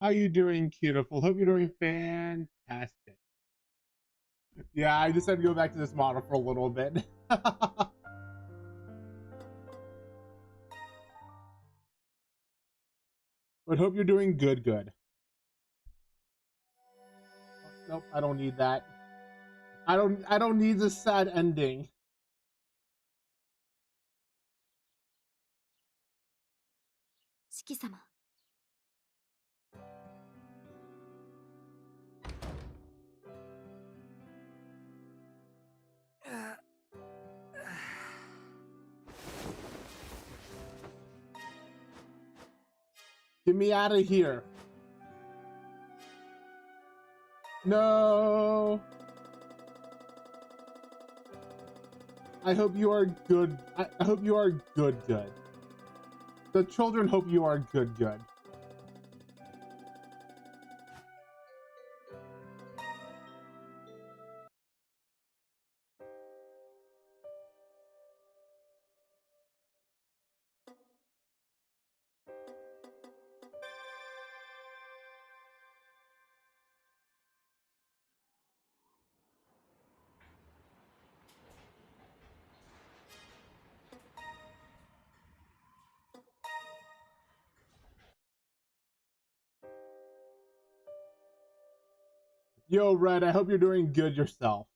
How you doing, beautiful? Hope you're doing fantastic. Yeah, I just had to go back to this model for a little bit. But hope you're doing good. Oh, nope, I don't need that. I don't need this sad ending. 四季様。Get me out of here. No. I hope you are good. I hope you are good. The children hope you are good. Yo, Red, I hope you're doing good yourself.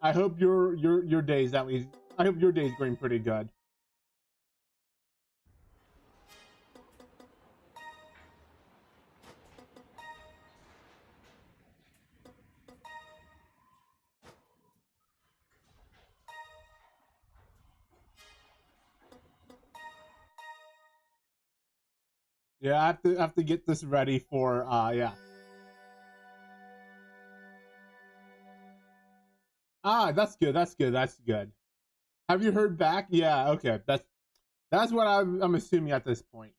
I hope your days at least. I hope your day's going pretty good. Yeah, I have to get this ready for yeah. Ah, that's good. That's good. Have you heard back? Yeah, okay. That's what I'm assuming at this point.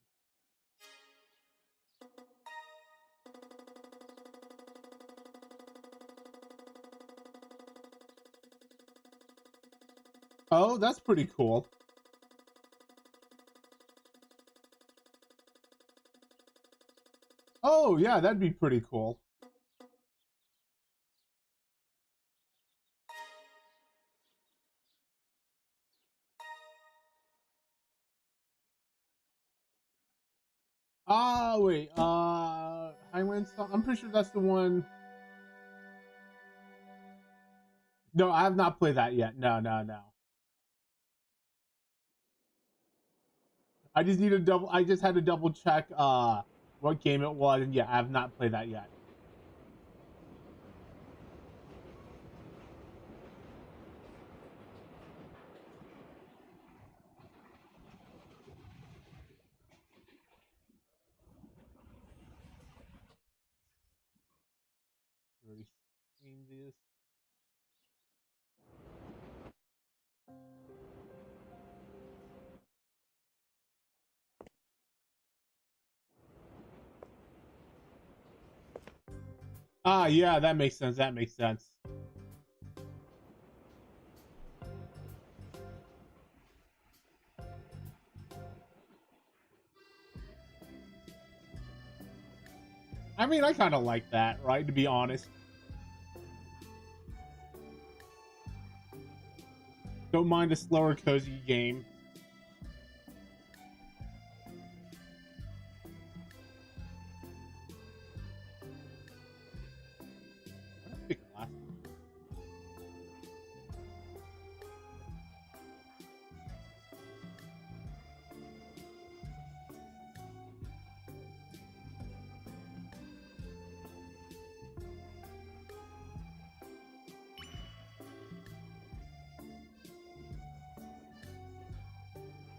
Oh, that's pretty cool. Oh, yeah, that'd be pretty cool. Ah, wait. Highland Song. I'm pretty sure that's the one. No, I have not played that yet. No. I just need to double. I just had to double check what game it was, and yeah, I have not played that yet. Already seen this. Ah, yeah, that makes sense. That makes sense. I mean, I kind of like that, right? To be honest. Don't mind a slower, cozy game. I don't think last.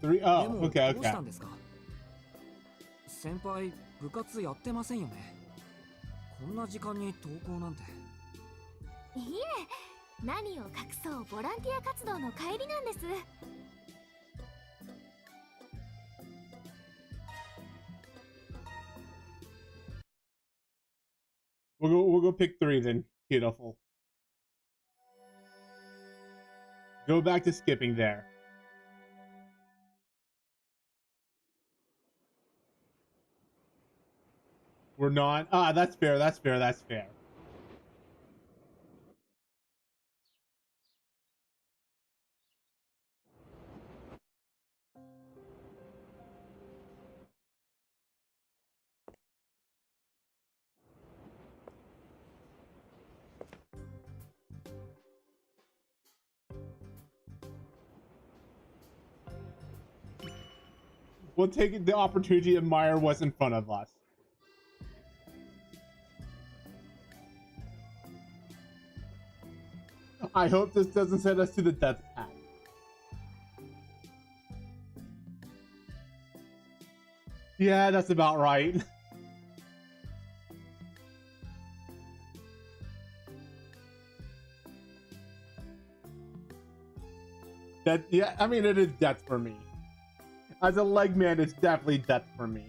3. で Oh, も okay, どうし okay. たんですか？先輩部活やってませんよね。こんな時間に登校なんて。いいえ、何を隠そうボランティア活動の帰りなんです。We'll go pick 3 then. Beautiful. Go back to skipping there. We're not. Ah, that's fair. That's fair. That's fair. We'll take the opportunity if Meyer was in front of us. I hope this doesn't send us to the death path. Yeah, that's about right. That, yeah, I mean, it is death for me. As a leg man, it's definitely death for me.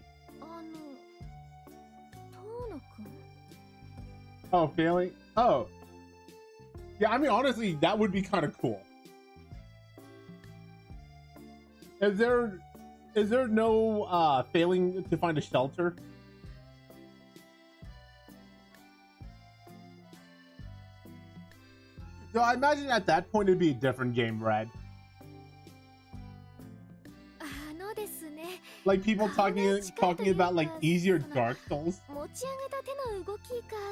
Oh, failing? Oh. Yeah, I mean, honestly, that would be kind of cool. Is there no failing to find a shelter? So I imagine at that point it'd be a different game, Red. Like people talking about like easier Dark Souls.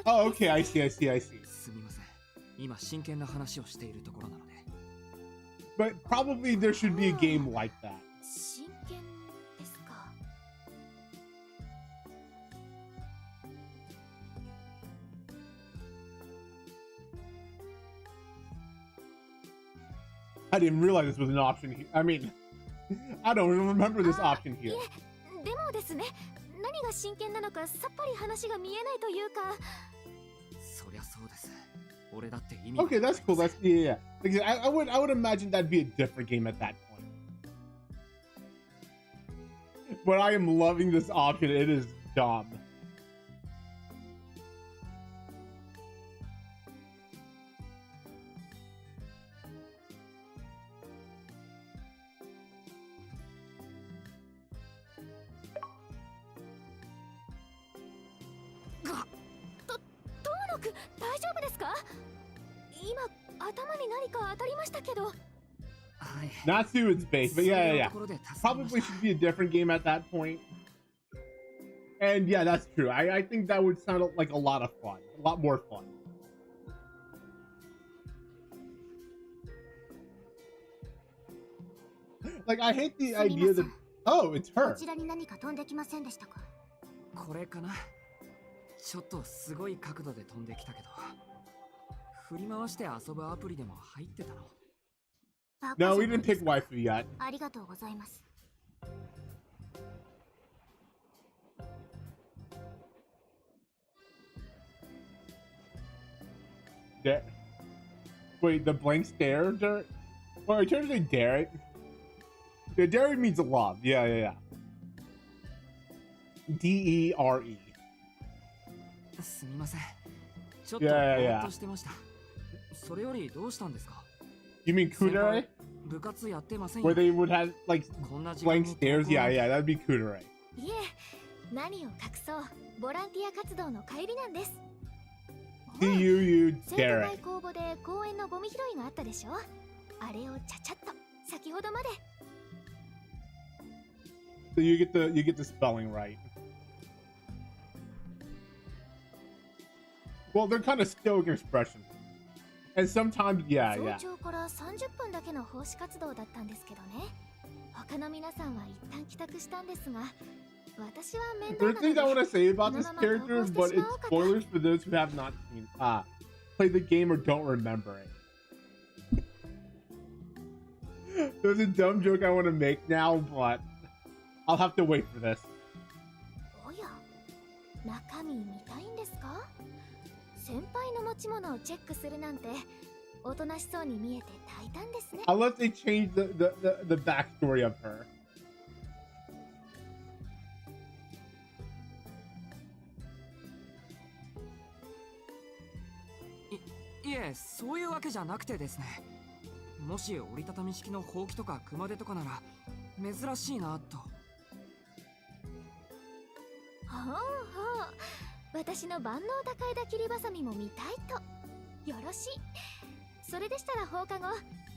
Oh, okay, I see. すみません。今真剣な話をしているところなので。But probably there should be a game like that. I didn't realize this was an option here. I mean, I don't even remember this option here. Okay, that's cool. That's yeah. Like, I would imagine that'd be a different game at that point. But I am loving this option. It is dumb. Not Suicide Space, but yeah. Probably should be a different game at that point. And yeah, that's true. I think that would sound like a lot of fun. A lot more fun. Like, I hate the idea that... Oh, it's her. これかな。ちょっとすごい角度で飛んできたけど。振り回して遊ぶアプリでも入ってたの。No, we didn't pick waifu yet. ありがとうございます。Wait, the blank stare? Well, I trying to say Derek. Yeah, Derek means love. Yeah. D-E-R-E. すみません。ちょっとぼーっとしてました。それよりどうしたんですか? You mean kudere? Where they would have like blank stares? Yeah, that'd be kudere. いえ、何を隠そう、ボランティア活動の帰りなんです。You Derek. 生徒会公募で公園のゴミ拾いがあったでしょ。あれをちゃちゃっと先ほどまで。So you get the spelling right. Well, they're kind of stoic expressions. And sometimes, yeah. 早朝から30分だけの奉仕活動だったんですけどね。他の皆さんは一旦帰宅したんですが、私は面倒なので。There are things I want to say about this character, but it's spoilers for those who have not seen, played the game or don't remember it. There's a dumb joke I want to make now, but I'll have to wait for this. おや、中身見たいんですか？先輩の持ち物をチェックするなんておとなしそうに見えて大胆ですね。Unless they change the backstory of her. いえ、そういうわけじゃなくてですね。もし折りたたみ式のほうきとか熊手とかなら珍しいなと。ほうほう、私の万能高枝切りばさみも見たいと。よろしい。それでしたら放課後、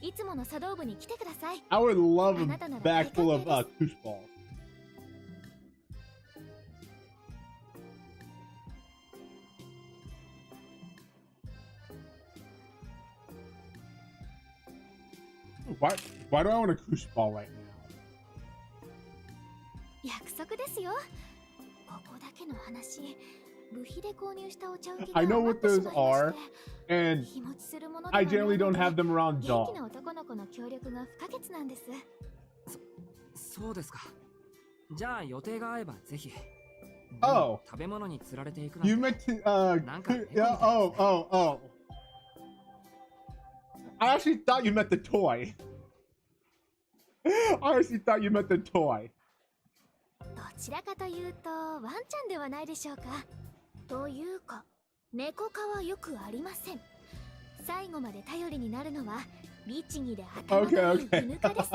いつもの茶道部に来てください。 I would love a bag full of koosh balls. Why do I want a koosh ball right now? 約束ですよ。ここだけの話。部費で購入したお茶受け I know what those are, and I generally don't have them around 元 dogs. 気な男の子の協力が不可欠なんです。そうですか。じゃあ予定が合えばぜひ。 Oh, 食べ物に釣られていく you なんて。 meant to yeah, oh. I actually thought you meant the toy. I actually thought you meant the toy. どちらかというとワンちゃんではないでしょうか。というか猫科はよくありません。最後まで頼りになるのは律儀で頭のいい Okay. 犬科です。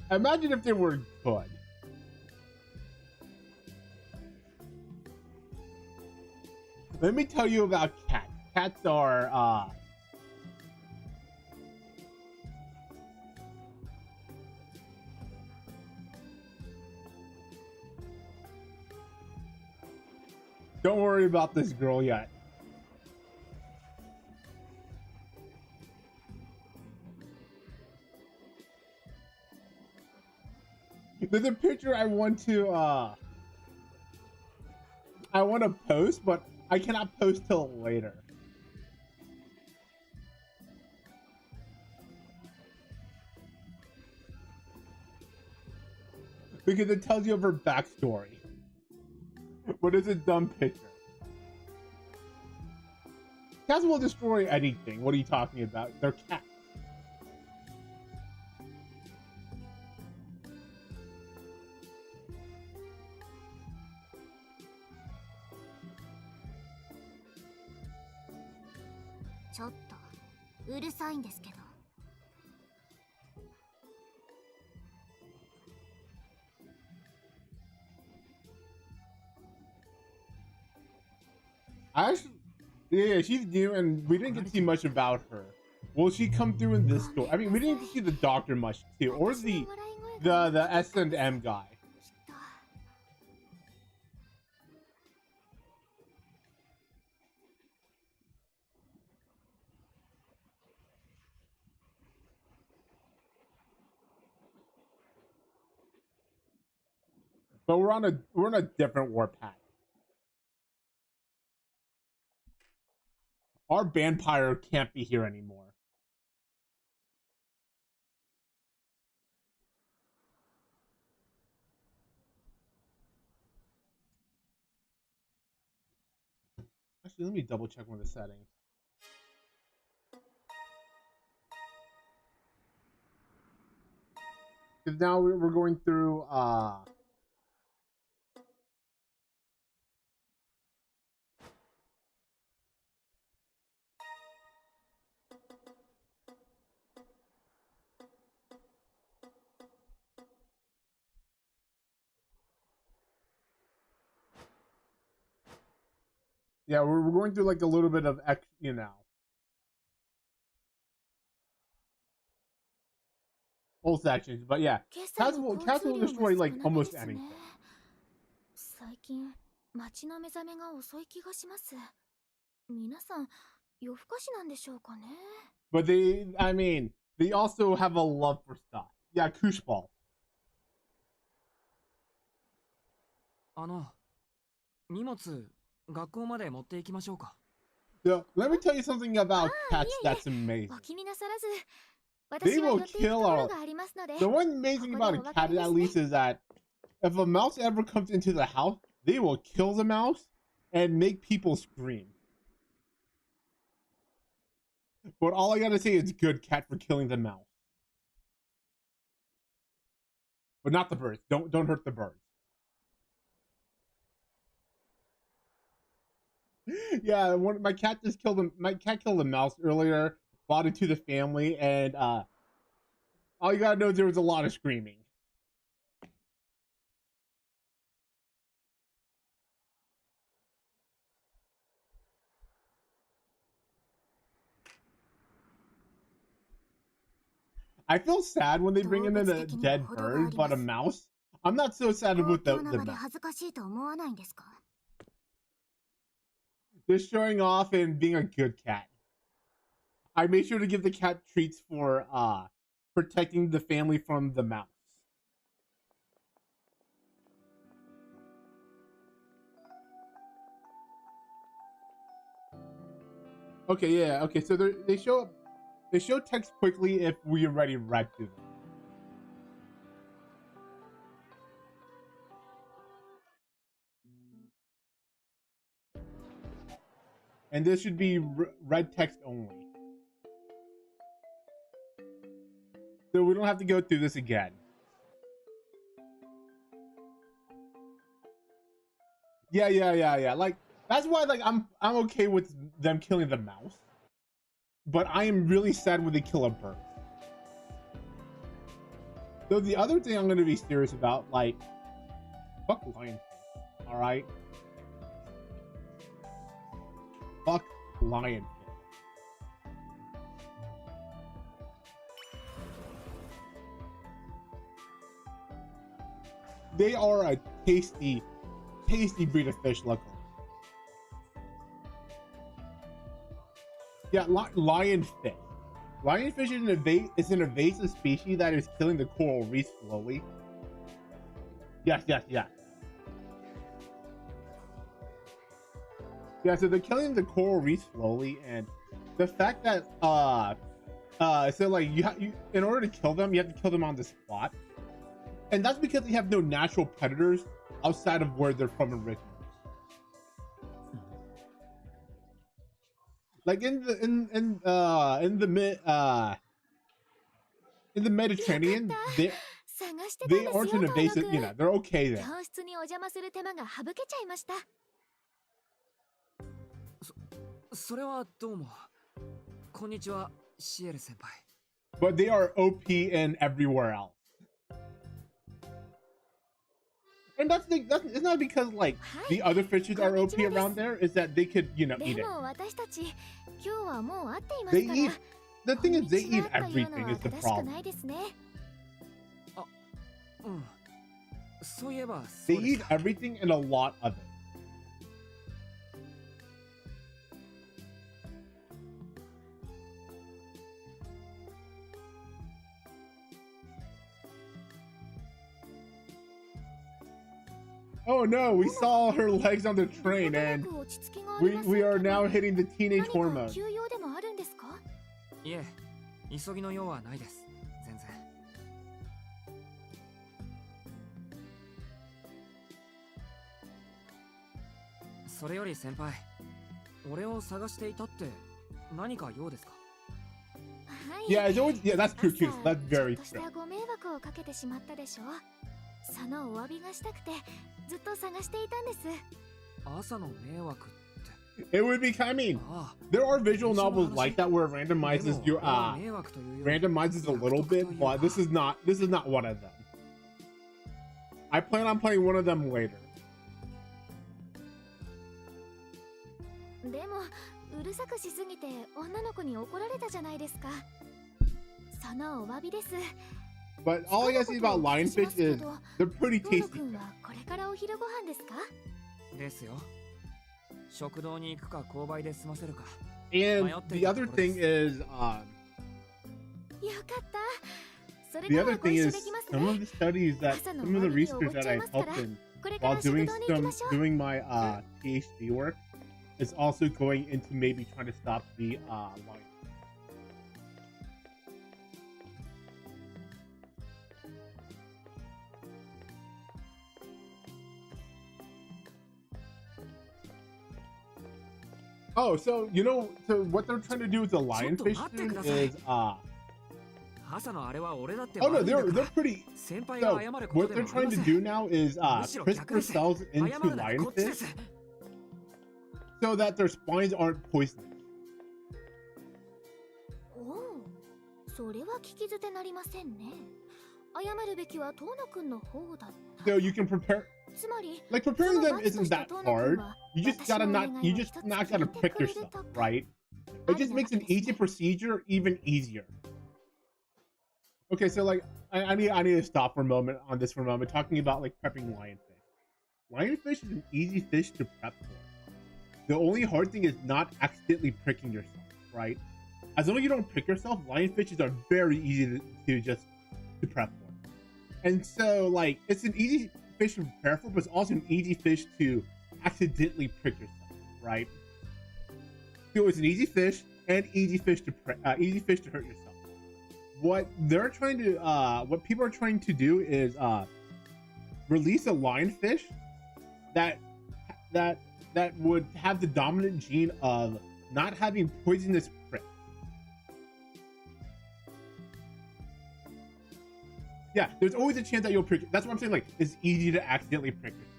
Imagine if they were good. Let me tell you about cats. Cats are don't worry about this girl yet. There's a picture I want to post, but I cannot post till later. Because it tells you of her backstory. But it's a dumb picture. Cats will destroy anything. What are you talking about? They're cats.ちょっとうるさいんですけど。Actually, yeah, she's new, and we didn't get to see much about her. Will she come through in this story? I mean, we didn't get to see the doctor much too, or the S&M guy. But we're on a different warpath. Our banpire can't be here anymore. Actually, let me double check one of the settings. Because now we're going through yeah, we're going through like a little bit of old sections, but yeah, cats will destroy like almost anything. 最近街の目覚めが遅い気がします。皆さん夜更かしなんでしょうかね。 But I mean, they also have a love for stuff. Yeah, koosh ball. 荷物学校まで持って行きましょうか。 So let me tell you something about cats that's amazing. お気になさらず。 They will kill our. The one amazing about a cat, at least, is that if a mouse ever comes into the house, they will kill the mouse and make people scream. But all I gotta say is good cat for killing the mouse. But not the birds. Don't hurt the birds. Yeah, my cat just killed him. My cat killed a mouse earlier, brought into the family, and all you gotta know is there was a lot of screaming. I feel sad when they bring in a dead bird, but a mouse, I'm not so sad about the mouse. They're showing off and being a good cat. I made sure to give the cat treats for protecting the family from the mouse. Okay, yeah, okay, so they show text quickly if we already read through them. And this should be red text only. So we don't have to go through this again. Yeah. Like, that's why, like, I'm okay with them killing the mouse. But I am really sad when they kill a bird. So the other thing I'm going to be serious about, like, fuck lionfish, alright? Fuck lionfish. They are a tasty breed of fish, luckily. Yeah, lionfish. Lionfish is an invasive species that is killing the coral reef slowly. Yes. Yeah, so they're killing the coral reef slowly, and the fact that so like you in order to kill them, you have to kill them on the spot. And that's because they have no natural predators outside of where they're from originally. Like in the Mediterranean, they aren't an invasive, you know, they're okay there. But they are OP in everywhere else. And it's not because like the other fishes are OP around there, is that they could, you know, eat it. The thing is, they eat everything is the problem. They eat everything and a lot of it. Oh no, we saw her legs on the train, and we are now hitting the teenage hormone. Yeah, it's always, yeah, that's true. That's very true. It would be, I mean, there are visual novels like that where it randomizes your randomizes a little bit, but this is not one of them. I plan on playing one of them later. But all I gotta say about lionfish is they're pretty tasty. And the other thing is, some of the studies that some of the research that I helped in while doing my PhD work is also going into maybe trying to stop the lion. Oh, so you know, so what they're trying to do with the lionfish is oh no, they're pretty. So what they're trying to do now is CRISPR cells into lionfish so that their spines aren't poisonous. それは聞き捨てなりませんね。謝るべきはトーナ君の方だった。So you can prepare. つまり、 Like preparing them isn't that hard. You just not gotta prick yourself, right? It just makes an easy procedure even easier. Okay, so like I need to stop for a moment on this for a moment, talking about like prepping lionfish. Lionfish is an easy fish to prep for. The only hard thing is not accidentally pricking yourself, right? As long as you don't prick yourself, lionfishes are very easy to prep for. And so like it's an easy fish to prepare for, but it's also an easy fish to accidentally prick yourself, right? So it's an easy fish and easy fish to hurt yourself. What people are trying to do is release a lionfish that would have the dominant gene of not having poisonous pricks. Yeah, there's always a chance that you'll prick. That's what I'm saying. Like, it's easy to accidentally prick yourself.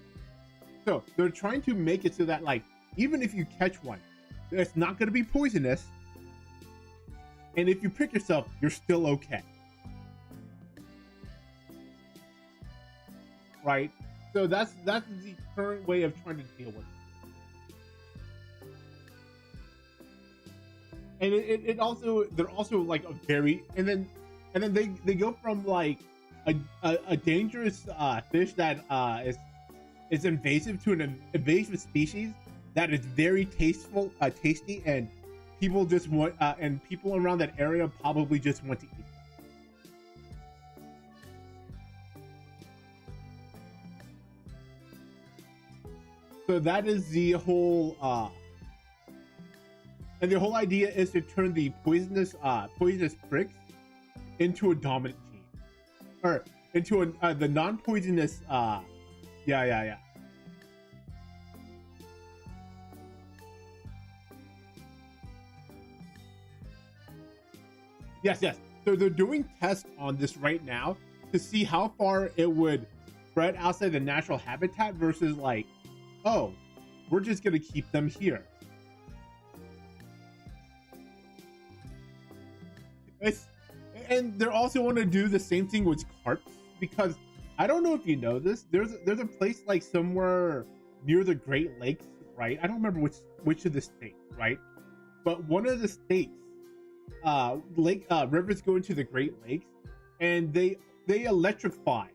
So they're trying to make it so that, like, even if you catch one, it's not going to be poisonous. And if you prick yourself, you're still okay. Right? So that's the current way of trying to deal with it. And it also, they're also like a very, and then they go from like a dangerous fish that is invasive to an invasive species that is very tasty, and people just want and people around that area probably just want to eat them. So that is the whole and the whole idea is to turn the poisonous pricks into a dominant gene, or into the non-poisonous yeah. Yes. So they're doing tests on this right now to see how far it would spread outside the natural habitat versus like, oh, we're just gonna keep them here. And they're also want to do the same thing with carp, because I don't know if you know this. There's a place like somewhere near the Great Lakes, right? I don't remember which of the states, right? But one of the states, rivers go into the Great Lakes, and they electrify.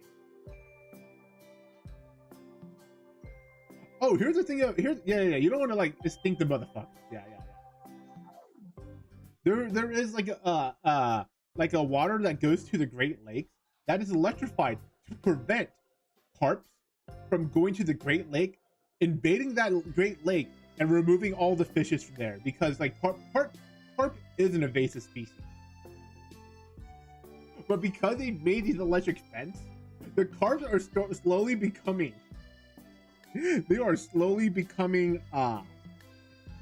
Oh, here's the thing. Yeah. You don't want to like stink the motherfuckers. Yeah. There is like a water that goes to the Great Lakes that is electrified to prevent carps from going to the Great Lake, invading that Great Lake, and removing all the fishes from there, because like carp is an invasive species. But because they made these electric fence, the carps are slowly becoming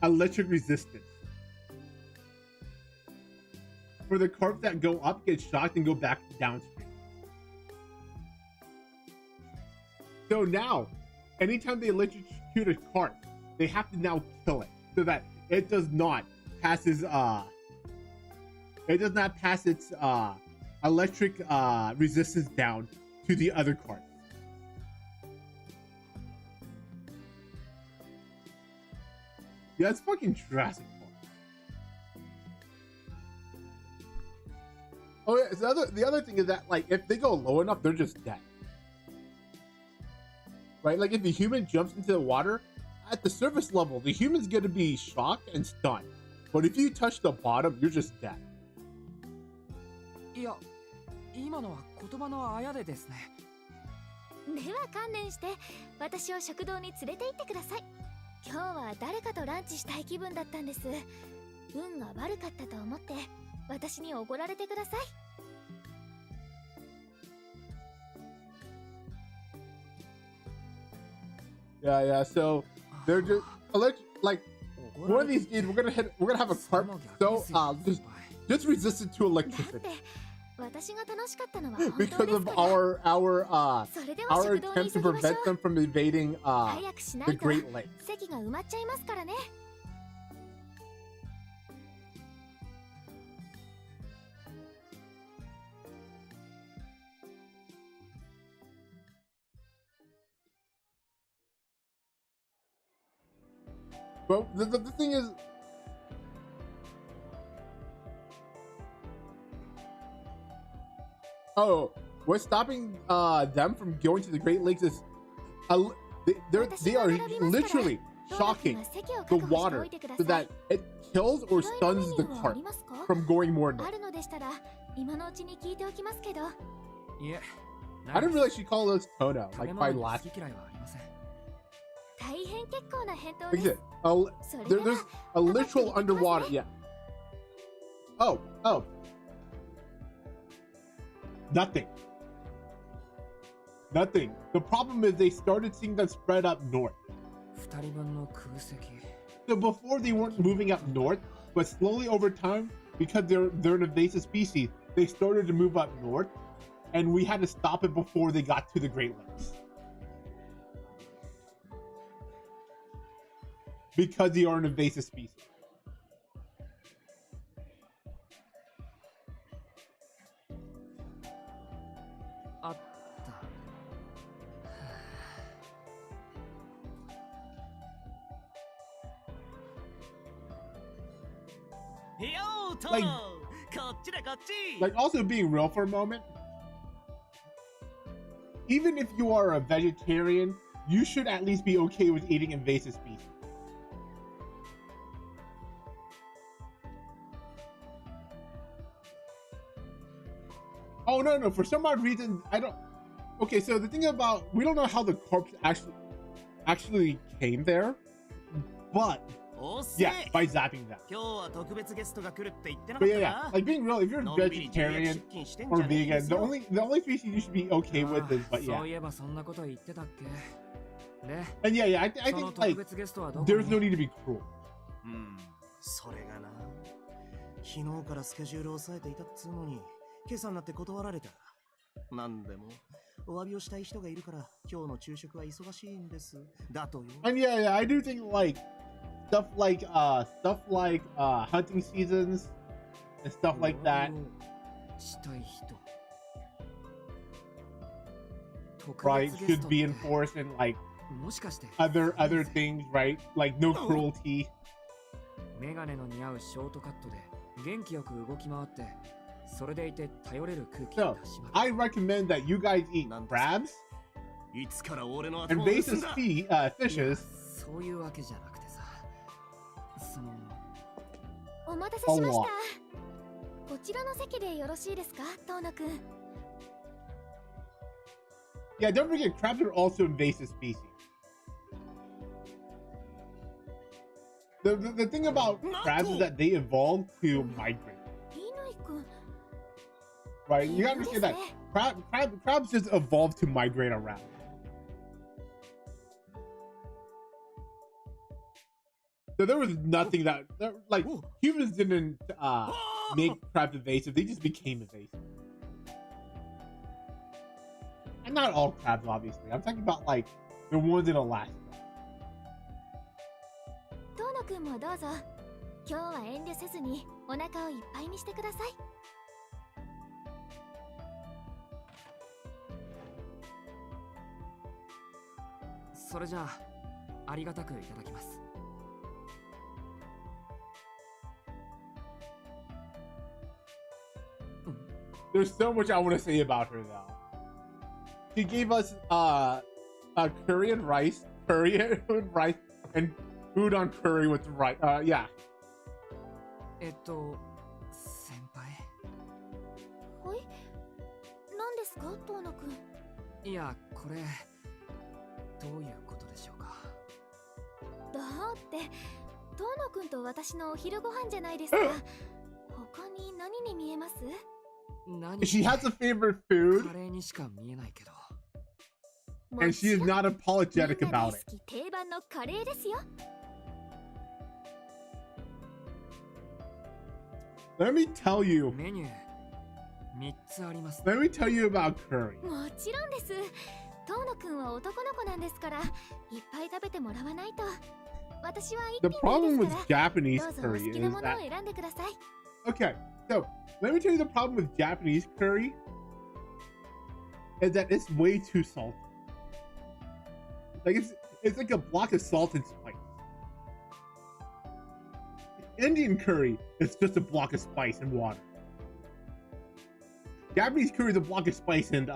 electric resistant. For the carp that go up, get shocked, and go back downstream. So now, anytime they electrocute a carp, they have to now kill it so that it does not pass its electric resistance down to the other carps. Yeah, it's fucking Jurassic Park. Oh yeah, so the other thing is that like if they go low enough, they're just dead. Right? Like if the human jumps into the water, at the surface level, the human's gonna be shocked and stunned. But if you touch the bottom, you're just dead. いや、今のは言葉のあやでですね。では観念して私を食堂に連れて行ってください。今日は誰かとランチしたい気分だったんです。運が悪かったと思って私におごられてください。Yeah. So they're just like one of these days we're gonna have a carp so just resistant to electricity. Because of our attempts to prevent them from invading the Great Lakes. But the thing is, oh, what's stopping them from going to the Great Lakes is they are literally shocking the water so that it kills or stuns the carp from going more north. I didn't realize she called us Toto, like by last. Like I said, there's a literal underwater, yeah. Oh. Nothing. The problem is they started seeing them spread up north. So before they weren't moving up north, but slowly over time, because they're an invasive species, they started to move up north, and we had to stop it before they got to the Great Lakes. Because they are an invasive species. Like also being real for a moment, even if you are a vegetarian, you should at least be okay with eating invasive species. Oh no, for some odd reason I don't. Okay, so the thing about, we don't know how the corpse actually came there, but yeah, by zapping them. But yeah, like being real, if you're a vegetarian or vegan, the only species you should be okay with is, but yeah. And yeah, I think like there's no need to be cruel. それがな、昨日からスケジュールを抑えていたっつうのに、今朝になって断られた。なんでもお詫びをしたい人がいるから、今日の昼食は忙しいんです。だとよ。And yeah, I do think like stuff like hunting seasons and stuff like that. Right, should be enforced and like other things, right? Like no cruelty. So, I recommend that you guys eat crabs, invasive fishes, a lot. Yeah, don't forget, crabs are also invasive species. The thing about crabs is that they evolved to migrate. Right, you gotta understand that crabs just evolved to migrate around. So there was nothing that like humans didn't make crabs invasive; they just became invasive. And not all crabs, obviously. I'm talking about like the ones in Alaska. 遠野くんもどうぞ。今日は遠慮せずにお腹をいっぱいにしてください。それじゃあ、ありがたくいただきます。There's so much I want to say about her though. She gave us curry and rice, and food on curry with rice. Yeah. 先輩。はい。何ですか、遠野くん。いや、これどういうことでしょうか。だって遠野くんと私のお昼ご飯じゃないですか。他に何に見えます？ She has a favorite food, カレーにしか見えないけど。and she is not apologetic about it. 定番のカレーですよ。Let me tell you. メニュー3つあります。Let me tell you about curry. もちろんです。遠野くんは男の子なんですから、いっぱい食べてもらわないと。私は一 The 品 problem で with すから。 Japanese どうぞお curry 好き is なものを that 選んでください。 okay. So let me tell you the problem with Japanese curry is that it's way too salty. Like it's like a block of salt and spice. Indian curry is just a block of spice and water. Japanese curry is a block of spice and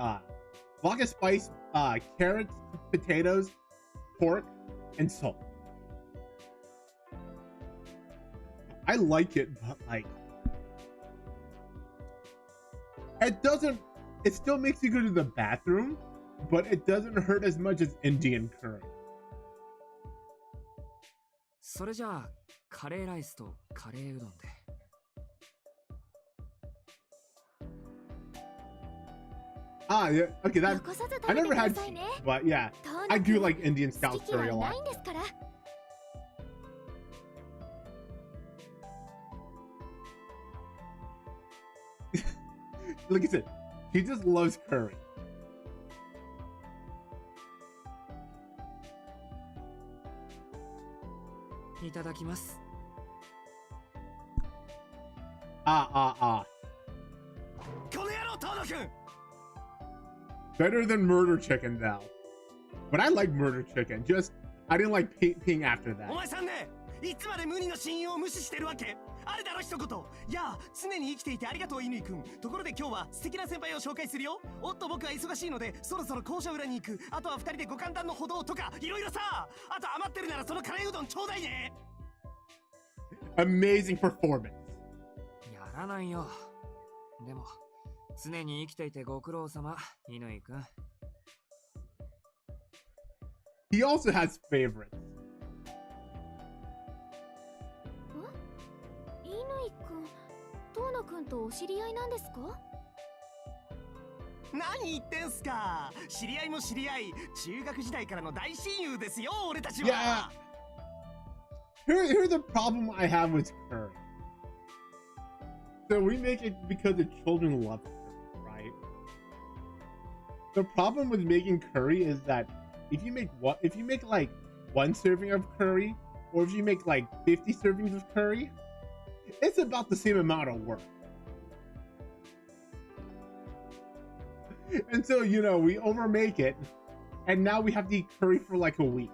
carrots, potatoes, pork, and salt. I like it, but like it still makes you go to the bathroom, but it doesn't hurt as much as Indian curry. それじゃあカレーライスとカレーうどんで。Ah, yeah, okay, that I never had cheese, but yeah, I do like Indian style curry a lot. Like I said, he just loves curry. Better than murder chicken though. But I like murder chicken, just I didn't like peeing after that. いつまで無二の親友を無視してるわけ？あれだろ一言。いや、常に生きていてありがとう乾くん。ところで今日は素敵な先輩を紹介するよ。おっと僕は忙しいのでそろそろ校舎裏に行く。あとは二人でご歓談の歩道とかいろいろさ。あと余ってるならそのカレーうどんちょうだいね。Amazing performance. やらないよ。でも常に生きていてご苦労様、乾くん。He also has favorites. 遠野くんとお知り合いなんですか？何言ってんすか。知り合いも知り合い、中学時代からの大親友ですよ、俺たちは。Yeah. Here's the problem I have with curry. So we make it because the children love curry, right? The problem with making curry is that if you make like one serving of curry, or if you make like 50 servings of curry, it's about the same amount of work. And so, you know, we overmake it, and now we have to eat curry for like a week.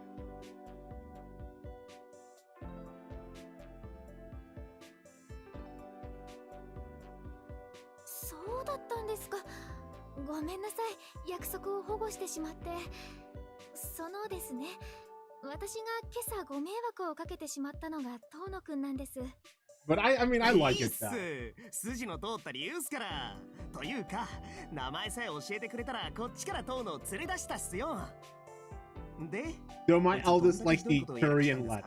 So だったんですか。ごめんなさい。約束を保護してしまって。そのですね。私が今朝ご迷惑をかけてしまったのが遠野くんなんです。But I mean, I like it though. 筋の通った理由っすから。というか、名前さえ教えてくれたらこっちから遠野を連れ出したっすよ。で、So my eldest likes to eat curry and lettuce.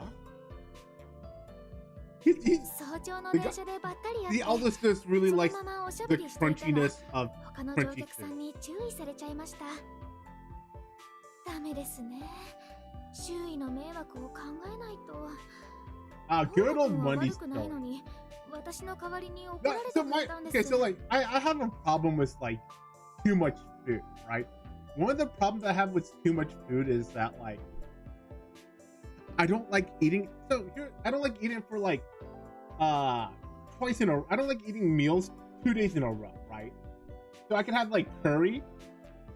早朝の電車でばったりやって、 The eldest just really その likes ままおしゃべ the りしていたら crunchiness of 他の乗 crunchy 客さ food. んに注意されちゃいました。ダメですね。周囲の迷惑を考えないと。Good old Monday 悪くないの story. に、私の代わりに怒られ So てくれたんです。 okay, so like I have a problem with like too much food, right? One of the problems I have with too much food is that like I don't like eating. So here, I don't like eating for like twice in a. I don't like eating meals 2 days in a row, right? So I can have like curry,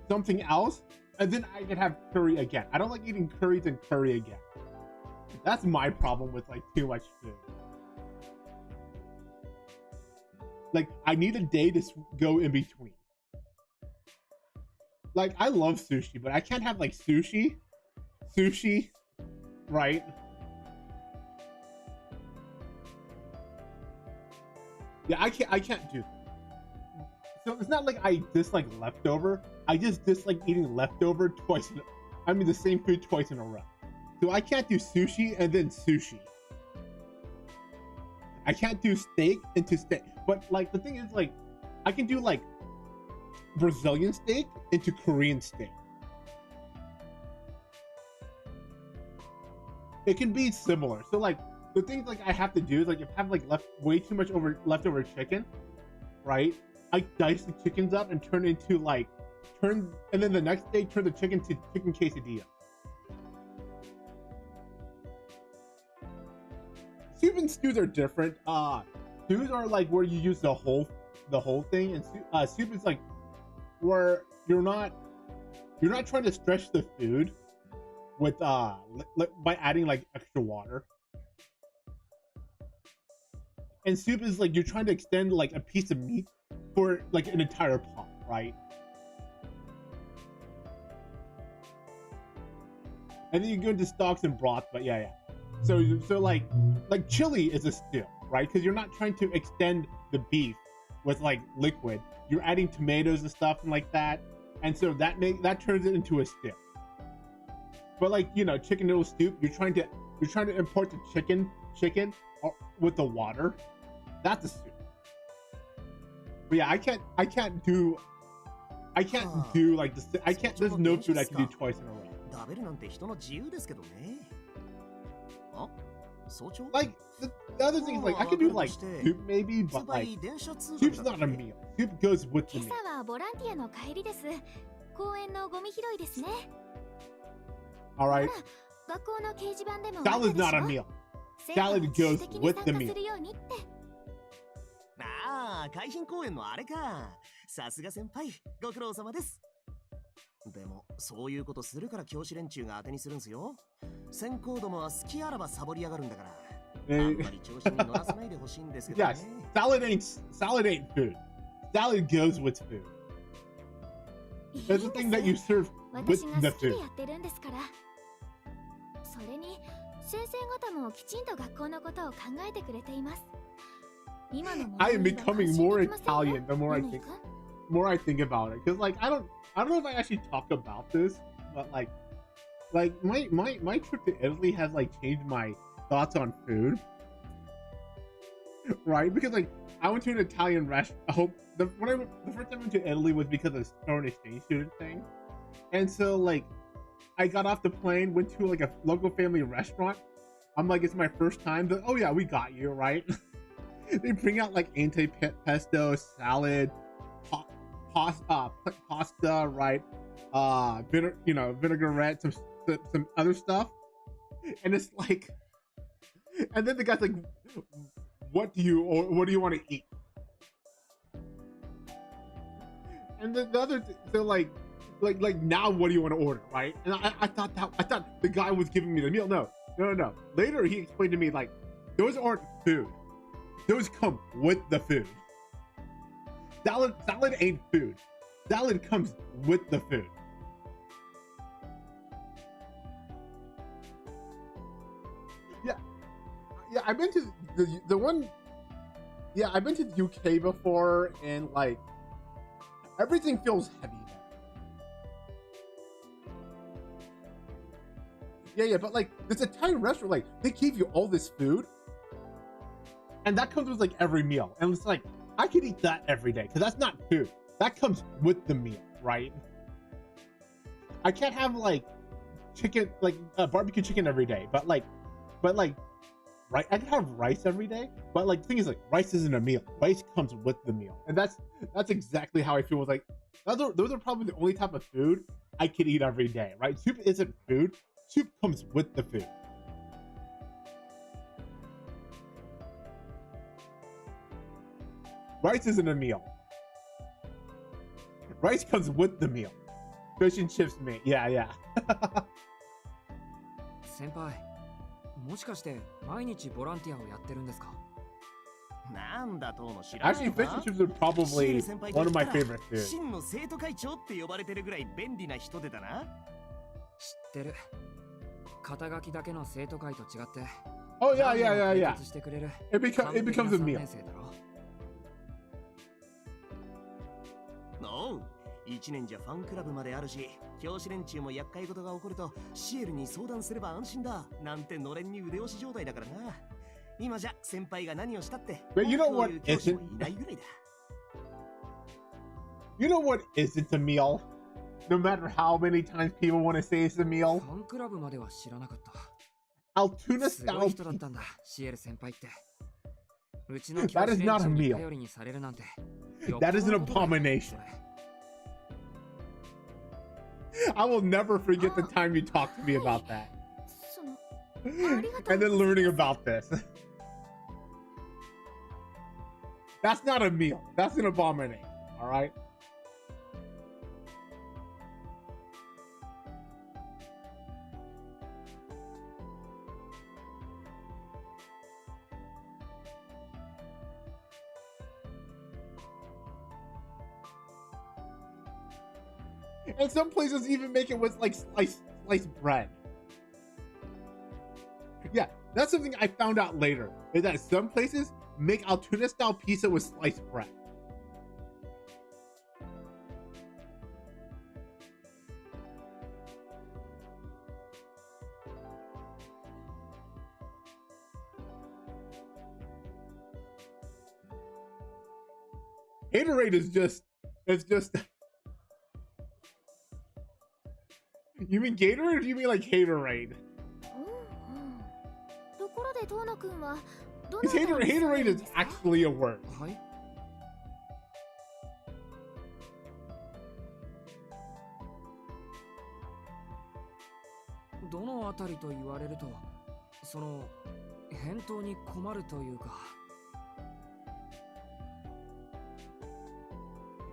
something else, and then I can have curry again. I don't like eating curries and curry again. That's my problem with like too much food. Like I need a day to go in between. Like I love sushi, but I can't have like sushi, right? Yeah, I can't do that. So it's not like I dislike leftover. I just dislike eating leftover twice. I mean the same food twice in a row. So I can't do sushi and then sushi. I can't do steak into steak. But like the thing is like I can do like Brazilian steak into Korean steak. It can be similar. So like the things like I have to do is like if I have like way too much leftover chicken, right? I dice the chickens up and turn into like and then the next day turn the chicken to chicken quesadilla. Soup and stews are different. Stews are like where you use the whole thing, and soup is like where you're not trying to stretch the food with by adding like extra water. And soup is like you're trying to extend like a piece of meat for like an entire pot, right? And then you go into stocks and broth, but yeah. So like chili is a stew, right? Because you're not trying to extend the beef with like liquid. You're adding tomatoes and stuff and like that, and so that turns it into a stew. But like, you know, chicken noodle soup, you're trying to import the chicken with the water. That's a soup. But yeah, I can't do like this. There's no food I can do twice in a row. Like the other thing is like I could do like soup maybe, but like soup's not a meal. Soup goes with the meal. All right. Salad's not a meal. Salad goes with the meal. ああ、海浜公園のあれか。さすが先輩、ご苦労様です。でも、そういうことするから教師連中が当てにするんすよ。先行どもは好きあらばサボりやがるんだから。あんまり調子に乗らさないでほしいんですけどね。Yes, salad ain't food. Salad goes with food. That's the thing that you serve with the food. それに先生方もきちんと学校のことを考えてくれています。 I am becoming more Italian the more I think about it, because like I don't know if I actually talk about this, but like my trip to Italy has like changed my thoughts on food, right? Because like I went to an Italian restaurant. The first time I went to Italy was because of the foreign exchange student thing, and so like I got off the plane, went to like a local family restaurant. I'm like, it's my first time. But, oh yeah, we got you, right? They bring out like antipesto, salad, pasta, right? Vinaigrette, some other stuff, and it's like, and then the guy's like, what do you want to eat? And then the other, they're like now what do you want to order, right? And I thought the guy was giving me the meal. No. Later he explained to me like, those aren't food. Those come with the food. Salad ain't food. Salad comes with the food. Yeah, I've been to I've been to the UK before, and like everything feels heavy there. Yeah, but like this Italian restaurant, like they give you all this food, and that comes with like every meal, and it's like I could eat that every day because that's not food. That comes with the meal, right? I can't have like chicken, like barbecue chicken every day, but like, right? I can have rice every day, but like the thing is like rice isn't a meal. Rice comes with the meal, and that's exactly how I feel with like those are probably the only type of food I could eat every day, right? Soup isn't food. Soup comes with the food. Rice isn't a meal. Rice comes with the meal. Fish and chips, mate. Yeah. 先輩、もしかして毎日ボランティアをやってるんですか？なんだとの知らない Actually, fish and chips are probably one of my favorite foods. 真の生徒会長って呼ばれてるぐらい便利な人でだな。知ってる。肩書きだけの生徒会と違って。Oh yeah. It becomes a meal. おう、1年じゃファンクラブまであるし、教師連中も厄介事が起こるとシエルに相談すれば安心だなんてのれんに腕押し状態だからな。今じゃ先輩が何をしたって、But you know what 教師もいないぐらいだ。You know what isn't a meal? No matter how many times people want to say it's a meal. ファンクラブまでは知らなかった。Altoona すごい人だったんだ、シエル先輩って。うちの教師 That is 連 not a 中に meal. 頼りにされるなんて。That is an abomination. I will never forget the time you talked to me about that. And then learning about this. That's not a meal. That's an abomination. All right. And some places even make it with like sliced bread. Yeah, that's something I found out later. Is that some places make Altoona style pizza with sliced bread. Haterade is just, it's just. You mean Gatorade or do you mean like Haterade? Because Haterade is actually a word. はい。どのあたりと言われると、その返答に困るというか。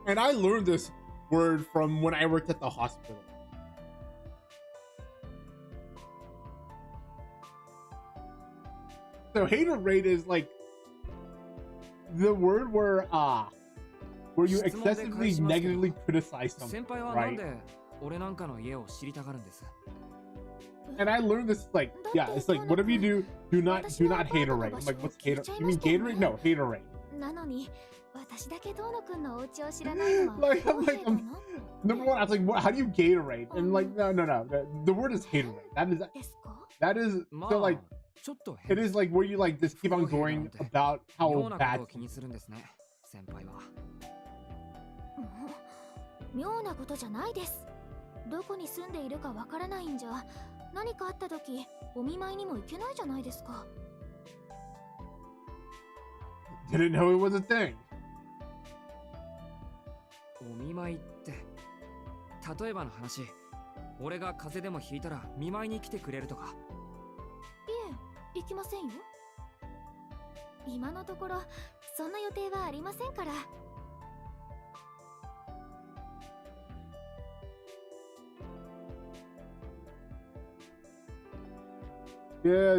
And I learned this word from when I worked at the hospital. So haterade is like the word where you excessively negatively criticize something, right? And I learned this like, yeah, it's like whatever you do, do not haterade. I'm like, what's haterade? You mean Gatorade? No, haterade. Like number one, I was like, what, how do you Gatorade? And like, no, the word is haterade. That is so like, it is like where you like just keep on going about how bad. 妙なことじゃないです。どこに住んでいるかわからないんじゃ、何かあった時お見舞いにも行けないじゃないですか。Didn't know it was a thing. お見舞いって、例えばの話、俺が風邪でもひいたら見舞いに来てくれるとか。いえ、行きませんよ。今のところそんな予定はありませんから。Yeah,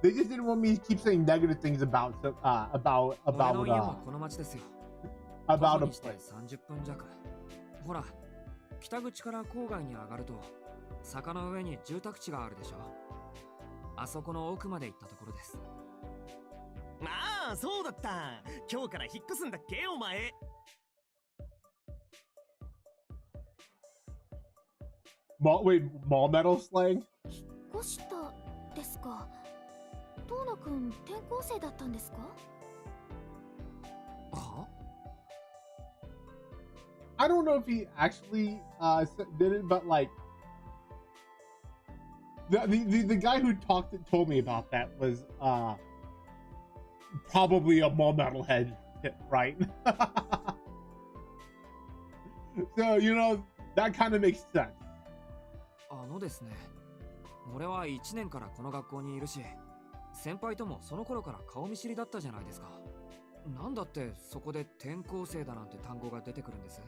they just didn't want me to keep saying negative things about a place. 30分弱。ほら、北口から郊外に上がると坂の上に住宅地があるでしょ。あそこの奥まで行ったところです。ああ、そうだった。今日から引っ越すんだっけ、お前。Wait, mall metal slang? 引っ越したですか。遠野くん転校生だったんですか。は？I don't know if he actually did it, but like the guy who told me about that was probably a mall metalhead, right? So you know that kind of makes sense. ですね。俺は1年からこの学校にいるし、先輩ともその頃から顔見知りだったじゃないですか。なんだってそこで転校生だなんて単語が出てくるんです。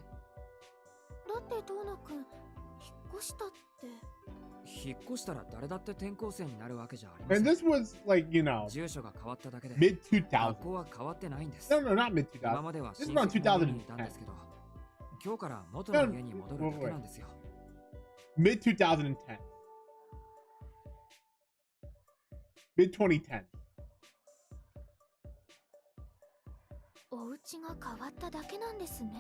だって遠野くん引っ越したって。引っ越したら誰だって転校生になるわけじゃありません。And this was like, you know, 住所が変わっただけで mid 2000. 学校は変わってないんです。No, not mid 2000. 今までは This 親 is around 戚の家にいたんで2010. すけど、今日から元の家に戻るだけなんですよ。Mid 2010. Mid 2010. お家が変わっただけなんですね。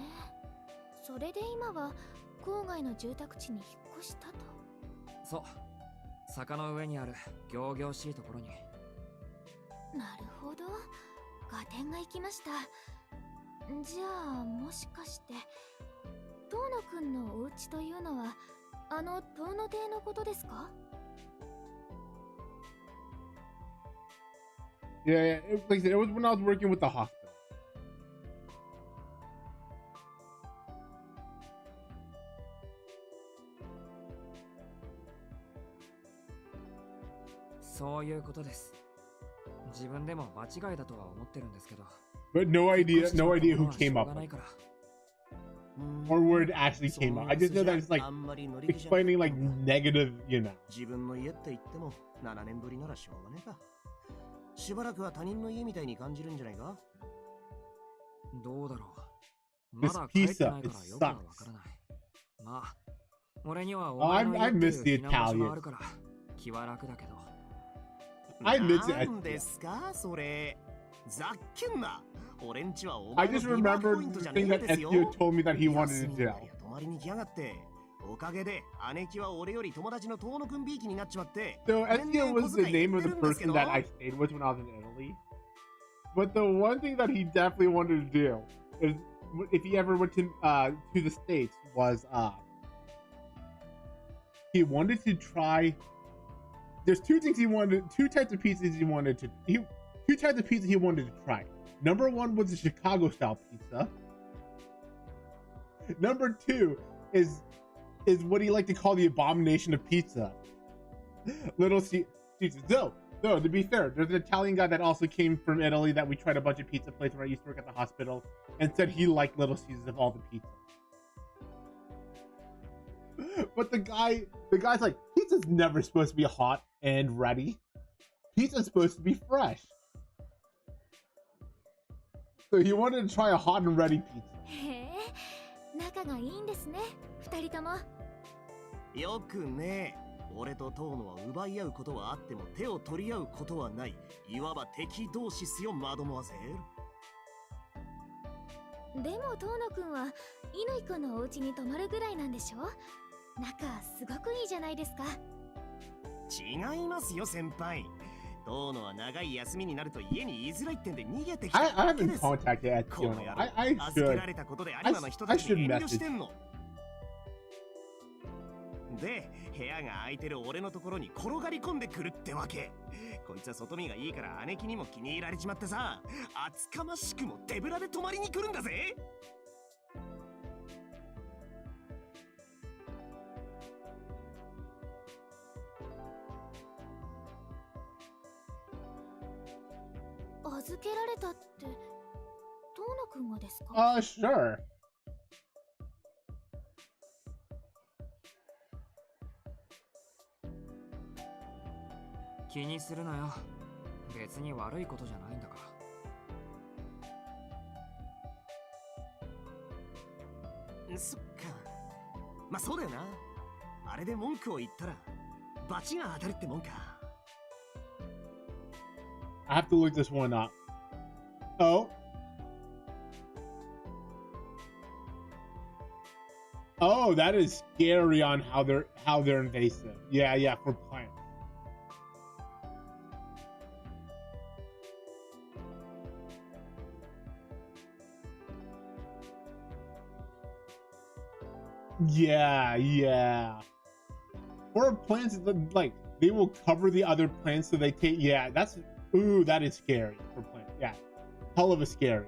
それで今は郊外の住宅地に引っ越したと。そう。坂の上にある仰々しいところに。なるほど。合点がいきました。じゃあもしかして遠野くんのお家というのはあの遠野邸のことですか？ Yeah, like I said, it was when I was working with the hospital. そういうことです。自分でも間違いだとは思ってるんですけど。But no idea who came up with it. Or where it actually came up. I just know that it's like explaining like negative, you know. 自分の家って言っても7年ぶりならしょうがねえか。しばらくは他人の家みたいに感じるんじゃないか？どうだろう。まだ帰ってないからよくはわからない。まあ、俺にはお前の I 家ってい miss う the 避難場所 Italian. があるから気は楽だけど。I miss なんで it. すかそれ。ざっけんな。俺んちはお I 前の just ビバーク remembered ポイント the じゃね thing え that ですよ。 Ezio told me that he wanted 休 to み do. なら泊まりに来やがって。おかげで姉貴は俺より友達の遠野くんびいきになっちまって。 So 年 Ezio 々 was 小 the 遣い減 name っ of て the るんですけ person ど。 that I stayed with when I was in Italy. But the one thing that he definitely wanted to do is, if he ever went to the States, was he wanted to try. There's two things he wanted, two types of pizzas he wanted to. Two types of pizza he wanted to try. Number one was the Chicago style pizza. Number two is what he liked to call the abomination of pizza. Little Caesar. No, to be fair, there's an Italian guy that also came from Italy that we tried a bunch of pizza places where I used to work at the hospital and said he liked Little Caesars of all the pizza. But the guy's like, pizza's never supposed to be hot and ready. Pizza's supposed to be fresh. So he wanted to try a hot and ready pizza. へえ、仲がいいんですね、二人とも。よくね。俺と遠野は奪い合うことはあっても手を取り合うことはない。いわば敵同士っすよ、マドモアゼル。でも遠野くんは乾くんのお家に泊まるぐらいなんでしょ。仲すごくいいじゃないですか。違いますよ、先輩。遠野は長い休みになると家に居づらいってんで逃げてきた I だけ haven't です。 contacted こ Ezio. の野郎 I 預けら should. れたことで有馬の人たちに遠慮してんの。で、部屋が空いてる俺のところに転がり込んでくるってわけ。こいつは外見がいいから姉貴にも気に入られちまってさ、厚かましくも手ぶらで泊まりに来るんだぜ。預けられたって遠野くんがですか。Sure. 気にするなよ。別に悪いことじゃないんだから。そっか。まあそうだよな。あれで文句を言ったらバチが当たるってもんか。I have to look this one up. Oh. Oh, that is scary on how they're invasive. Yeah, for plants. Yeah. For plants, like they will cover the other plants so they take. Yeah, that's. Ooh, that is scary for plants. Yeah, hell of a scary.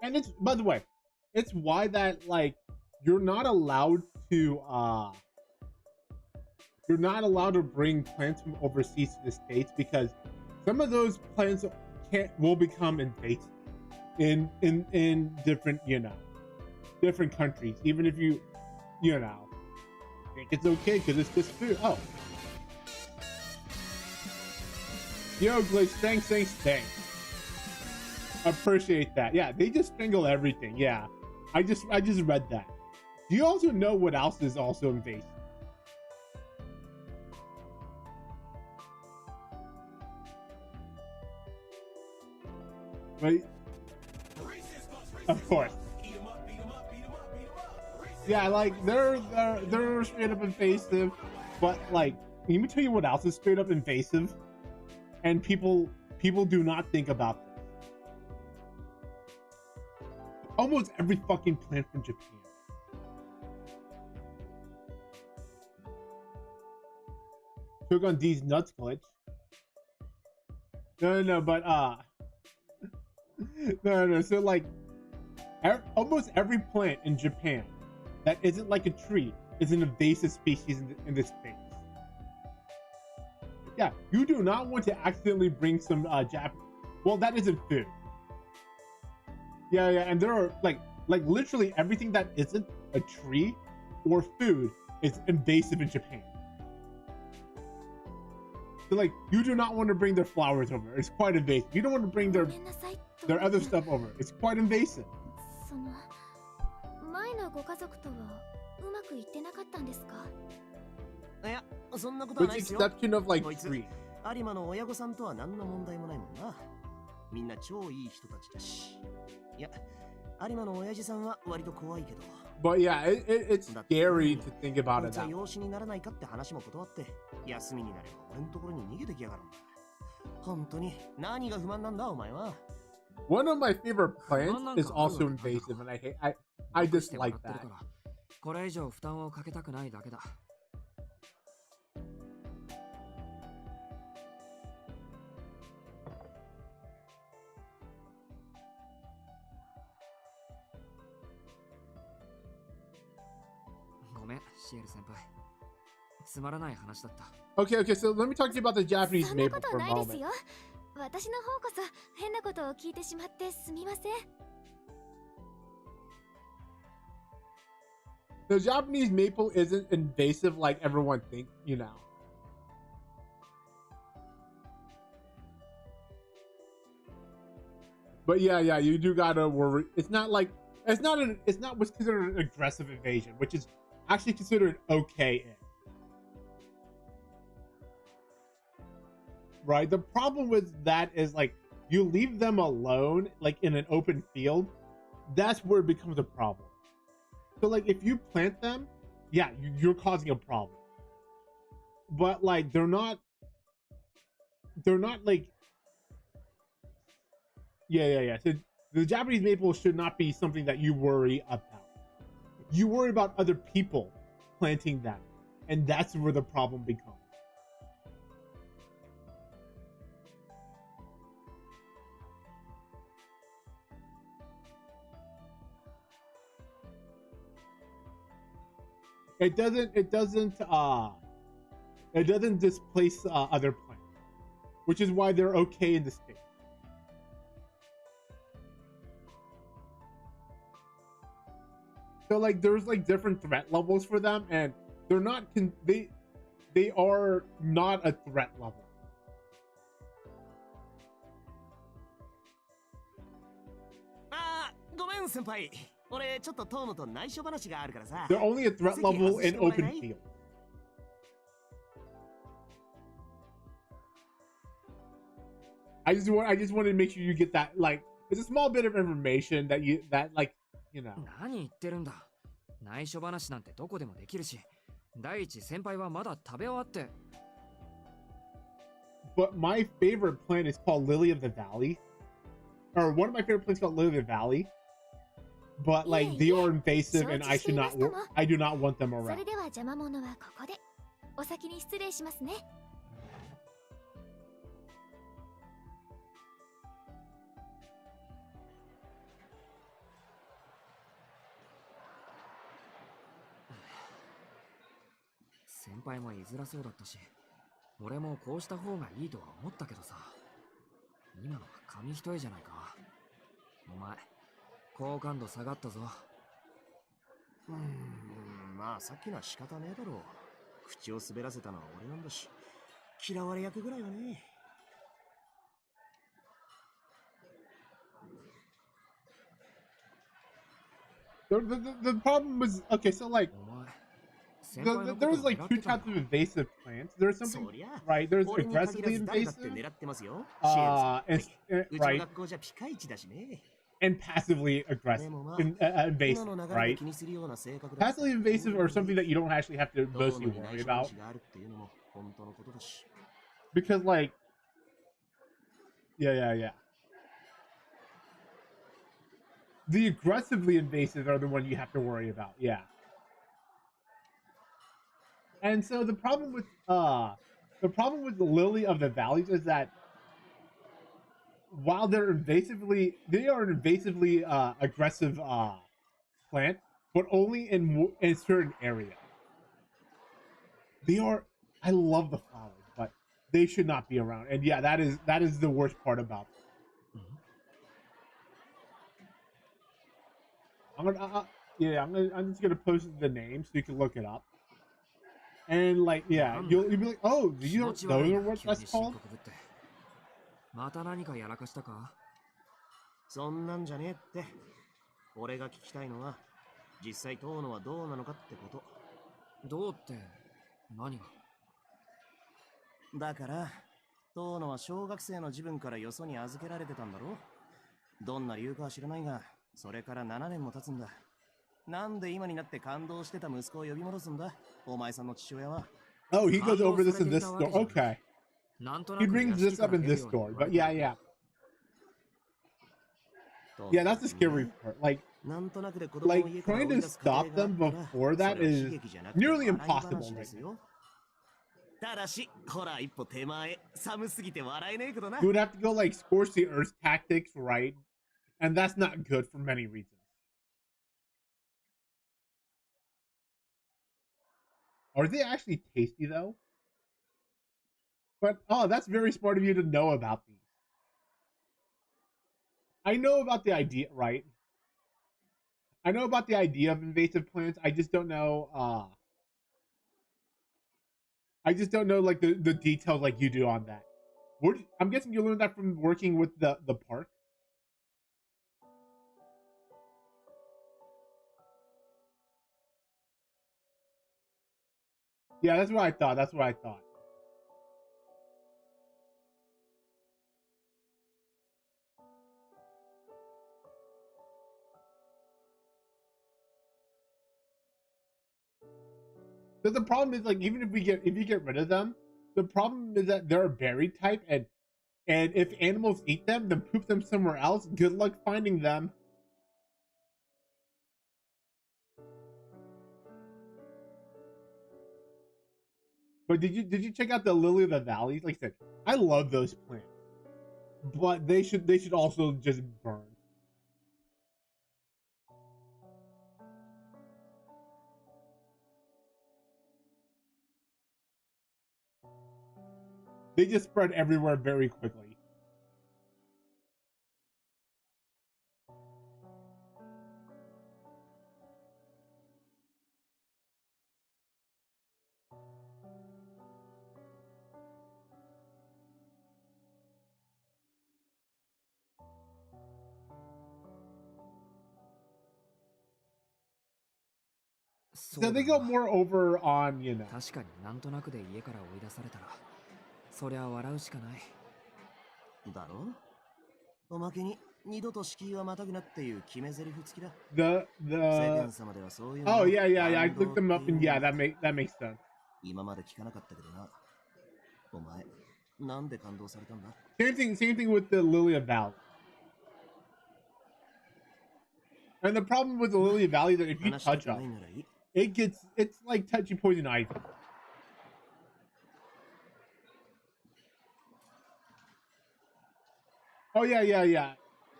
And it's, by the way, it's why that like you're not allowed to bring plants from overseas to the States because some of those plants will become invasive in different different countries, even if you think it's okay because it's just food. Oh, yo, Glitch, thanks. Appreciate that. Yeah, they just strangle everything. Yeah, I just read that. Do you also know what else is also invasive? Right? Of course. Yeah, like they're straight up invasive, but like let me tell you what else is straight up invasive, and people do not think about this. Almost every fucking plant from Japan. Took on these nuts, Glitch. No, but no. So like, almost every plant in Japan that isn't like a tree is an invasive species in this space. Yeah, you do not want to accidentally bring some well, that isn't food. Yeah, and there are like literally everything that isn't a tree or food is invasive in Japan. So like, you do not want to bring their flowers over. It's quite invasive. You don't want to bring their other stuff over. It's quite invasive. その前のご家族とはうまくいってなかったんですか？いや、そんなことは With ない the ですよ。 exception of like こいつ three. 有馬の親御さんとは何の問題もないもんな。みんな超いい人たちだし。いや、有馬の親父さんは割と怖いけど。But yeah, it's scary to think about こい it つは that way. 養子にならないかって話も断って、休みになれば俺のところに逃げてきやがるんだ。本当に何が不満なんだお前は。One of my favorite plants is also invasive, and I してもら dislike ってる that. からこれ以上負担をかけたくないだけだ。ごめん、シエル先輩。つまらない話だった。Okay, so let me talk to you about the Japanese そんな maple こと for a ないです moment. よ。私の方こそ変なことを聞いてしまってすみません。The Japanese maple isn't invasive like everyone thinks, you know. But yeah, you do gotta worry. It's not what's considered an aggressive invasion, which is actually considered okay. Right? The problem with that is like you leave them alone, like in an open field. That's where it becomes a problem. So like if you plant them, yeah, you're causing a problem. But like they're not like yeah. So the Japanese maple should not be something that you worry about. You worry about other people planting them, and that's where the problem becomes. It doesn't displace other plants, which is why they're okay in the state. So like there's like different threat levels for them, and they're not they are not a threat level. They're only a threat level in open field. I just wanted to make sure you get that, like, it's a small bit of information that you know. 何言ってるんだ。内緒話なんてどこでもできるし、第一先輩はまだ食べ終わって。But my favorite plant is called Lily of the Valley, or one of my favorite plants is called Lily of the Valley. But like they are invasive, and I do not want them around. それでは邪魔者はここで。お先に失礼しますね。先輩も居づらそうだったし、俺もこうした方がいいとは思ったけどさ。今のは紙一重じゃないか。お前、好感度下がったぞ。まあさっきのは仕方ねえだろう。口を滑らせたのは俺なんだし、嫌われ役ぐらいはね。The problem was, okay, so like there was like two types of invasive plants. There's something, right? There's aggressively invasive, right, and passively aggressive, invasive, right? Passively invasive are something that you don't actually have to mostly worry about, because like, yeah. The aggressively invasive are the one you have to worry about, yeah. And so the problem with the Lily of the Valleys is that while they are an invasively aggressive plant, but only in certain areas. I love the flowers, but they should not be around. And yeah, that is the worst part about them. I'm just gonna post the name so you can look it up. And like, yeah, you'll be like, oh, do you know those are what that's called? また何かやらかしたか？そんなんじゃねえって。俺が聞きたいのは、実際遠野はどうなのかってこと。どうって何が？だから、遠野は小学生の自分からよそに預けられてたんだろ。どんな理由かは知らないが、それから7年も経つんだ。なんで今になって感動してた息子を呼び戻すんだ、お前さんの父親は。Oh, he goes over this in this story. Okay. He brings this up in this story, but yeah, yeah. Yeah, that's the scary part. Like trying to stop them before that is nearly impossible right now. ただし、ほら一歩手前、寒すぎて笑えねえけどな。You would have to go like scorch the earth tactics, right? And that's not good for many reasons. Are they actually tasty though? But oh, that's very smart of you to know about these. I know about the idea, right? I know about the idea of invasive plants. I just don't know like the details like you do on that. I'm guessing you learned that from working with the park. Yeah, that's what I thought. That's what I thought. But the problem is like even if you get rid of them, the problem is that they're a berry type, and if animals eat them, then poop them somewhere else. Good luck finding them. But did you check out the lily of the valleys? Like I said, I love those plants, but they should also just burn. They just spread everywhere very quickly. So they go more over on, you know. 確かになんとなくで家から追い出されたら、そりゃ笑うしかない。だろ？おまけに二度と敷居はまたぐなっていう決め台詞付きだ。Oh yeah, I looked them up and yeah, that makes sense. 今まで聞かなかったけどな。お前、なんで感動されたんだ？ Same thing with the Lily of Valley. And the problem with the Lily of Valley is that if you touch them, it's like touching poison ivy. Oh yeah.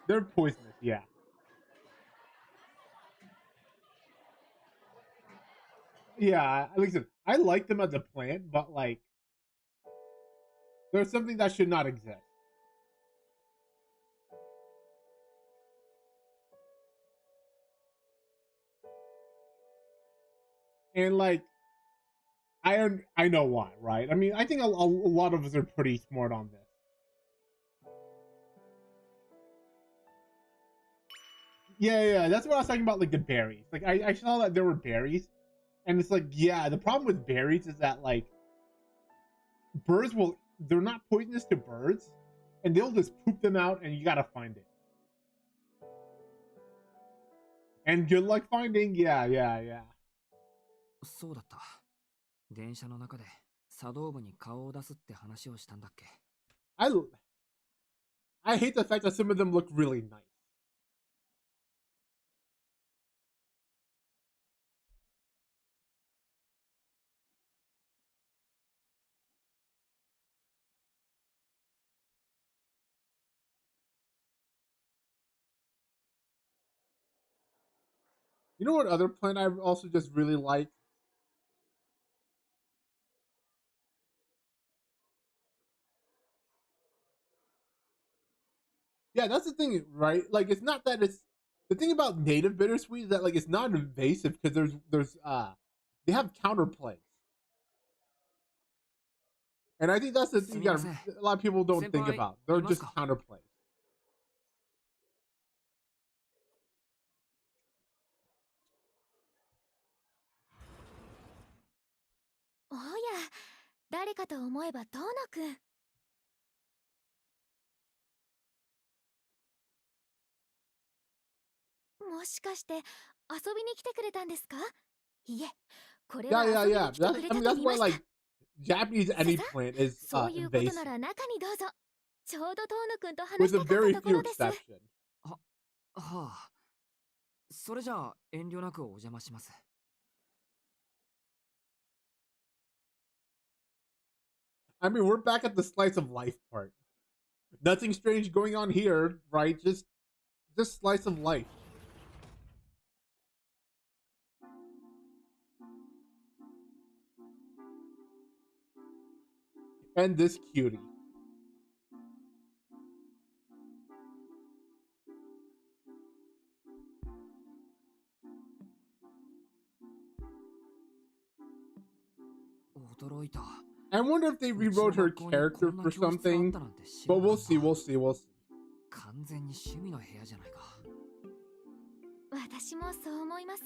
They're poisonous, yeah. Yeah, like I said, I like them as a plant, but like there's something that should not exist. And like I know why, right? I mean, I think a lot of us are pretty smart on this. Yeah, that's what I was talking about, like the berries. Like I saw that there were berries, and it's like, yeah, the problem with berries is that like they're not poisonous to birds, and they'll just poop them out, and you gotta find it. And good luck finding, yeah. そうだった。電車の中で茶道部に顔を出すって話をしたんだっけ。I hate the fact that some of them look really nice. You know what other plant I also just really like? Yeah, that's the thing, right? Like, it's not that it's the thing about native bittersweet is that like it's not invasive because they have counterplays. And I think that's the thing that a lot of people don't think about. They're just counterplays. おや、誰かと思えば遠野くん。もしかして遊びに来てくれたんですか？いえ、これは遊びに来てくれたと言いました。Japanese eggplant is そういうことな invasive. ら中にどうぞ。ちょうど遠野くんと話したかったところです。はあ、それじゃあ遠慮なくお邪魔します。I mean, we're back at the slice of life part. Nothing strange going on here, right? Just slice of life. And this cutie. I wonder if they rewrote her character for something, but we'll see. 完全に趣味の部屋じゃないか。私もそう思います。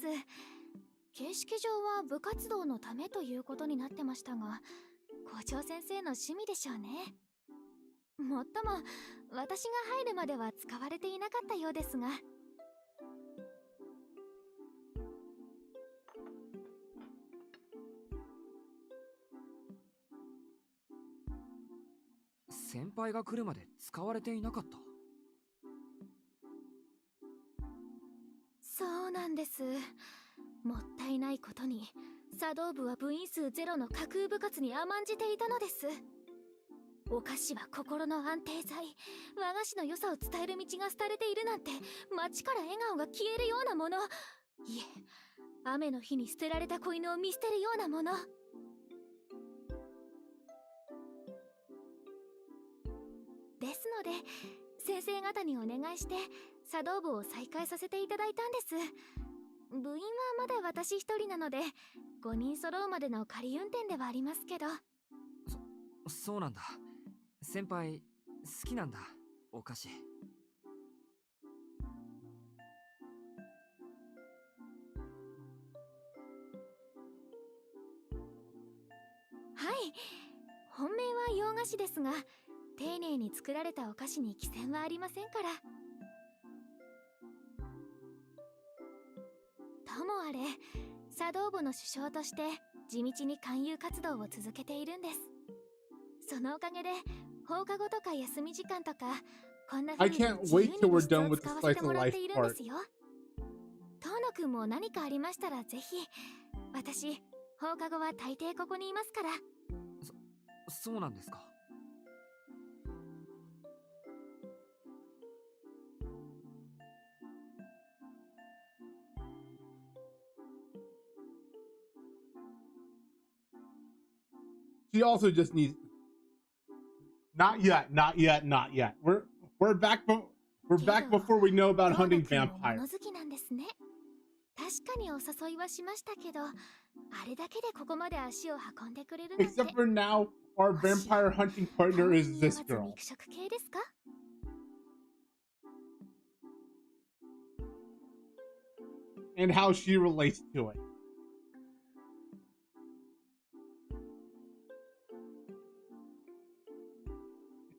形式上は部活動のためということになってましたが、校長先生の趣味でしょうね。もっとも、私が入るまでは使われていなかったようですが。先輩が来るまで使われていなかった。そうなんです。もったいないことに茶道部は部員数ゼロの架空部活に甘んじていたのです。お菓子は心の安定剤、和菓子の良さを伝える道が廃れているなんて、街から笑顔が消えるようなもの、いえ、雨の日に捨てられた子犬を見捨てるようなもの。ですので、先生方にお願いして茶道部を再開させていただいたんです。部員はまだ私一人なので、5人揃うまでの仮運転ではありますけど。そうなんだ。先輩好きなんだ、お菓子。はい、本命は洋菓子ですが、丁寧に作られたお菓子に寄せはありませんから。ともあれ、茶道部の首相として地道に勧誘活動を続けているんです。そのおかげで放課後とか休み時間とか、こんな風に自由に部室を使わせてもらっているんですよ。遠野くんも何かありましたらぜひ。私、放課後は大抵ここにいますから。そうなんですか。She also just needs. Not yet. We're back. We're back before we know about hunting vampires. 確かにお誘いはしましたけど、あれだけでここまで足を運んでくれるなんて。 Except for now, our vampire hunting partner is this girl. 肉食系ですか? And how she relates to it.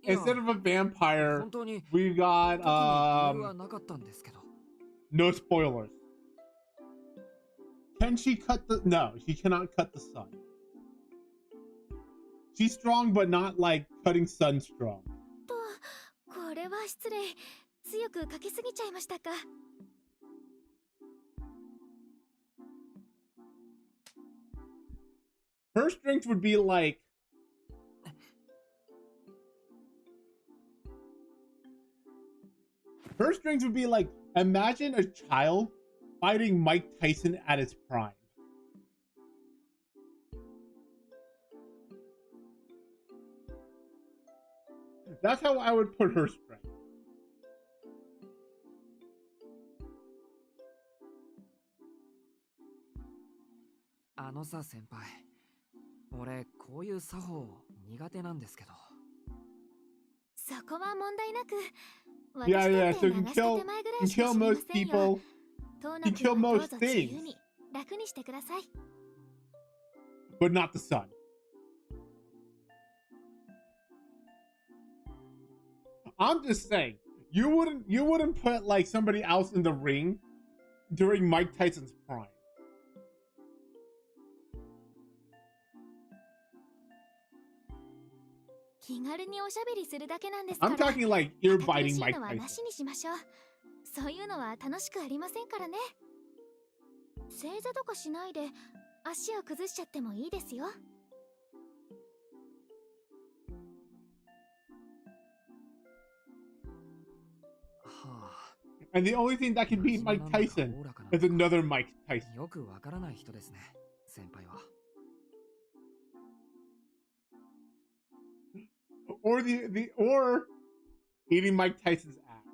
Instead of a vampire, we got no spoilers. Can she cut the... No, she cannot cut the sun. She's strong, but not like cutting sun strong. これは失礼。強くかけすぎちゃいましたか。Her strength would be like... Her strength would be like, imagine a child fighting Mike Tyson at his prime. That's how I would put her strength. 苦手なんですけど。そこは問題なく、 Yeah, 私 yeah, だって so you 流した can 手前ぐら kill いしか知りま most せんよ。 people. トー You ナ kill 君はどう most ぞ自由 things, に楽にしてください。 but not the sun. I'm just saying, you wouldn't put like somebody else in the ring during Mike Tyson's prime. 気軽におしゃべりするだけなんですか I'm ら。 talking like ear 堅苦 biting しい Mike のは Tyson. なしにしましょう。そういうのは楽しくありませんからね。正座とかしないで足を崩しちゃってもいいですよ。 はあ、 And the only thing that can beat Mike Tyson is another Mike Tyson. よくわからない人ですね、先輩は。 Or or eating Mike Tyson's ass.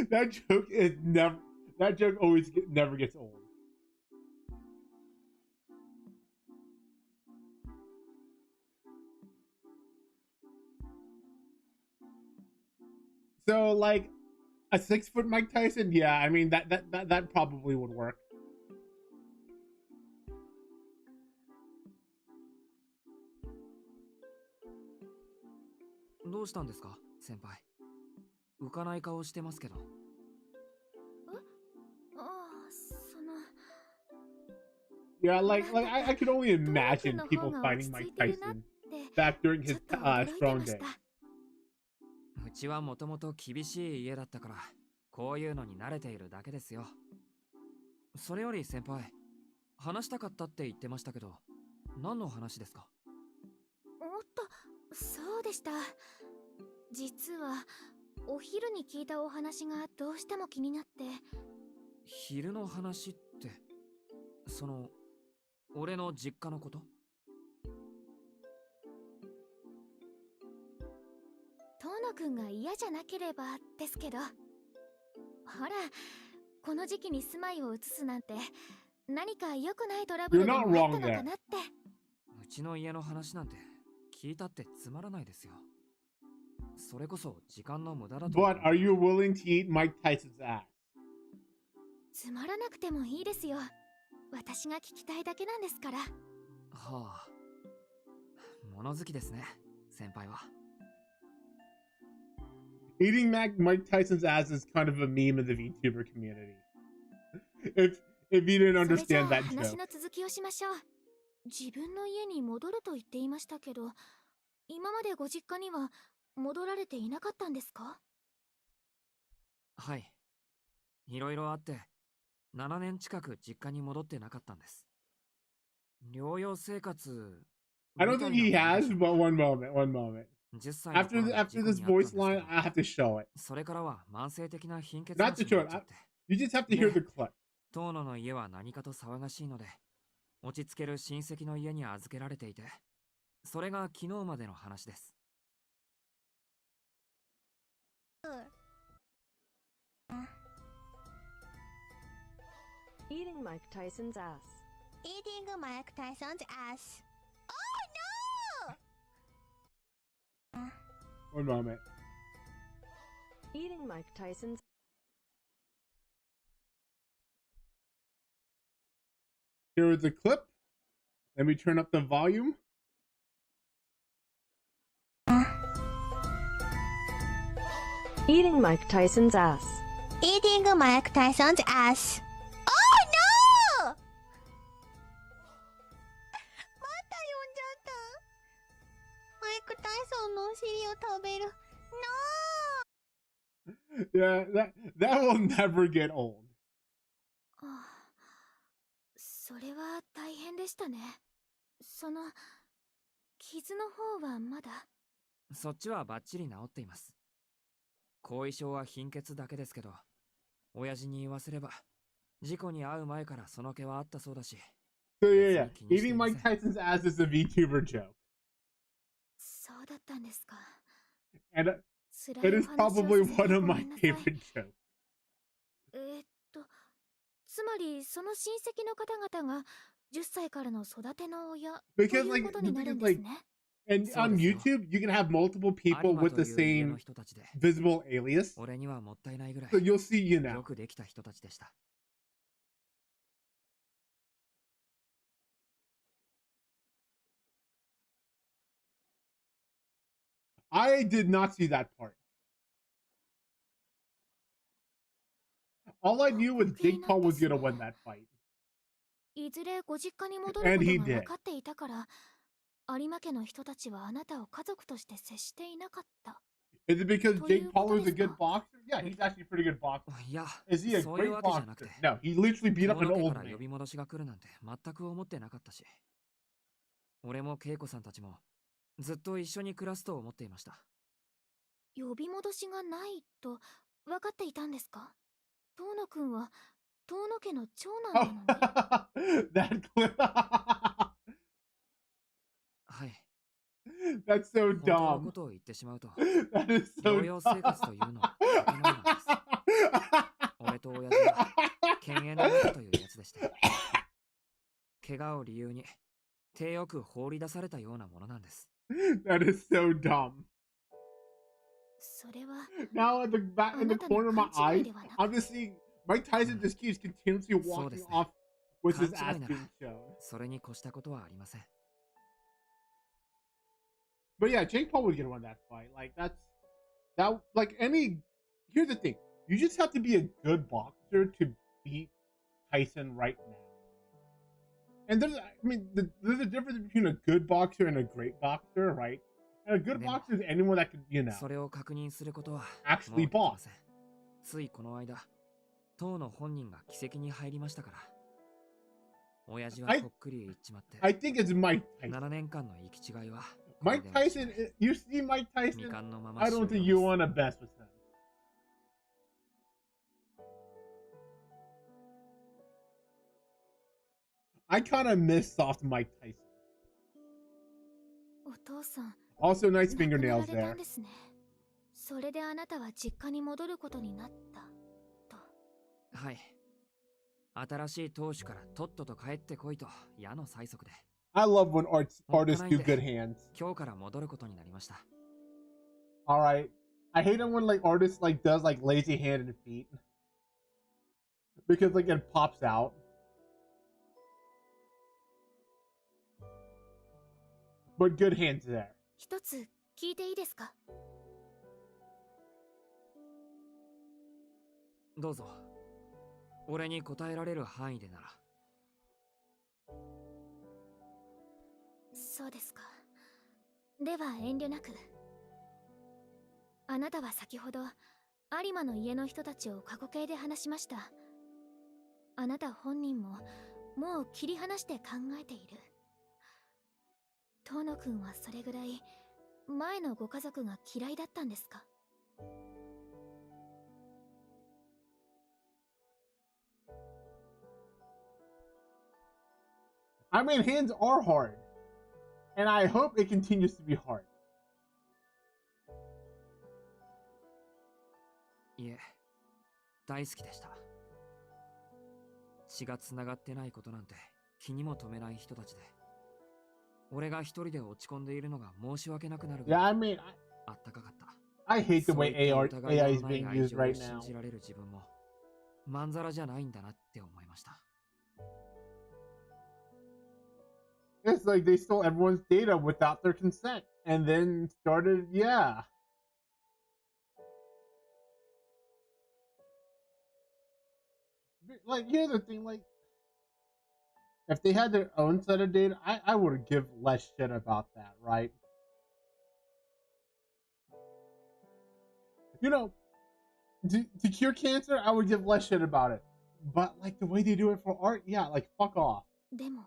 That joke always never gets old. So like a 6-foot Mike Tyson, yeah, I mean that probably would work. どうしたんですか、先輩。浮かない顔してますけど。ああ、その。 Yeah, like I could only imagine people fighting Mike Tyson back during his strong day. うちはもともと厳しい家だったから、こういうのに慣れているだけですよ。それより先輩、話したかったって言ってましたけど、何の話ですか？おっと、そうでした。実はお昼に聞いたお話がどうしても気になって。昼の話って、その俺の実家のこと？遠野くんが嫌じゃなければですけど。ほら、この時期に住まいを移すなんて何か良くないトラブルでもあったのかなって。うちの家の話なんて聞いたってつまらないですよ。それこそ時間の無駄だと。 But are you willing to eat Mike Tyson's ass? つまらなくてもいいですよ。私が聞きたいだけなんですから。はあ、物好きですね、先輩は。 Eating Mike Tyson's ass is kind of a meme in the VTuber community. If you didn't understand that 話 joke. の続きをしましょう。自分の家に戻ると言っていましたけど、今までご実家には戻られていなかったんですか？はい。いろいろあって、7年近く実家に戻ってなかったんです。療養生活。I don't think he has, but one moment. After this voice line, I have to show it. それからは慢性的な貧血 Not to show it. You just have to hear the clip. 遠野の家は何かと騒がしいので、落ち着ける親戚の家に預けられていて、それが昨日までの話です。Eating Mike Tyson's ass. Eating Mike Tyson's ass. Oh no! One moment. Eating Mike Tyson's. Here is the clip. Let me turn up the volume. Eating Mike Tyson's ass. Eating Mike Tyson's ass. Oh no! また呼んじゃった。マイク・タイソンのお尻を食べる。No! Yeah, that will never get old. それは大変でしたね。その傷の方はまだ。そっちはバッチリ治っています。後遺症は貧血だけですけど、親父に言わせれば事故に遭う前からその気はあったそうだし。 So yeah. Eating Mike Tyson's ass is a VTuber joke. そうだったんですか。 And it is probably one of my favorite jokes. つまりその親戚の方々が10歳からの育ての親と Because いう like こと the にな thing る is んです like, ね。 and そう on ですよ。 YouTube you can have multiple 有 people 馬 with と the いう家の same 人たちで、 visible alias. 俺にはもったいないぐらい So you'll see you よ now. くできた人たちでした。 I did not see that part. All I knew was Jake Paul was gonna win that fight. いずれご実家に戻る And こと he が did. 分かっていたから、有馬家の人たちはあなたを家族として接していなかった。 Is it because とい Jake うこと Paul is a です good か？ boxer? Yeah, he's actually a pretty good boxer. いや、 Is he a そういう great わけじゃなく boxer? て、 No, he literally beat up 遠 an 野家 old から呼 man. び戻しが来るなんて全く思ってなかったし、俺も恵子さんたちもずっと一緒に暮らすと思っていました。 呼び戻しがないと分かっていたんですか？遠野くんは遠野家の長男なのに。 That clip. はい。 That's so 本当の dumb. ことを言ってしまうと、 That is so 療養生活というのは建前なんです。俺と親父は犬猿の仲というやつでして、怪我を理由に手よく放り出されたようなものなんです。 That is so dumb. それは Now in the back in the あなたの corner of my 勘違い eye, ではなく、 I'm just seeing Mike Tyson just keeps continuously walking desu ne. off with his 勘違 ass いなら being shown. それに越したことはありません。 But yeah, Jake Paul was gonna win that fight. Like that like any here's the thing. You just have to be a good boxer to beat Tyson right now. And there's there's a difference between a good boxer and a great boxer, right? And a good でも、 boxer is anyone that can, you know, それを確認することはもう actually できま box. せん。ついこの間、当の本人が奇跡に入りましたから。親父はこっくり言っちまって、 I think it's Mike Tyson. 7年間の行き違いは、 Mike Tyson, you see Mike 未 Tyson? 完のまま I 終 don't 了 think で you す。 want to best with him. I kind of miss soft Mike Tyson. お父さん、 Also, nice 亡くなら fingernails れた there. んですね。それであなたは実家に戻ることになったと。はい。新しい当主からとっとと帰ってこいと矢の催促で、 I love when artists do おっかないんで、 good hands. 今日から戻ることになりました。 All right. I hate it when like artists like does like lazy hand and feet because like it pops out. But good hands there. 一つ聞いていいですか？どうぞ。俺に答えられる範囲でなら。そうですか。では遠慮なく。あなたは先ほど有馬の家の人たちを過去形で話しました。あなた本人ももう切り離して考えている。遠野くんはそれぐらい前のご家族が嫌いだったんですか？ I mean, hands are hard, and I hope it continues to be hard. いえ、大好きでした。血がつながってないことなんて気にも留めない人たちで、俺が一人で落ち込んでいるのが申し訳なくなるぐ Yeah, らい I mean, あったかかった。 I hate the そう way いった AI 疑い AI の is ない being 愛 used 情を right 信 now. じられる自分もまんざらじゃないんだなって思いました。 It's like they stole everyone's data without their consent, and then started, yeah. Like, here's the thing, like, if they had their own set of data, I would give less shit about that, right? You know, to cure cancer, I would give less shit about it. But, like, the way they do it for art, yeah, like, fuck off. でも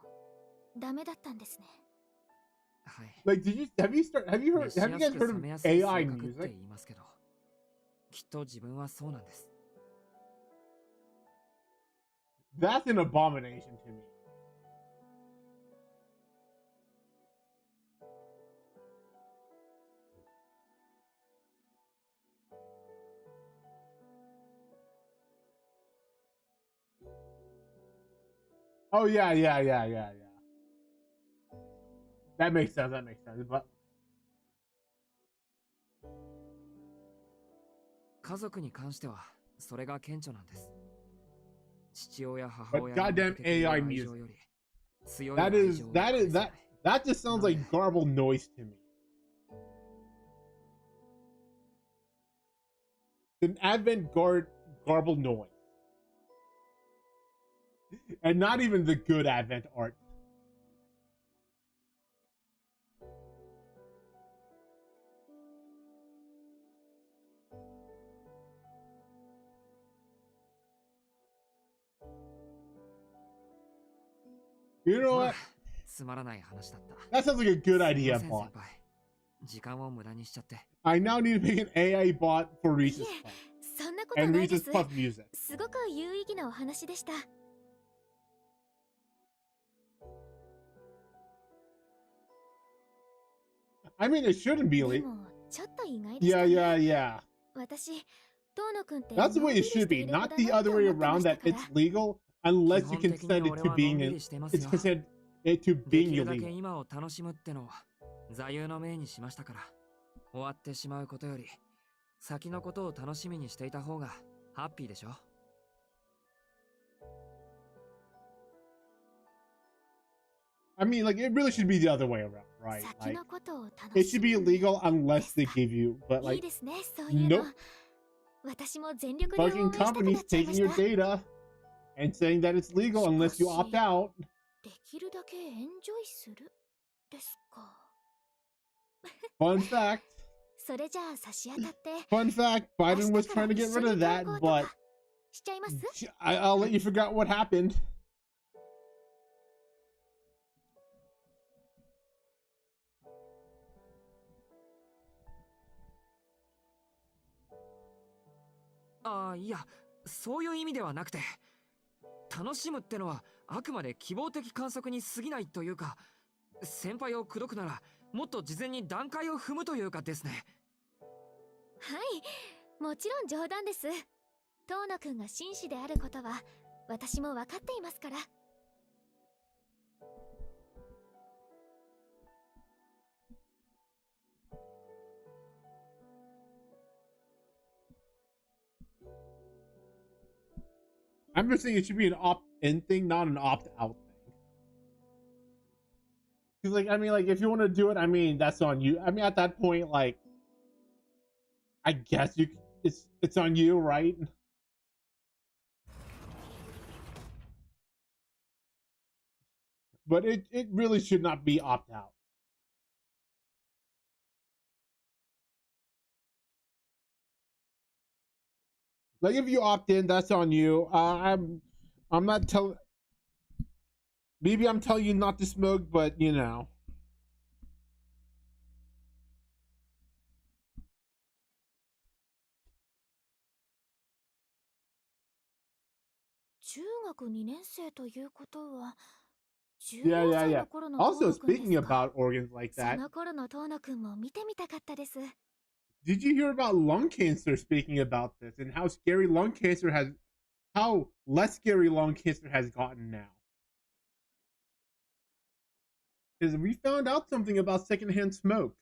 ダメだったんですね。はい。 Like, have you guys heard of 冷めやすい AI 性格って music? 言いますけど、きっと自分はそうなんです。 That's an abomination to me. Oh yeah, yeah, yeah, yeah, yeah. That makes sense. That makes sense. But 家族に関してはそれが顕著なんです。父親母 but 親に向 goddamn けてくれる AI 愛情 music. より強い That 愛 is 情を that 返 is せない。 that just sounds like garbled noise to me. An avant-garde garbled noise. And not even the good Advent art. You know ほ what? ら、つまらない話だった。 That sounds like a good すい idea, ません bot. 先輩。時間を無駄にしちゃって。 I now need to make an AI bot for い Reese's え Puff そんなこと and ないで Reese's す。 Puff music. すごく有意義なお話でした。 I mean, it shouldn't be で late. もちょっと意外でした Yeah, ね。 yeah, yeah. 私、遠野くんって That's the のん way び it りして should い be, る子 not だ the なって other way 思ってま around した that から。 it's legal unless you 基本的に consent it 俺 to はのん being び in, りしてます it's よ。 consent it to で being きるだけ illegal. 今を楽しむってのを座右の銘にしましたから。終わってしまうことより先のことを楽しみにしていた方がハッピーでしょ。 I mean, like, it really should be the other way around, right? 先 Like, のことを楽 it し should be む。 illegal unless they give you, but いい like, ですね、そういうの。 nope. 私も全力で応援 Fucking したくな companies っちゃいま taking し your た。 data and saying that it's legal unless you opt out. できるだけエンジョイするですか。 Fun fact. それじゃあ差し当たって Fun fact, 明 Biden 日 was から trying to 一 get 緒 rid に of 投 that, 稿と but かしちゃいます？ I'll let you figure out what happened. Ah, いや、そういう意味ではなくて、楽しむってのはあくまで希望的観測に過ぎないというか、先輩を口説くならもっと事前に段階を踏むというかですね。はい、もちろん冗談です。遠野くんが紳士であることは私も分かっていますから。 I'm just saying it should be an opt-in thing, not an opt-out thing. 'Cause, like, I mean, like, if you want to do it, I mean, that's on you. I mean, at that point, like, I guess it's on you, right? But it really should not be opt-out. Like, if you opt in, that's on you. I'm not telling. Maybe I'm telling you not to smoke, but you know. 中学2年生ということは Yeah, 14 yeah, 歳 yeah. の頃の遠 Also, 野くんで speaking すか。 about organs like そ that, の頃の遠野くんも見てみたかったです。 did you hear about lung cancer? Speaking about this and how scary lung cancer has, how less scary lung cancer has gotten now. Because we found out something about secondhand smoke.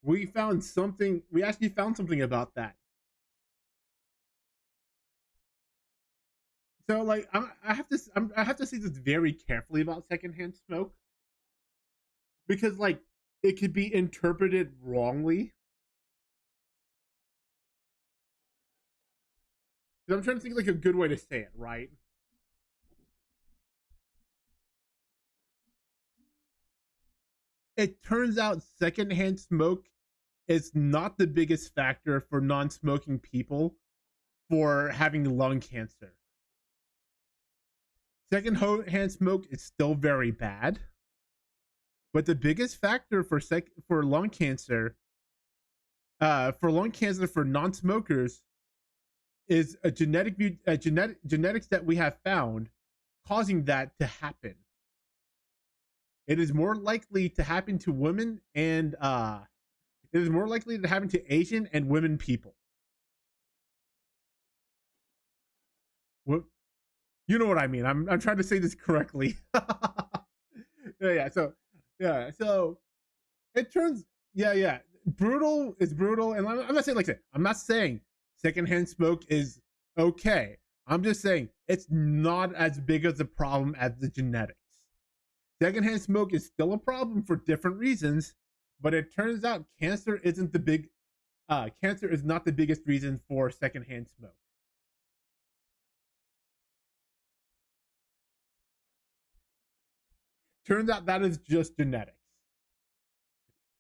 We found something. We actually found something about that. So, like, I have to say this very carefully about secondhand smoke because, like, it could be interpreted wrongly. I'm trying to think like a good way to say it, right? It turns out secondhand smoke is not the biggest factor for non-smoking people for having lung cancer. Secondhand smoke is still very bad, but the biggest factor for lung cancer for non-smokers is a genetics that we have found causing that to happen. It is more likely to happen to women and it is more likely to happen to Asian and women people. You know what I mean. I'm trying to say this correctly. Yeah. So it turns brutal is brutal, and I'm not saying like I said, I'm not saying secondhand smoke is okay. I'm just saying it's not as big as a problem as the genetics. Secondhand smoke is still a problem for different reasons, but it turns out cancer isn't the big cancer is not the biggest reason for secondhand smoke. Turns out that is just genetics.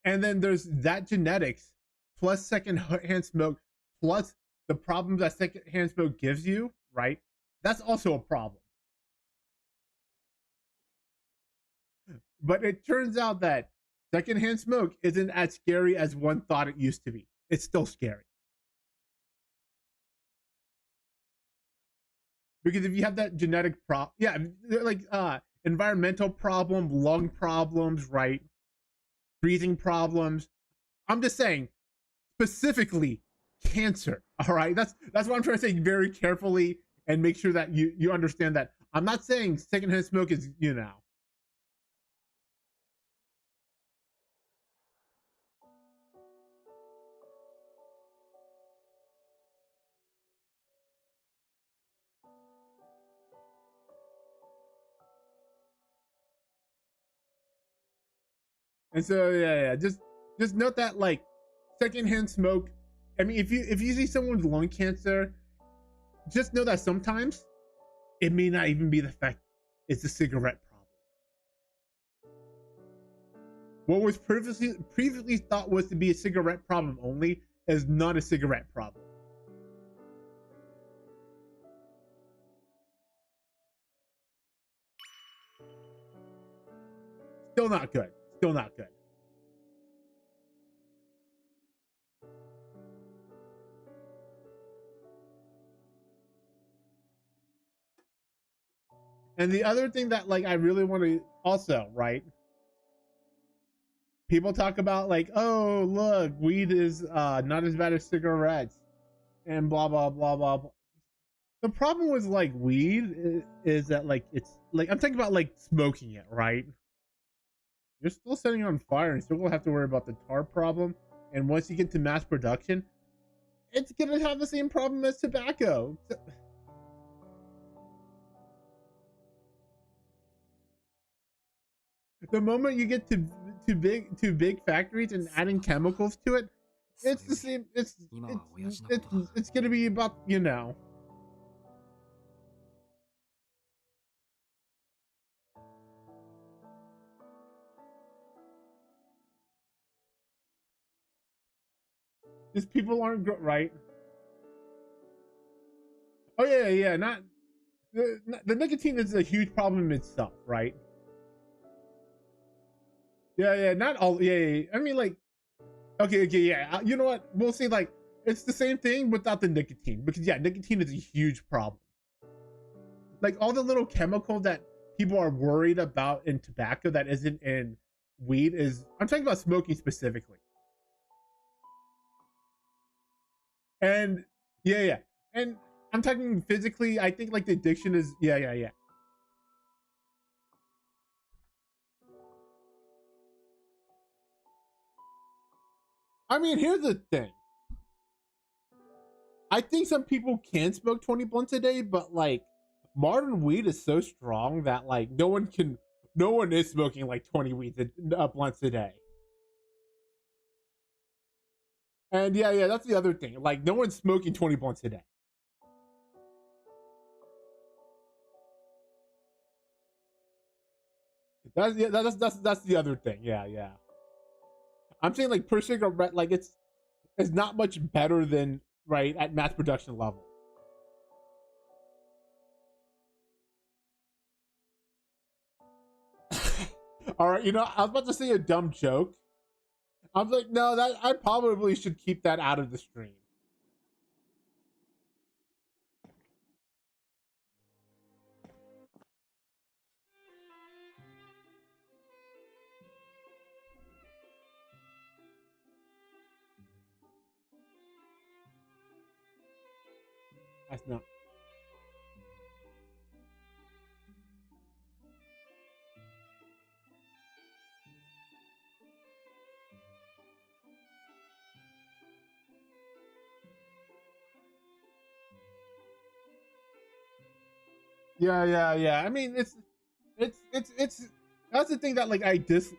And then there's that genetics plus secondhand smoke plus the problems that secondhand smoke gives you, right? That's also a problem. But it turns out that secondhand smoke isn't as scary as one thought it used to be. It's still scary. Because if you have that genetic problem, yeah, like environmental problem, lung problems, right? Breathing problems. I'm just saying, specifically cancer. All right, that's what I'm trying to say very carefully and make sure that you understand that I'm not saying secondhand smoke is And so just note that like secondhand smoke. I mean, if you see someone's lung cancer, just know that sometimes it may not even be the fact it's a cigarette problem. What was previously thought was to be a cigarette problem only is not a cigarette problem. Still not good. Still not good. And the other thing that like I really want to also, right? People talk about like, oh look, weed is not as bad as cigarettes and blah blah blah blah blah. The problem with like weed is that like it's like I'm talking about like smoking it, right? You're still setting it on fire and still gonna have to worry about the tar problem. And once you get to mass production, it's gonna have the same problem as tobacco. The moment you get to big factories and adding chemicals to it, it's the same. It's gonna be about these people aren't right. Oh yeah. Not the nicotine is a huge problem itself, right? Yeah. Not all. Yeah. I mean, like, okay. Yeah. You know what? We'll say like it's the same thing without the nicotine because yeah, nicotine is a huge problem. Like all the little chemicals that people are worried about in tobacco that isn't in weed is. I'm talking about smoking specifically. And yeah. And I'm talking physically. I think like the addiction is yeah. I mean, here's the thing. I think some people can smoke 20 blunts a day, but like modern weed is so strong that like no one is smoking like 20 blunts a day. And yeah, that's the other thing. Like no one's smoking 20 blunts a day. That's the other thing. Yeah. I'm saying like per cigarette, like it's not much better than right at mass production level. All right, I was about to say a dumb joke. I was like, no, that I probably should keep that out of the stream. That's not. Yeah. I mean, it's that's the thing that like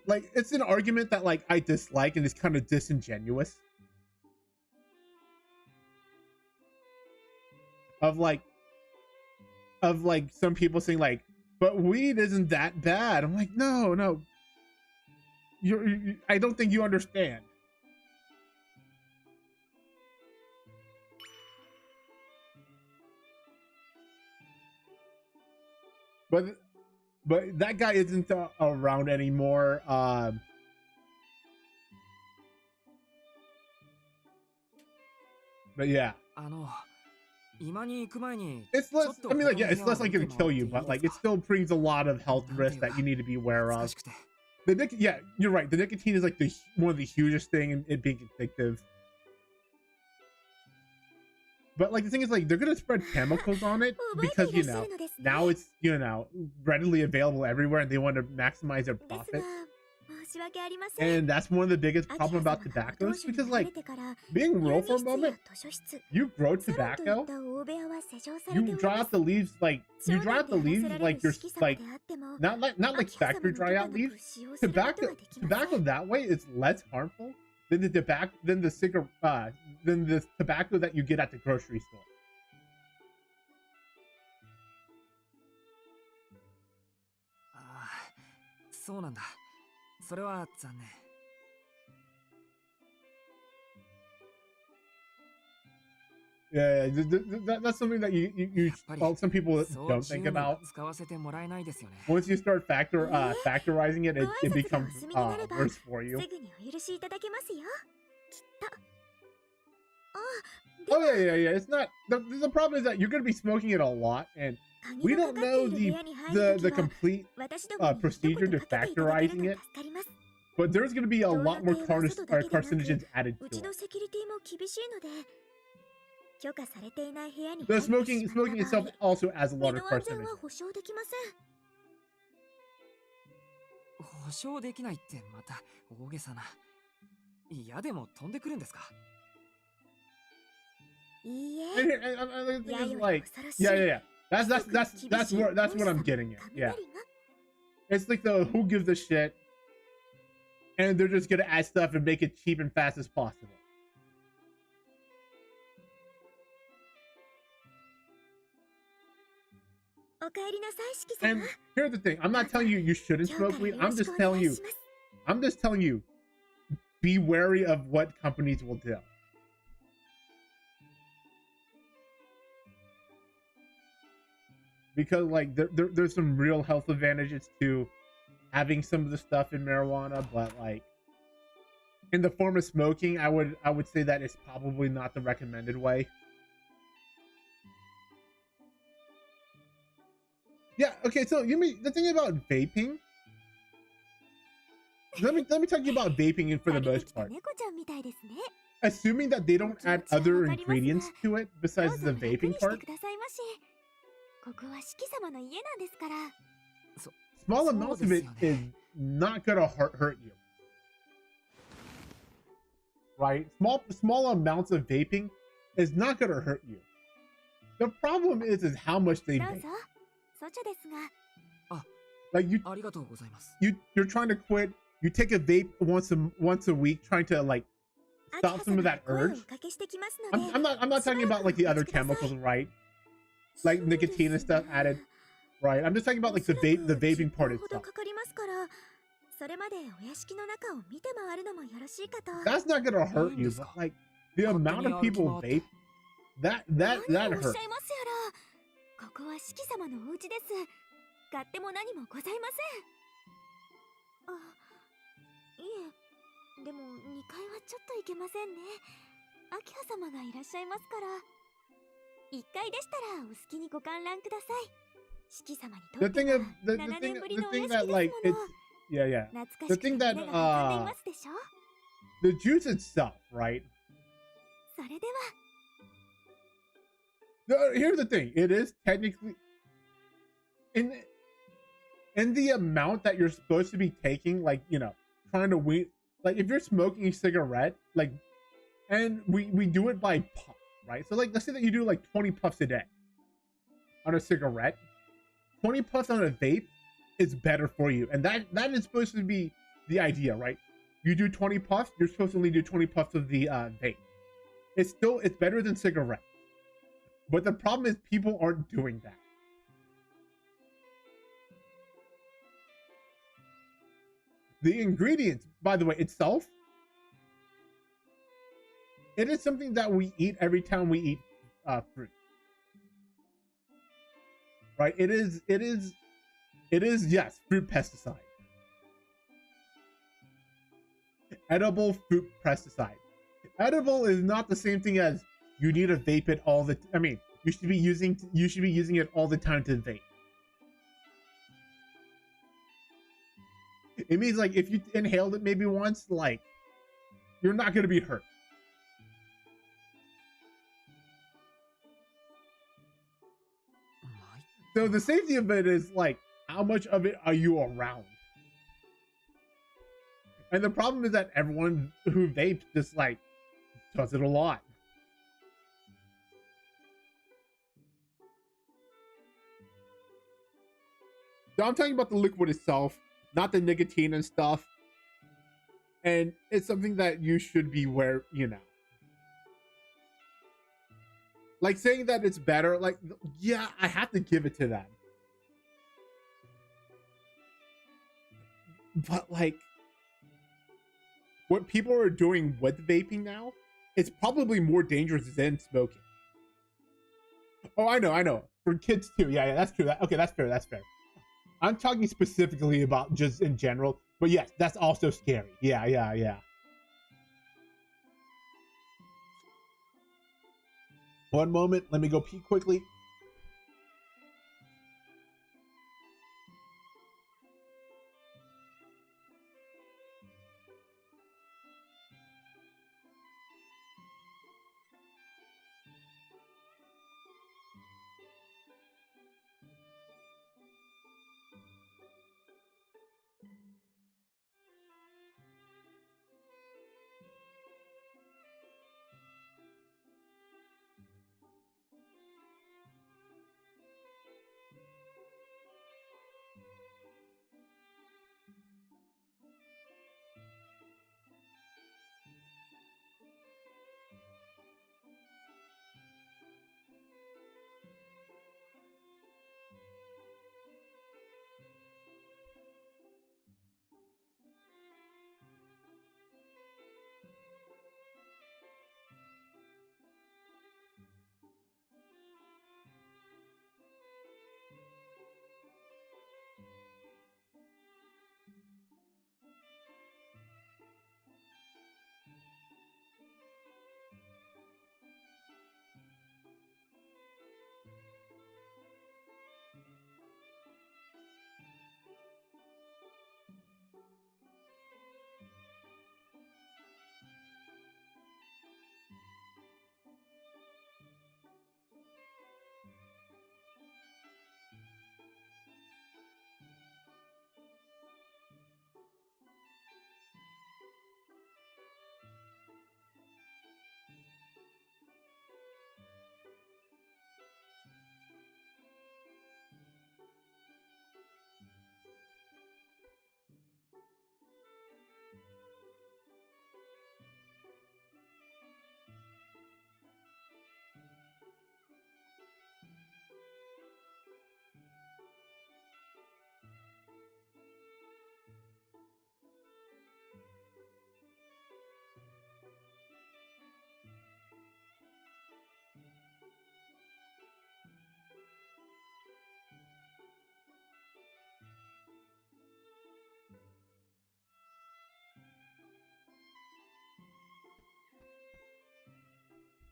like it's an argument that like I dislike and it's kind of disingenuous. Of like some people saying like, but weed isn't that bad. I'm like, no, I don't think you understand. But that guy isn't around anymore. But yeah. It's less, I mean, like, yeah, it's less like gonna kill you, but like it still brings a lot of health risks that you need to be aware of. Yeah, you're right. The nicotine is like one of the hugest thing in it being addictive. But like the thing is, like, they're gonna spread chemicals on it because, you know, now it's, you know, readily available everywhere and they want to maximize their profits. And that's one of the biggest problems about tobaccos, because like, being real for a moment, you grow tobacco, you dry out the leaves like you're like not like factory dry out leaves. Tobacco that way is less harmful than the tobacco that you get at the grocery store. Yeah, that's something that well, some people don't think about. Once you start factorizing it, it becomes worse for you. Oh yeah. It's not the problem is that you're going to be smoking it a lot, and we don't know the complete procedure to factorizing it. But there's going to be a lot more carcinogens added to it. The smoking itself also adds a lot of carcinogens. Like, yeah. That's what I'm getting at. Yeah, it's like the who gives a shit, and they're just gonna add stuff and make it cheap and fast as possible. And here's the thing: I'm not telling you you shouldn't smoke weed. I'm just telling you, be wary of what companies will do. Because like there's some real health advantages to having some of the stuff in marijuana, but like in the form of smoking, I would say that it's probably not the recommended way. Yeah, okay, so the thing about vaping. Let me talk to you about vaping for the most part. Assuming that they don't add other ingredients to it besides the vaping part. Small amounts of it is not gonna hurt you. Right? Small amounts of vaping is not gonna hurt you. The problem is how much they vape. Like you're trying to quit. You take a vape once a week, trying to like stop some of that urge. I'm not talking about like the other chemicals, right? Like nicotine and stuff added, right? I'm just talking about like the vaping part itself. That's not gonna hurt you, but like the amount of people vape, that hurts. 買っても何もございません。あ、いえ、でも2階はちょっと行けませんね。明葉様がいらっしゃいますから。1階でしたらお好きにご観覧ください。四季様にとっては7年ぶりのお屋敷ですもの。Yeah. 懐かしく夢が浮かんでいますでしょ。The juice itself, right? それでは。Here's the thing. It is technically in the amount that you're supposed to be taking, like, you know, trying to wean, like if you're smoking a cigarette, like, and we do it by puff, right? So like, let's say that you do like 20 puffs a day on a cigarette. 20 puffs on a vape is better for you, and that is supposed to be the idea, right? You do 20 puffs, you're supposed to only do 20 puffs of the vape. It's better than cigarettes, but the problem is people aren't doing that. The ingredients, by the way, itself, it is something that we eat every time we eat fruit, right? It is yes, fruit pesticide, edible fruit pesticide. Edible is not the same thing as you need to vape it all the. I mean, you should be using it all the time to vape. It means like if you inhaled it maybe once, like you're not gonna be hurt. So the safety of it is like, how much of it are you around? And the problem is that everyone who vapes just like does it a lot. So I'm talking about the liquid itself, not the nicotine and stuff. And it's something that you should be aware, you know. Like saying that it's better, like, yeah, I have to give it to them. But like, what people are doing with vaping now, it's probably more dangerous than smoking. Oh, I know. For kids too. Yeah, that's true. Okay, that's fair. I'm talking specifically about just in general, but yes, that's also scary. Yeah. One moment, let me go pee quickly.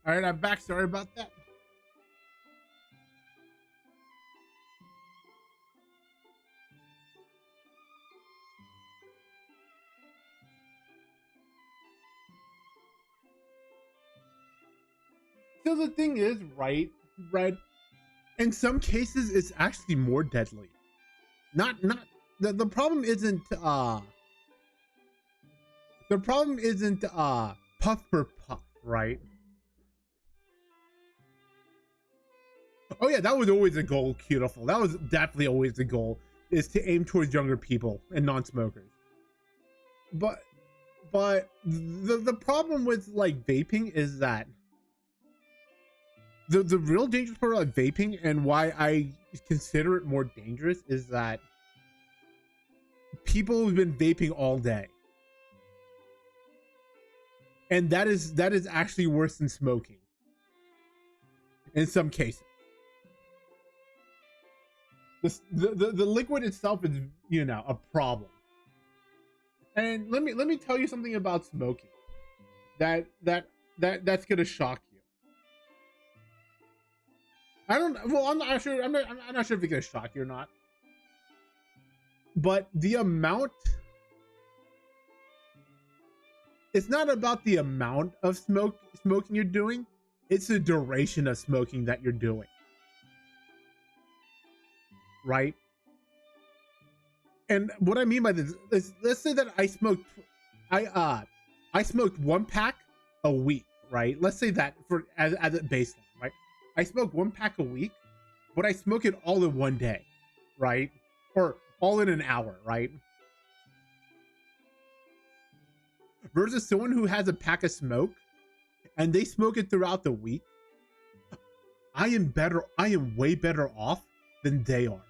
All right, I'm back. Sorry about that. So the thing is, right, Red, in some cases it's actually more deadly. Not the problem isn't puff per puff, right? Oh yeah, that was always a goal, Beautiful. That was definitely always the goal, is to aim towards younger people and non-smokers. But the problem with like vaping is that the real dangerous part about vaping, and why I consider it more dangerous, is that people have been vaping all day, and that is actually worse than smoking in some cases. The liquid itself is, you know, a problem. And let me tell you something about smoking that's gonna shock you. I'm not sure if it's gonna shock you or not. But the amount, it's not about the amount of smoking you're doing, it's the duration of smoking that you're doing. Right? And what I mean by this is, let's say that I smoked one pack a week, right? Let's say that for as a baseline, right? I smoke one pack a week, but I smoke it all in one day, right? Or all in an hour, right? Versus someone who has a pack of smoke and they smoke it throughout the week. I am way better off than they are.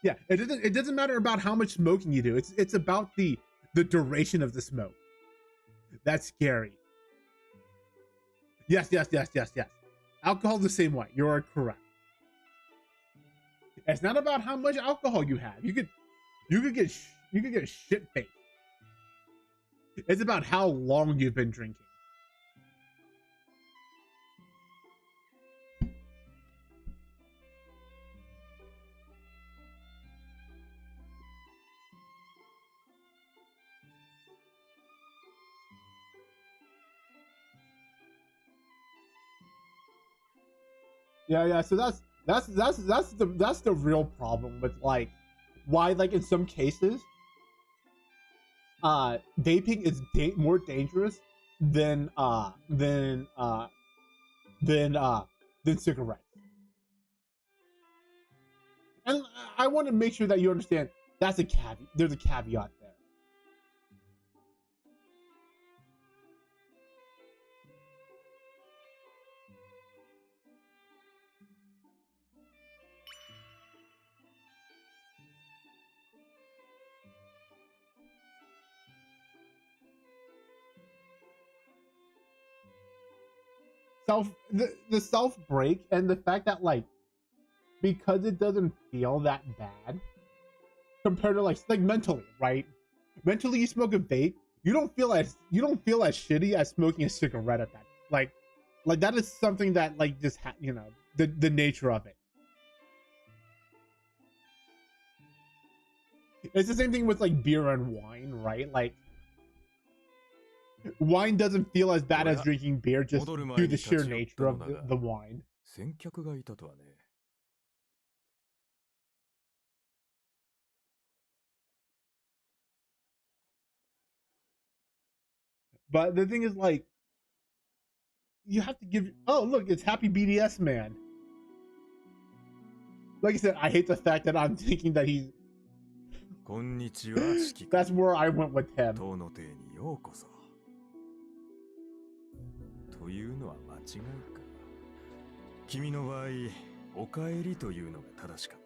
Yeah, it doesn't matter about how much smoking you do. It's about the duration of the smoke. That's scary. Yes. Alcohol the same way. You are correct. It's not about how much alcohol you have. You could get shit faced. It's about how long you've been drinking. Yeah. So that's the real problem with like why, like, in some cases vaping is more dangerous than cigarettes. And I want to make sure that you understand that's a caveat. There's a caveat there. The self break, and the fact that, like, because it doesn't feel that bad compared to like mentally, right? Mentally, you smoke a vape, you don't feel as shitty as smoking a cigarette at that. Like that is something that, like, just you know, the nature of it. It's the same thing with like beer and wine, right? Like, wine doesn't feel as bad as drinking beer just due to the sheer nature of the wine. But the thing is, like, you have to give. Oh, look, it's Happy BDS Man. Like I said, I hate the fact that I'm thinking that he's. That's where I went with him. というのは間違いか。君の場合、おかえりというのが正しかった。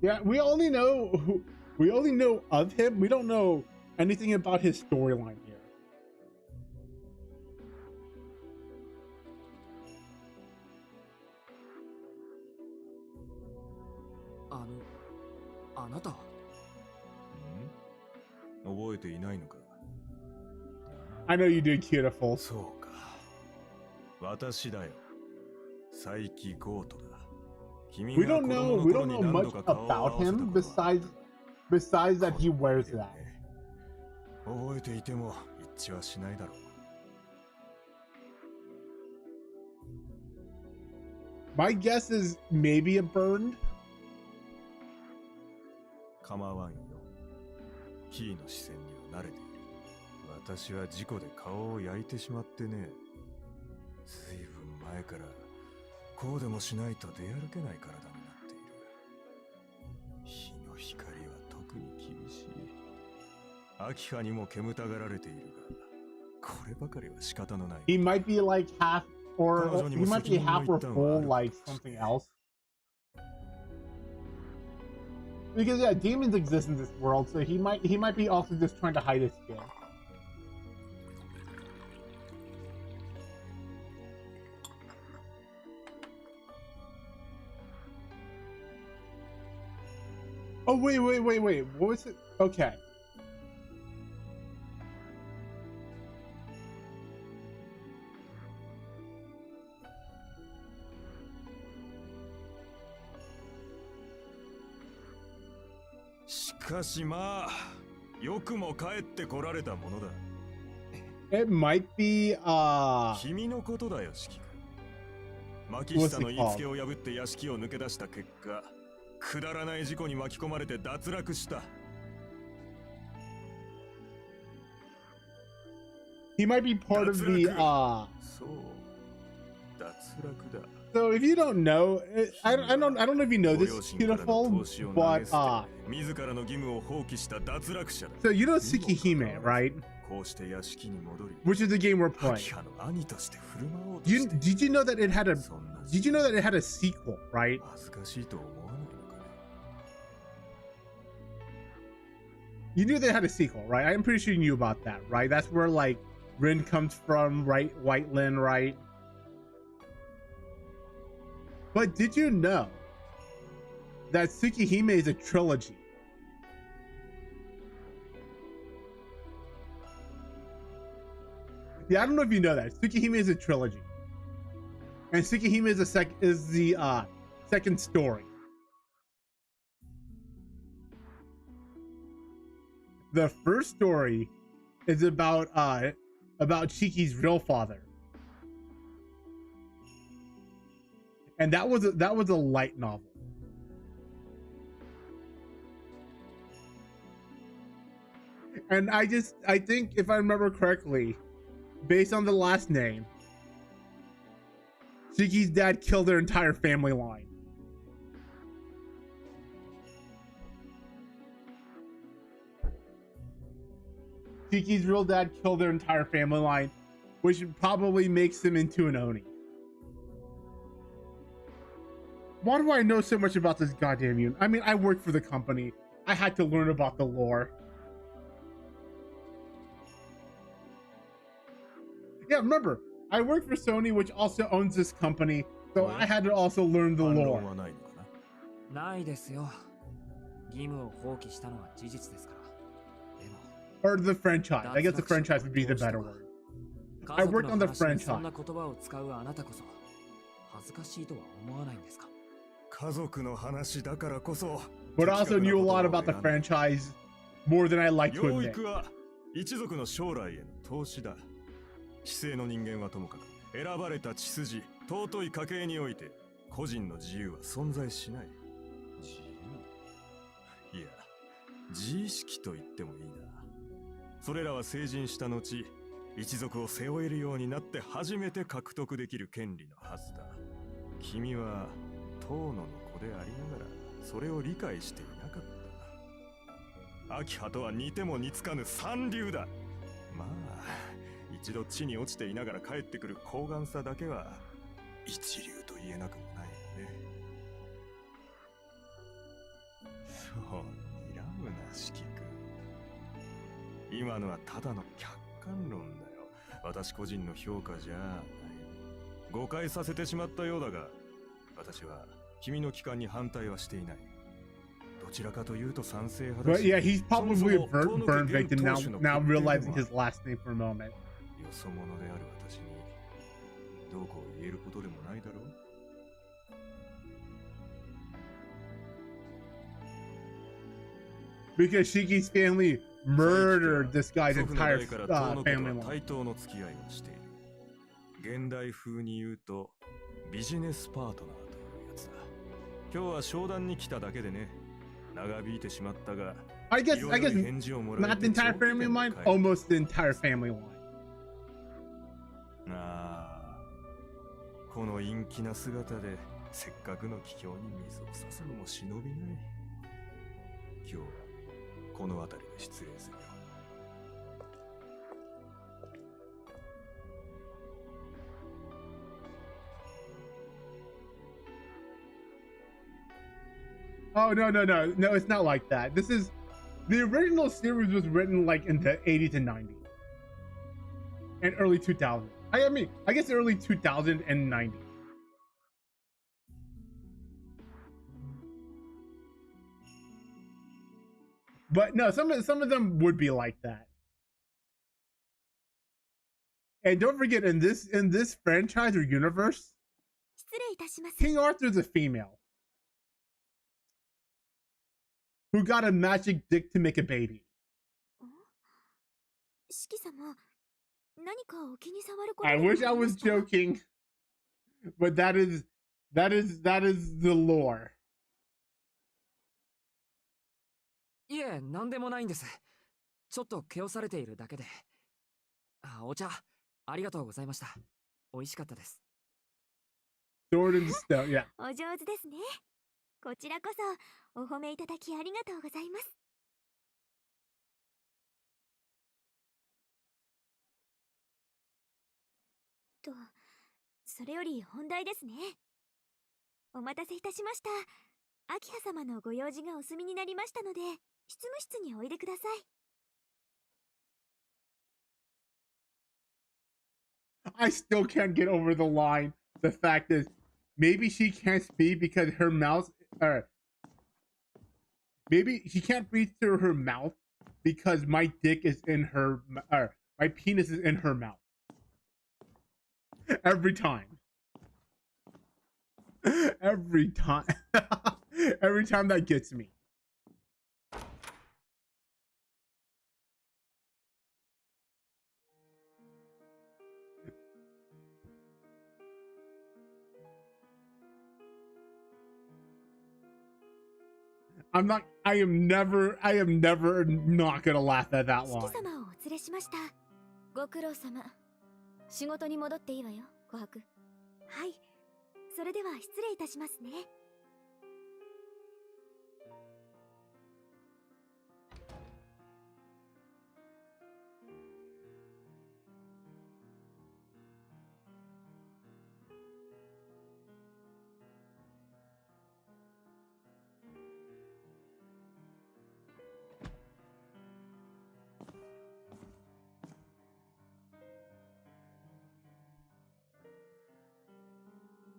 Yeah, we only know of him. We don't know anything about his storyline here. Anata? 覚えていないのか。I know you did, beautiful. そうか。私だよ。佐伯ゴートだ。君 We が don't 子 know 供の we 頃 don't に know 何 much 度か顔を合わ about せた him ことがある。 besides that he wears that. 覚えていても一致はしないだろう。My guess is maybe a burned. 構わんよ。キーの視線には慣れている。私は事故で顔を焼いてしまってね。ずいぶん前からこうでもしないと出歩けない体になっている。日の光は特に厳しい。秋葉にも煙たがられているが、こればかりは仕方のない。He might be like half, or he might be half or full like something else. Because yeah, demons exist in this world, so he might be also just trying to hide his skin. Oh wait. What was it? Okay. しかしまあ、よくも帰ってこられたものだ。It might be 君のことだよ、指揮官。牧下の言いつけを破って屋敷を抜け出した結果、くだらない事故に巻き込まれて脱落した。He might be part of the そう、脱落だ。So if you don't know, I don't know if you know this, beautiful, but自らの義務を放棄した脱落者だ。 so you know Tsukihime, right? こうして屋敷に戻り、 Which is the game we're playing. 秋葉の兄として振る舞おうとして。 Did you know that it had a sequel, right? 恥ずかしいと思わないのかね。 You knew they had a sequel, right? I'm pretty sure you knew about that, right? That's where like Rin comes from, right? Whitelin, right? But did you know that Tsukihime is a trilogy? Yeah, I don't know if you know that. Tsukihime is a trilogy. And Tsukihime is the second story. The first story is about Shiki's real father. And that was a light novel. And I think if I remember correctly, based on the last name, Shiki's dad killed their entire family line. Shiki's real dad killed their entire family line, which probably makes him into an Oni. Why do I know so much about this goddamn unit? I mean, I work for the company. I had to learn about the lore. Yeah, remember, I work for Sony, which also owns this company, so I had to also learn the lore. ないですよ。義務を放棄したのは事実ですから。でも Or the franchise. I guess the franchise would be the better word. I worked on the franchise. そんな言葉を使うあなたこそ恥ずかしいとは思わないんですか？家族の話だからこそ。 But I also knew a lot about the franchise more than I like to 養 admit. 育は一族の将来への投資だ。知性の人間はともかく選ばれた血筋、尊い家系において個人の自由は存在しない。自由？いや、自意識と言ってもいいな。それらは成人した後、一族を背負えるようになって初めて獲得できる権利のはずだ。君は遠野の子でありながらそれを理解していなかった。秋葉とは似ても似つかぬ三流だ。まあ、一度地に落ちていながら帰ってくる高顔さだけは一流と言えなくもないよね。そう、睨むな、四季君。今のはただの客観論だよ。私個人の評価じゃない。誤解させてしまったようだが、私は君の帰還に反対はしていない。どちらかというと賛成派だ But し。 yeah, he's probably a burn victim now realizing his last name for a moment. よそ者である私にどうこう言えることでもないだろう。Because Shiki's family murdered this guy's entire family line. 対等の付き合いをしている。現代風に言うとビジネスパートナーというやつだ。今日は商談に来ただけでね。長引いてしまったが I guess not the entire family line, almost the entire family line. ああ、この陰気な姿でせっかくの帰郷に水を差すのも忍びない。今日はこの辺りで失礼するよ。Oh no, it's not like that. This is the original series was written like in the 80s and 90s and early 2000s. I mean, I guess early 2000 and 90s. But no, some of them would be like that. And don't forget, in this franchise or universe, King Arthur's a female who got a magic dick to make a baby. I wish I was joking, but that is the lore. いえ、なんでもないんです。ちょっと気をされているだけで。お茶、ありがとうございました。美味しかったです。Sword and Stone, yeah. お上手ですね。こちらこそお褒めいただきありがとうございます。と、それより本題ですね。お待たせいたしました。秋葉様のご用事がお済みになりましたので、執務室においでください。I still can't get over the line. The fact is, maybe she can't speak because her mouth, maybe she can't breathe through her mouth because my dick is in her, my penis is in her mouth. Every time. Every time. Every time that gets me. I am never not gonna laugh at that line. 様をお連れしました。ご苦労様。仕事に戻っていいわよ、琥珀。はい。それでは失礼いたしますね。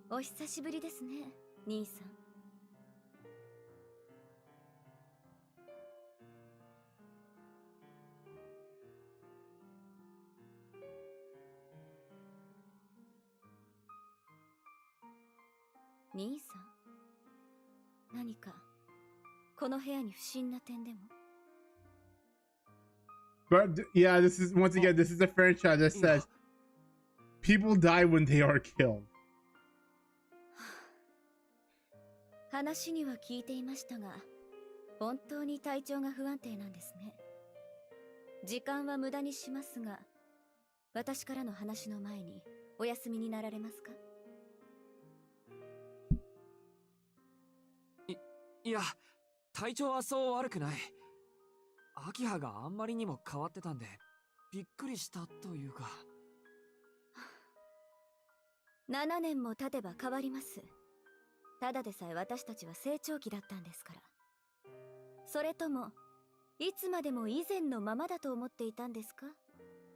お久しぶりですね、兄さん。兄さん、何かこの部屋に不審な点でも？ But yeah, this is once again, this is a franchise that says people die when they are killed. 話には聞いていましたが、本当に体調が不安定なんですね。時間は無駄にしますが、私からの話の前にお休みになられますか？いや、体調はそう悪くない。秋葉があんまりにも変わってたんで、びっくりしたというか。7年も経てば変わります。ただでさえ私たちは成長期だったんですから。それとも、いつまでも以前のままだと思っていたんですか？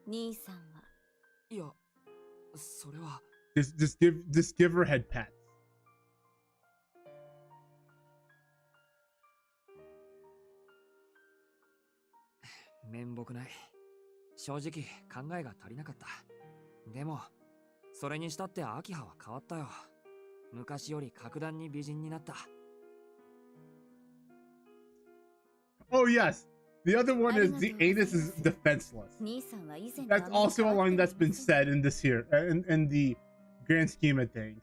兄さんは。いや、それは。Just give her head pats. 面目ない。正直考えが足りなかった。でも、それにしたって秋葉は変わったよ。昔より格段に美人になった。Oh yes, the other one is the anus is defenseless. That's also a line that's been said in this here, in the grand scheme of things.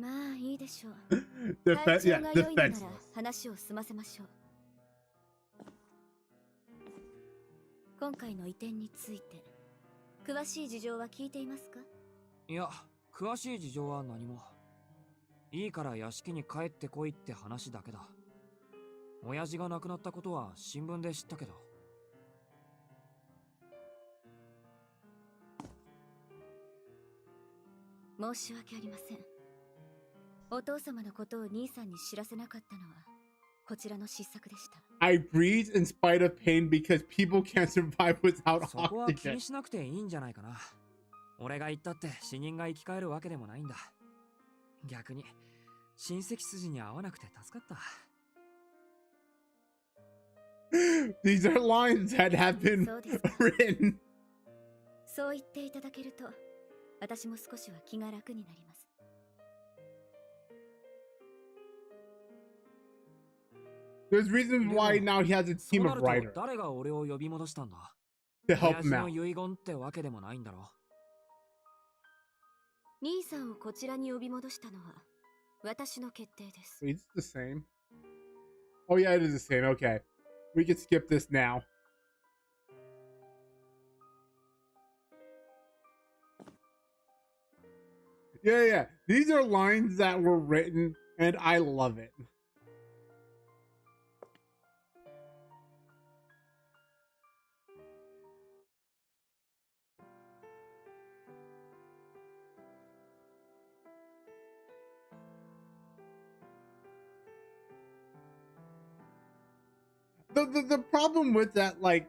まあいいでしょう。 Yeah, 体調が良いのなら defenseless. 話を済ませましょう。今回の移転について詳しい事情は聞いていますか？いや、詳しい事情は何も。いいから屋敷に帰ってこいって話だけだ。親父が亡くなったことは新聞で知ったけど。申し訳ありません。お父様のことを兄さんに知らせなかったのはこちらの失策でした。 I breathe in spite of pain because people can't survive without そこは気 oxygen. にしなくていいんじゃないかな。俺が言ったって死人が生き返るわけでもないんだ。逆に親戚筋に合わなくて助かった。These are lines that have been そうですか。 written. そう言っていただけると私も少しは気が楽になります。 There's reasons why now he has a そう team な of ると writers 誰が俺を呼び戻したんだ。 to help 親父 him の out. 遺言ってわけでもないんだろ。兄さんをこちらに呼び戻したのは私の決定です。 Wait, it's the same. Oh yeah, it is the same. Okay, we can skip this now. Yeah. These are lines that were written, and I love it. The problem with that, like,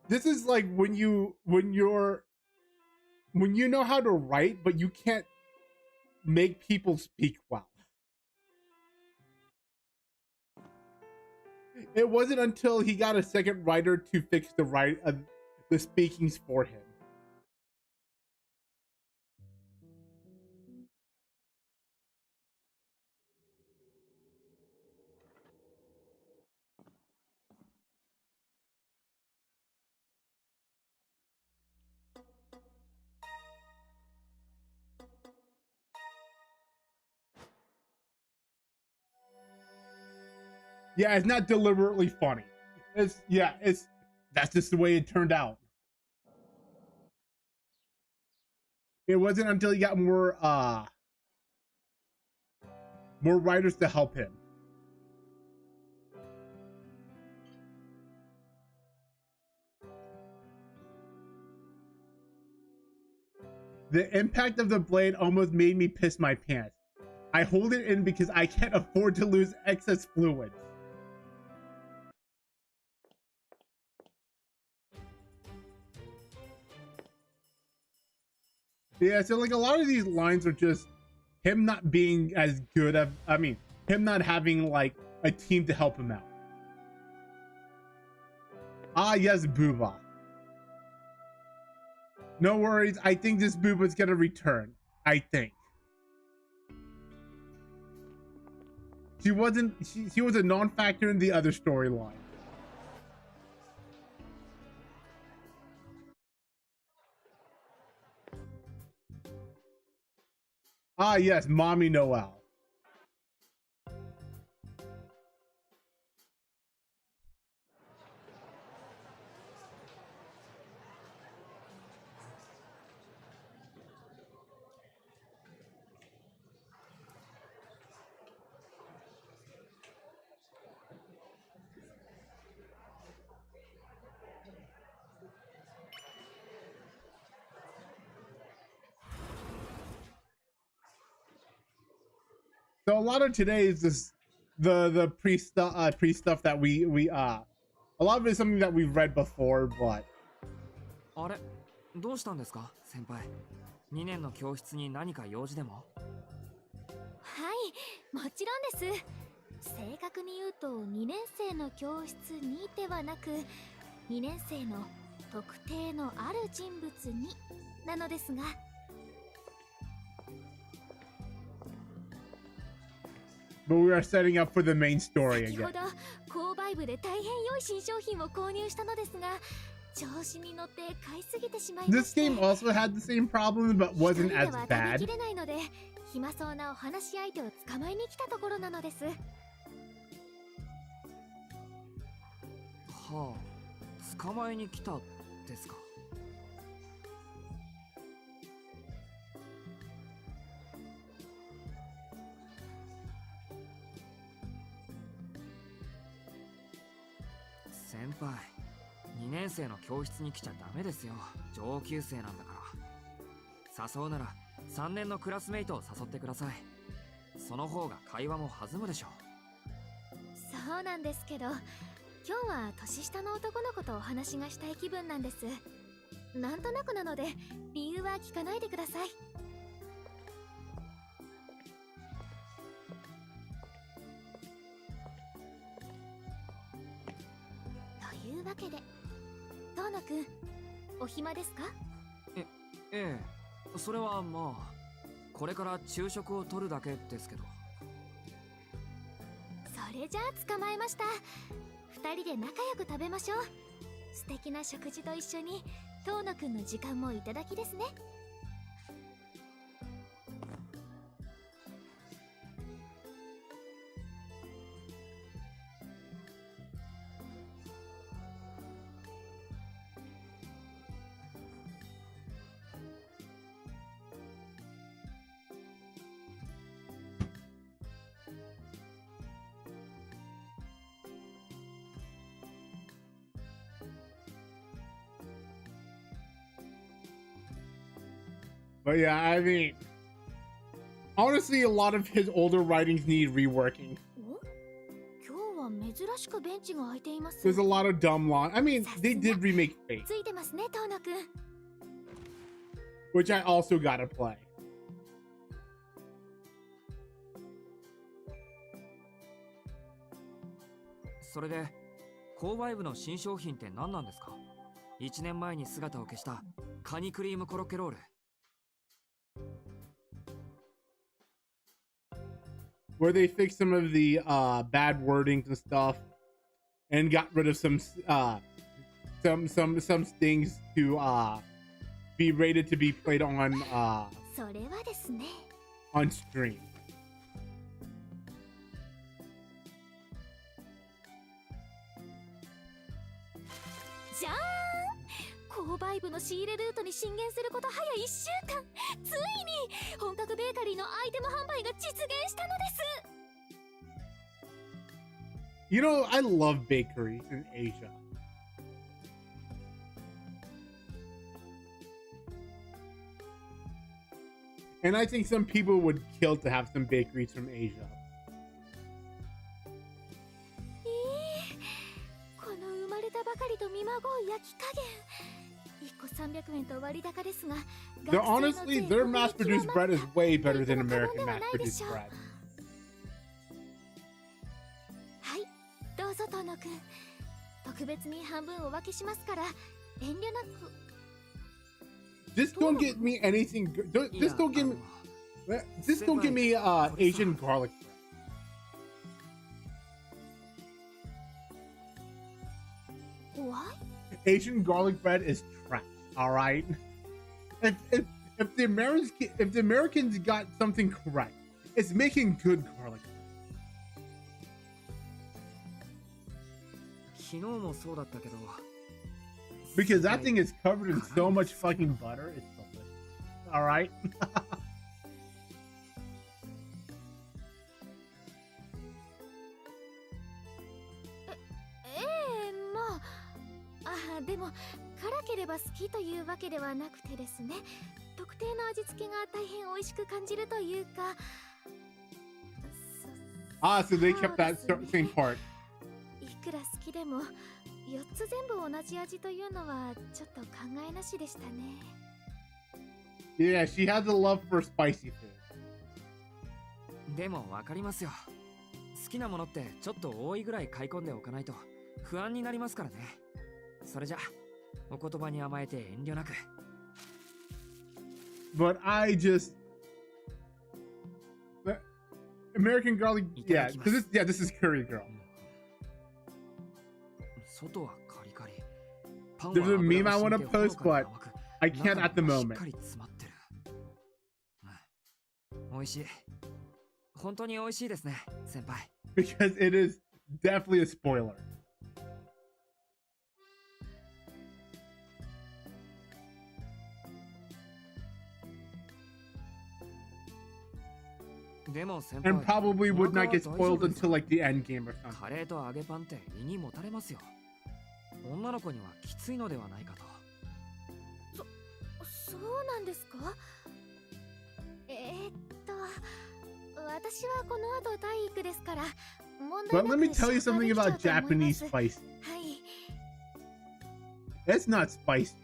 this is like when you know how to write, but you can't make people speak well. It wasn't until he got a second writer to fix the speakings for him. Yeah, it's not deliberately funny. That's just the way it turned out. It wasn't until he got more writers to help him. The impact of the blade almost made me piss my pants. I hold it in because I can't afford to lose excess fluid. Yeah, so like a lot of these lines are just him not being as good of, him not having like a team to help him out. Ah, yes, Booba. No worries, I think this Booba's gonna return. I think. She was a non-factor in the other storyline. Ah, yes, Mommy Noel. So a lot of today is this the pre stuff that we a lot of it is something that we've read before, but あれ、どうしたんですか、先輩。2年の教室に何か用事でも？はい、もちろんです。正確に言うと2年生の教室にではなく2年生の特定のある人物になのですが。but we are setting up for the main story 先ほ again. ど購買部で大変良い新商品を購入したのですが、調子に乗って買いすぎてしまい This まして game also had the same problem, but 一人 wasn't で as は食べ bad. きれないので暇そうなお話し相手を捕まえに来たところなのです。はあ、捕まえに来たですか。先輩、2年生の教室に来ちゃダメですよ。上級生なんだから。誘うなら3年のクラスメイトを誘ってください。その方が会話も弾むでしょう。そうなんですけど、今日は年下の男の子とお話がしたい気分なんです。なんとなくなので理由は聞かないでください。というわけで、遠野くん、お暇ですか？ええ、それはまあ、これから昼食を取るだけですけど。それじゃあ捕まえました。2人で仲良く食べましょう。素敵な食事と一緒に遠野くんの時間もいただきですね。But yeah, I mean, honestly, a lot of his older writings need reworking. 今日は珍しくベンチが空いています。 There's a lot of dumb line. I mean, they did remake Fate, ついてますね、遠野くん。 which I also gotta play. それで、購買部の新商品って何なんですか？1年前に姿を消したカニクリームコロッケロール。Where they fixed some of the bad wordings and stuff, and got rid of some things to be rated to be played on それはですね。 on stream. じゃーん、購買部の仕入れルートに進言すること早1週間。ついに本格ベーカリーのアイテム販売が実現したのです。 You know, I love bakeries in Asia. And I think some people would kill to have some bakeries from Asia. この生まれたばかりと見まごう焼き加減。1個300円と割高ですが、 They're honestly, their mass-produced bread is way better than American mass-produced bread. はい、どうぞ遠野くん。特別に半分お分けしますから遠慮なく。 Just don't get me anything. Just don't give me. Just don't give me Asian garlic bread. What? Asian garlic bread is trash. All right. If the Americans got something correct, it's making good garlic bread. 昨日もそうだったけど。 Because that thing is covered in so much fucking butter. It's delicious. All right. まあ、でも辛ければ好きというわけではなくてですね、特定の味付けが大変美味しく感じるというか。 So they kept that same part. いくら好きでも4つ全部同じ味というのはちょっと考えなしでしたね。 Yeah, she has a love for spicy food. でもわかりますよ。好きなものってちょっと多いぐらい買い込んでおかないと不安になりますからね。それじゃお言葉に甘えて遠慮なく。 But I just American garlic. Yeah, this is curry girl. 外はカリカリ、There's a meme I want to post, but I can't at the moment. 美味しい。本当に美味しいですね、先輩。Because it is definitely a spoiler. でも先輩、 And probably would not get spoiled until like the end game or something. カレーと揚げパンって胃にもたれますよ。女の子にはきついのではないかと。そうなんですか？私はこの後体育ですから問題 But な let く me tell you something 消化 about できちゃうと思いま Japanese す。 spice. はい。 It's not spicy.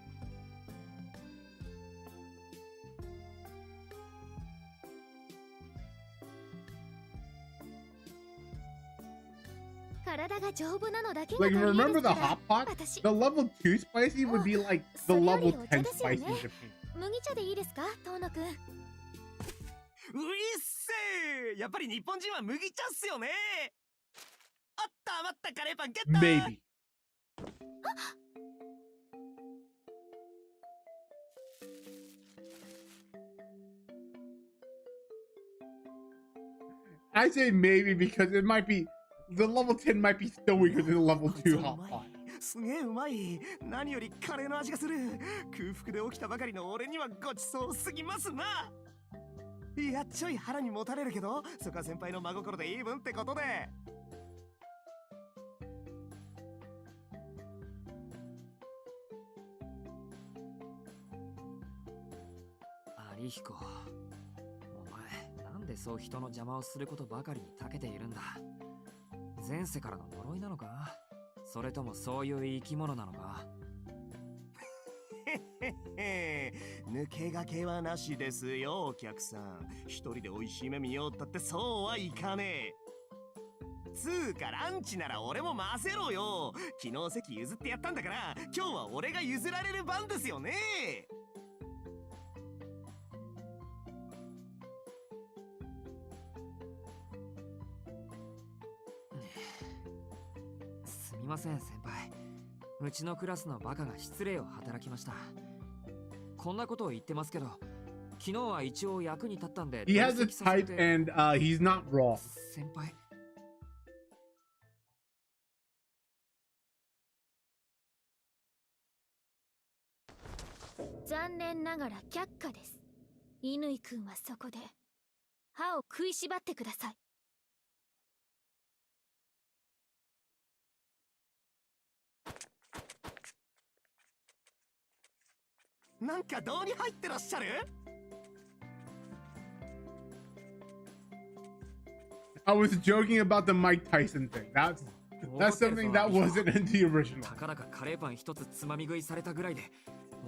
Like, remember the hot pot? The level 2 spicy would be like the level 10 spicy in Japan. 麦茶でいいですか、遠野くん。ういっせー、やっぱり日本人は麦茶っすよね。あった余ったカレーパンゲット。 Maybe. I say maybe because it might be the level 10 might be still weaker than the level 2 hot pot. すげえうまい。何よりカレーの味がする。空腹で起きたばかりの俺にはごちそうすぎますな。いやちょい腹にもたれるけど、そこは先輩の真心でいい分ってことで。アリヒコ、お前なんでそう人の邪魔をすることばかりに長けているんだ。前世からの呪いなのか、それともそういう生き物なのか。抜け駆けはなしですよ、お客さん。一人で美味しい目見ようったってそうはいかねえ。つうかランチなら俺も回せろよ。昨日席譲ってやったんだから、今日は俺が譲られる番ですよね。すみません先輩、うちのクラスのバカが失礼を働きました。こんなことを言ってますけど、昨日は一応役に立ったんで。 He has a type and he's not wrong. 先輩、残念ながら却下です。乾くんはそこで歯を食いしばってください。なんかどうに入ってらっしゃる？ I was joking about the Mike Tyson thing. That's something that wasn't in the original. たかだかカレーパン一つつまみ食いされたぐらいで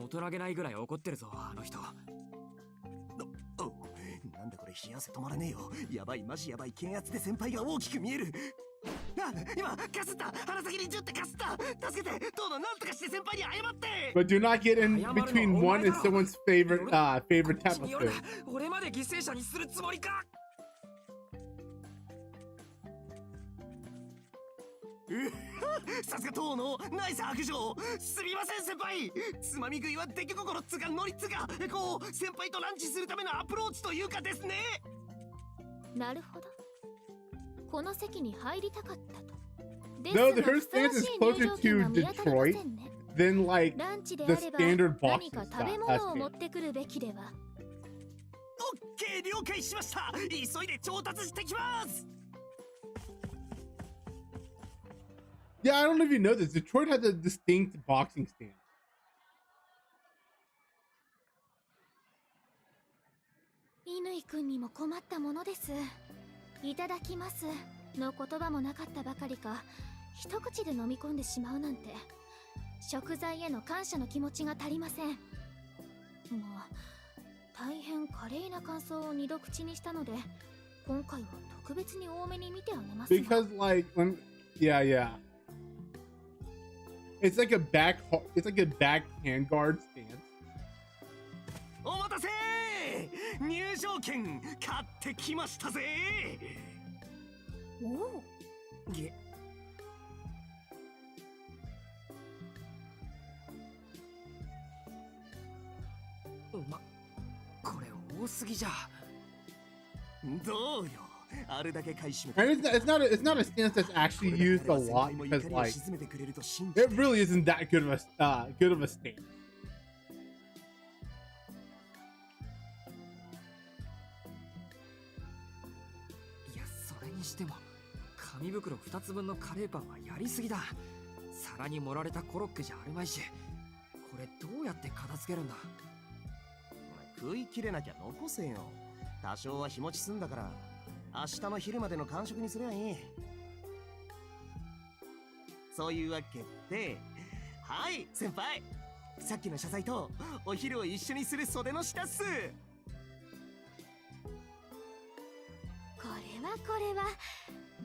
大人げないぐらい怒ってるぞ、あの人。なんだこれ、冷やせ止まらねえよ。やばい、マジやばい。検圧で先輩が大きく見える。あ、今かすった。鼻先にジュってかすった。助けて、どうぞなんとかして先輩に謝って。 But do not get in between one and someone's favorite episode. 俺まで犠牲者にするつもりか。さすが当のナイス白状。すみません先輩。つまみ食いは出来心っつかノリっつか、こう先輩とランチするためのアプローチというかですね。なるほど、この席に入りたかったと。 No, her stance is closer to Detroit than like the standard boxing 何か食べ物を持ってくるべきでは。オッケー、了解しました。急いで調達してきます。 Yeah, I don't know if you know this. Detroit has a distinct boxing stance. 乾くんにも困ったものです。いただきますの言葉もなかったばかりか、一口で飲み込んでしまうなんて、食材への感謝の気持ちが足りません。もう大変華麗な感想を二度口にしたので、今回は特別に多めに見てあげますが。 Because like yeah. It's like a back handguard stance. お待たせ。入場券買ってきましたぜ。おお。多すぎじゃ。どうよ。あれだけ買い占め And it's not a stance that's actually used a lot because like it really isn't that good of a stance. いや、それにしても紙袋2つ分のカレーパンはやりすぎだ。皿に盛られたコロッケじゃあるまいし、これどうやって片付けるんだ。食い切れなきゃ残せよ。多少は日持ちすんだから、明日の昼までの完食にすりゃいい。そういうわけで、はい、先輩。さっきの謝罪とお昼を一緒にする袖の下っす。これは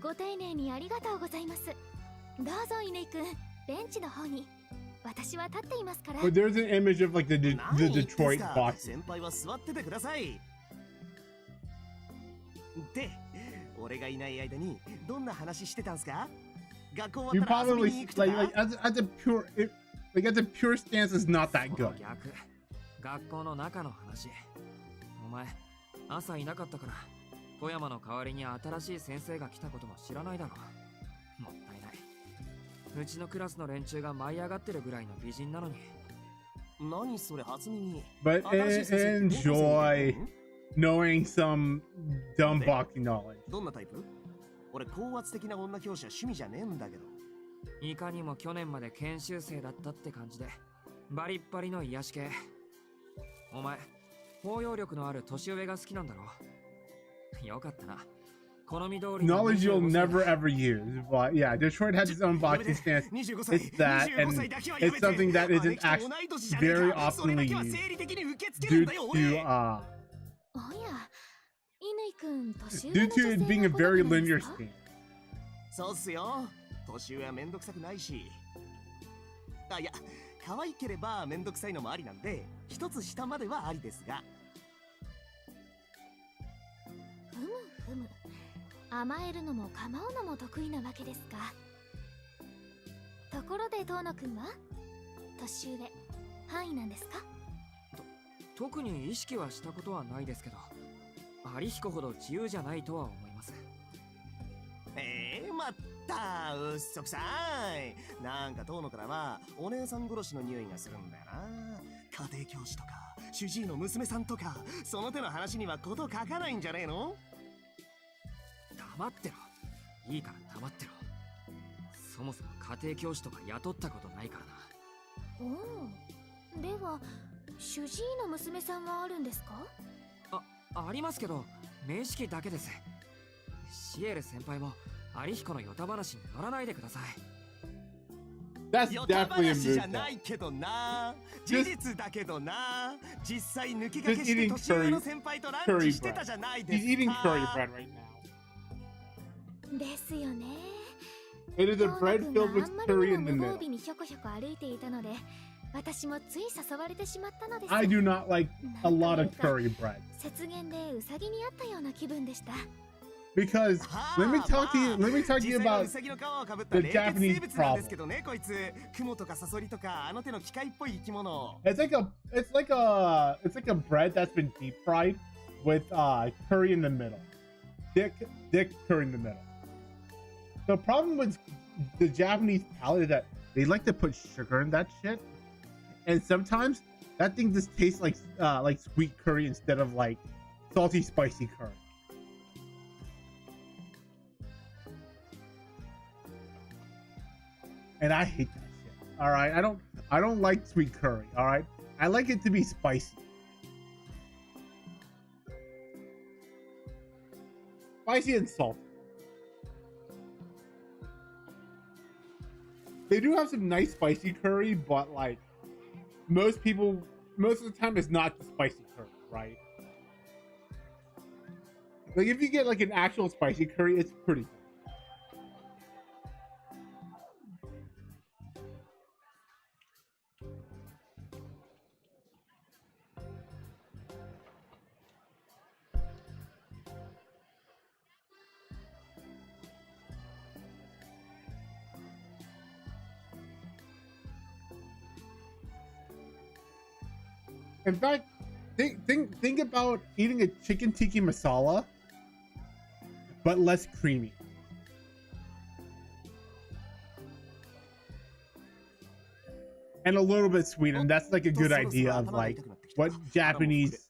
ご丁寧にありがとうございます。どうぞ乾くん、ベンチの方に。私は立っていますから。But there's an image of like the Detroit box. 先輩は座っててください。で、俺がいない間にどんな話してたんすか？学校は You probably like as a pure stance is not that good. 逆。学校の中の話。お前、朝いなかったから、富山の代わりに新しい先生が来たことも知らないだろう。もったいない。うちのクラスの連中が舞い上がってるぐらいの美人なのに。何それ初耳。 But enjoy knowing some dumb boxing knowledge. どんなタイプ？俺高圧的な女教師は趣味じゃねえんだけど。いかにも去年まで研修生だったって感じで、バリッバリの癒し系。お前、包容力のある年上が好きなんだろう。よかったな。好み通り Knowledge you'll never ever use. But yeah, Detroit has its own boxing stance. It's that, and it's something that isn't actually very often used due to おや、乾くん、年上 due の to 女 it 性 being a の very ことなんで linear すか？ stance. そうっすよ。年上はめんどくさくないし。あ、いや、可愛ければめんどくさいのもありなんで、一つ下まではありですが。ふむ。甘えるのも構うのも得意なわけですか。ところで遠野くんは年上範囲なんですか？特に意識はしたことはないですけど、有彦ほど自由じゃないとは思います。まったうっそくさい。なんか遠野からはお姉さん殺しの匂いがするんだよな。家庭教師とか主治医の娘さんとか、その手の話にはこと書かないんじゃねえの？黙ってろ。いいから黙ってろ。そもそも家庭教師とか雇ったことないからな。おお、では主治医の娘さんはあるんですか？ありますけど、面識だけです。シエル先輩も有彦のヨタ話に乗らないでください。That's ヨタ definitely a 話じゃ move. ないけどな。事実だけどな。実際抜き駆けして年上の先輩とランチしてたじゃないです He's か。 eating curry bread right now. ですよね。 It is a 遠 bread 野くん filled が with あんま curry りに in も the 無防 middle. 備にひょこひょこ歩いていたので、私もつい誘われてしまったのです。 I do not like a lot of curry bread 雪原でウサギに会ったような気分でした。 because let me talk to you about the Japanese problem. ですけどね、こいつ雲とかサソリとかあの手の機械っぽい生き物。 It's like a bread that's been deep fried with curry in the middle. Thick curry in the middle. The problem with the Japanese palate is that they like to put sugar in that shit, and sometimes that thing just tastes like sweet curry instead of like salty spicy curry. And I hate that shit. All right, I don't like sweet curry. All right, I like it to be spicy. Spicy and salty. They do have some nice spicy curry, but like most of the time it's not the spicy curry, right? Like if you get like an actual spicy curry, it's pretty good. In fact, Think about eating a chicken tiki masala, but less creamy. And a little bit sweet, and that's like a good idea of like what Japanese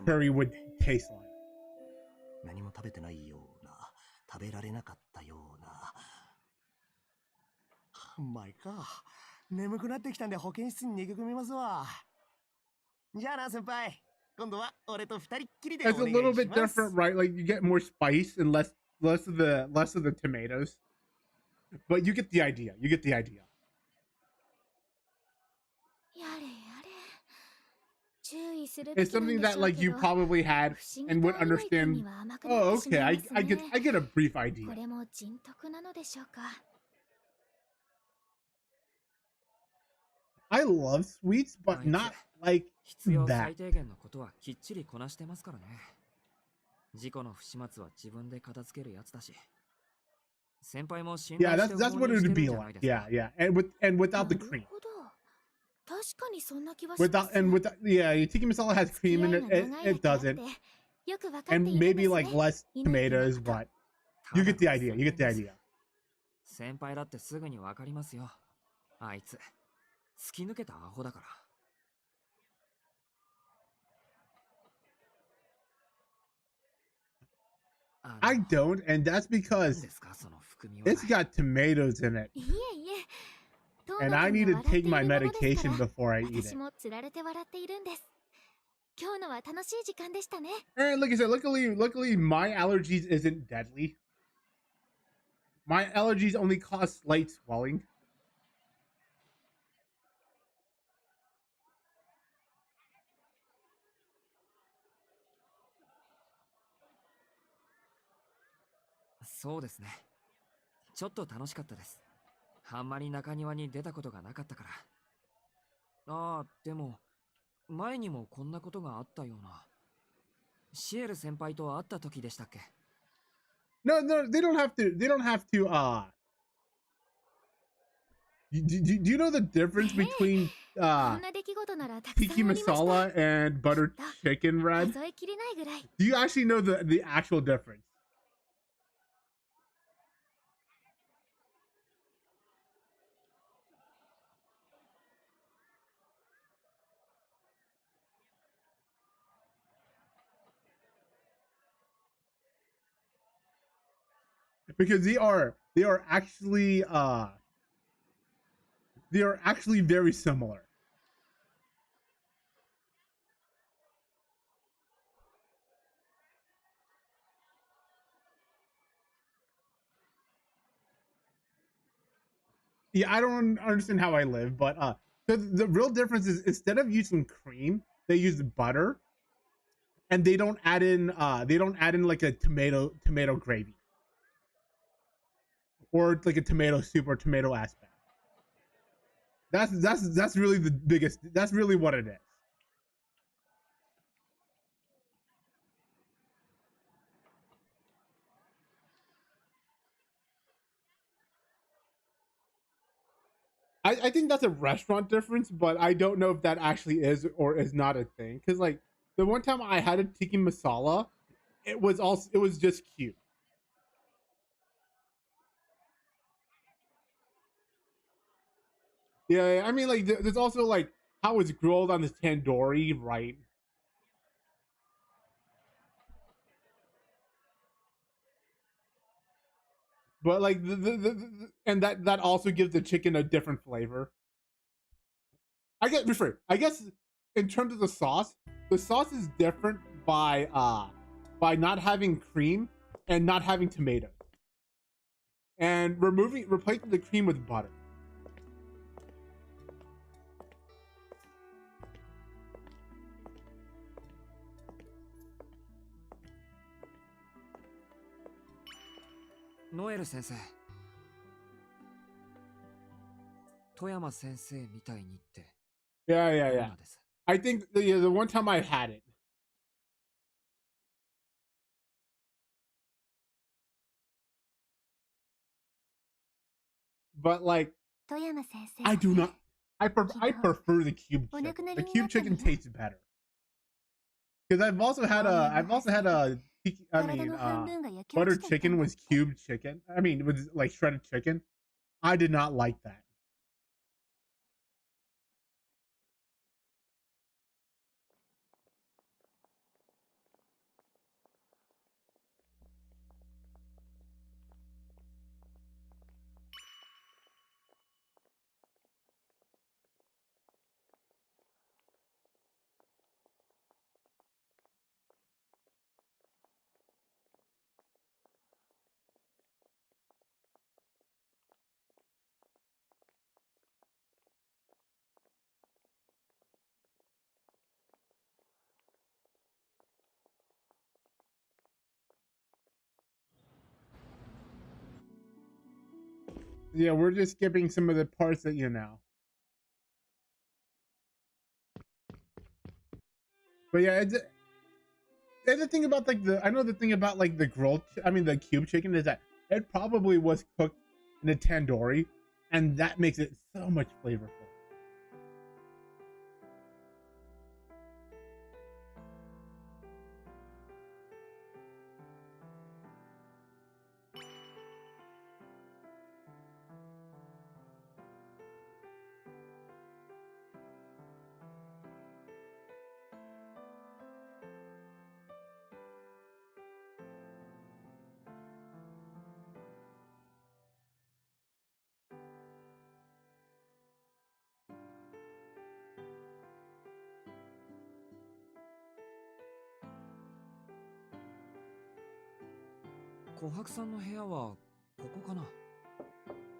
curry would taste like. 何も食べてないような、食べられなかったような。まいか。眠くなってきたんで保健室に逃げ込みますわ。じゃあな先輩。今度は俺と二人っきりでお願いします。 It's a little bit different, right? Like you get more spice and less of the tomatoes. But you get the idea. You get the idea. It's something that like you probably had and would understand. Oh, okay. I get a brief idea. I love sweets, but not like that. 事故の不始末は自分で片付けるやつだし。 Yeah, that's what it would be like. Yeah. And without the cream. Without yeah, tiki masala has cream in it. It doesn't. And maybe like less tomatoes, but you get the idea. You get the idea. 先輩だってすぐにわかりますよ。あいつ突き抜けたアホだから。 I don't, and that's because it's got tomatoes in it. And I need to take my medication before I eat it. And like I said, luckily my allergies isn't deadly. My allergies only cause slight swelling. So ですね。ちょっと楽しかったです。あんまり中庭に出たことがなかったから。ああ、でも前にもこんなことがあったような。シエル先輩と会った時でしたっけ？ No, they don't have to. Do you know the difference between tiki masala and butter chicken, Red? Do you actually know the actual difference? Because they are actually very similar. Yeah, I don't understand how I live, but so the real difference is instead of using cream, they use butter, and they don't add in like a tomato gravy. Or like a tomato soup or tomato aspect. That's really the biggest. That's really what it is. I think that's a restaurant difference, but I don't know if that actually is or is not a thing. Because like the one time I had a tiki masala, it was just cute. Yeah, I mean, like, there's also, like, how it's grilled on the tandoori, right? But, like, and that also gives the chicken a different flavor. I guess in terms of the sauce is different by not having cream and not having tomatoes. And replacing the cream with butter. Noel 先生。富山先生みたいにって。Yeah. I think the one time I had it. But like, I do not. I prefer the cube chicken. The cube chicken tastes better. Because I've also had a butter chicken was cubed chicken. I mean, it was like shredded chicken. I did not like that. Yeah, we're just skipping some of the parts that you know. But yeah, and the thing about like the thing about like the the cube chicken is that it probably was cooked in a tandoori, and that makes it so much flavorful.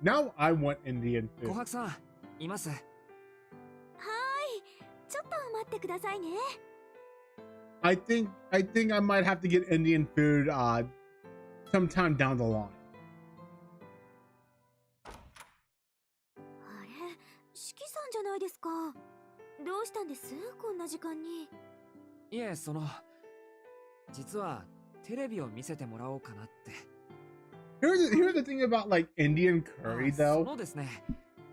Now I want Indian food. 琥珀さん、います。はーい、ちょっと待ってくださいね。I think I might have to get Indian food sometime down the line. あれ、四季さんじゃないですか。どうしたんです？こんな時間に。いえ、実はテレビを見せてもらおうかなって。Here's the thing about like Indian curry though. そうですね。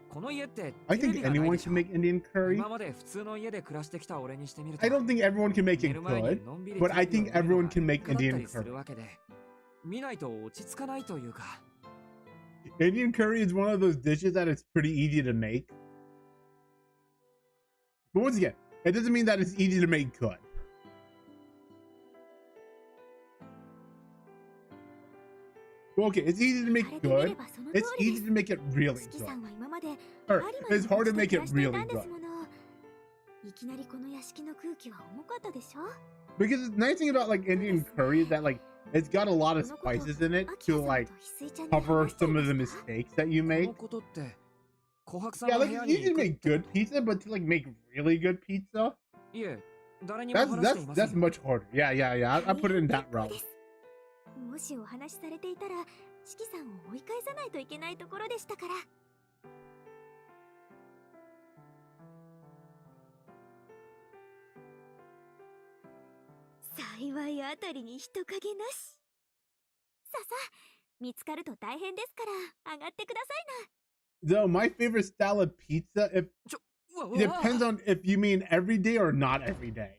この家って I think anyone can make Indian curry. 今まで普通の家で暮らしてきた俺にしてみると。I don't think everyone can make it good, but I think everyone can make Indian curry. 見ないと落ち着かないというか。Indian curry is one of those dishes that it's pretty easy to make. But once again, it doesn't mean that it's easy to make good. Well, okay, it's easy to make good. It's easy to make it really good. Or it's hard to make it really good. Because the nice thing about like Indian curry is that like it's got a lot of spices in it to like cover some of the mistakes that you make. Yeah, like it's easy to make good pizza, but to like make really good pizza, that's much harder. Yeah. I put it in that route. もしお話しされていたら、四季さんを追い返さないといけないところでしたから。幸いあたりに人影なし。ささ、見つかると大変ですから、上がってくださいな。Though my favorite style of pizza, it depends on if you mean every day or not every day.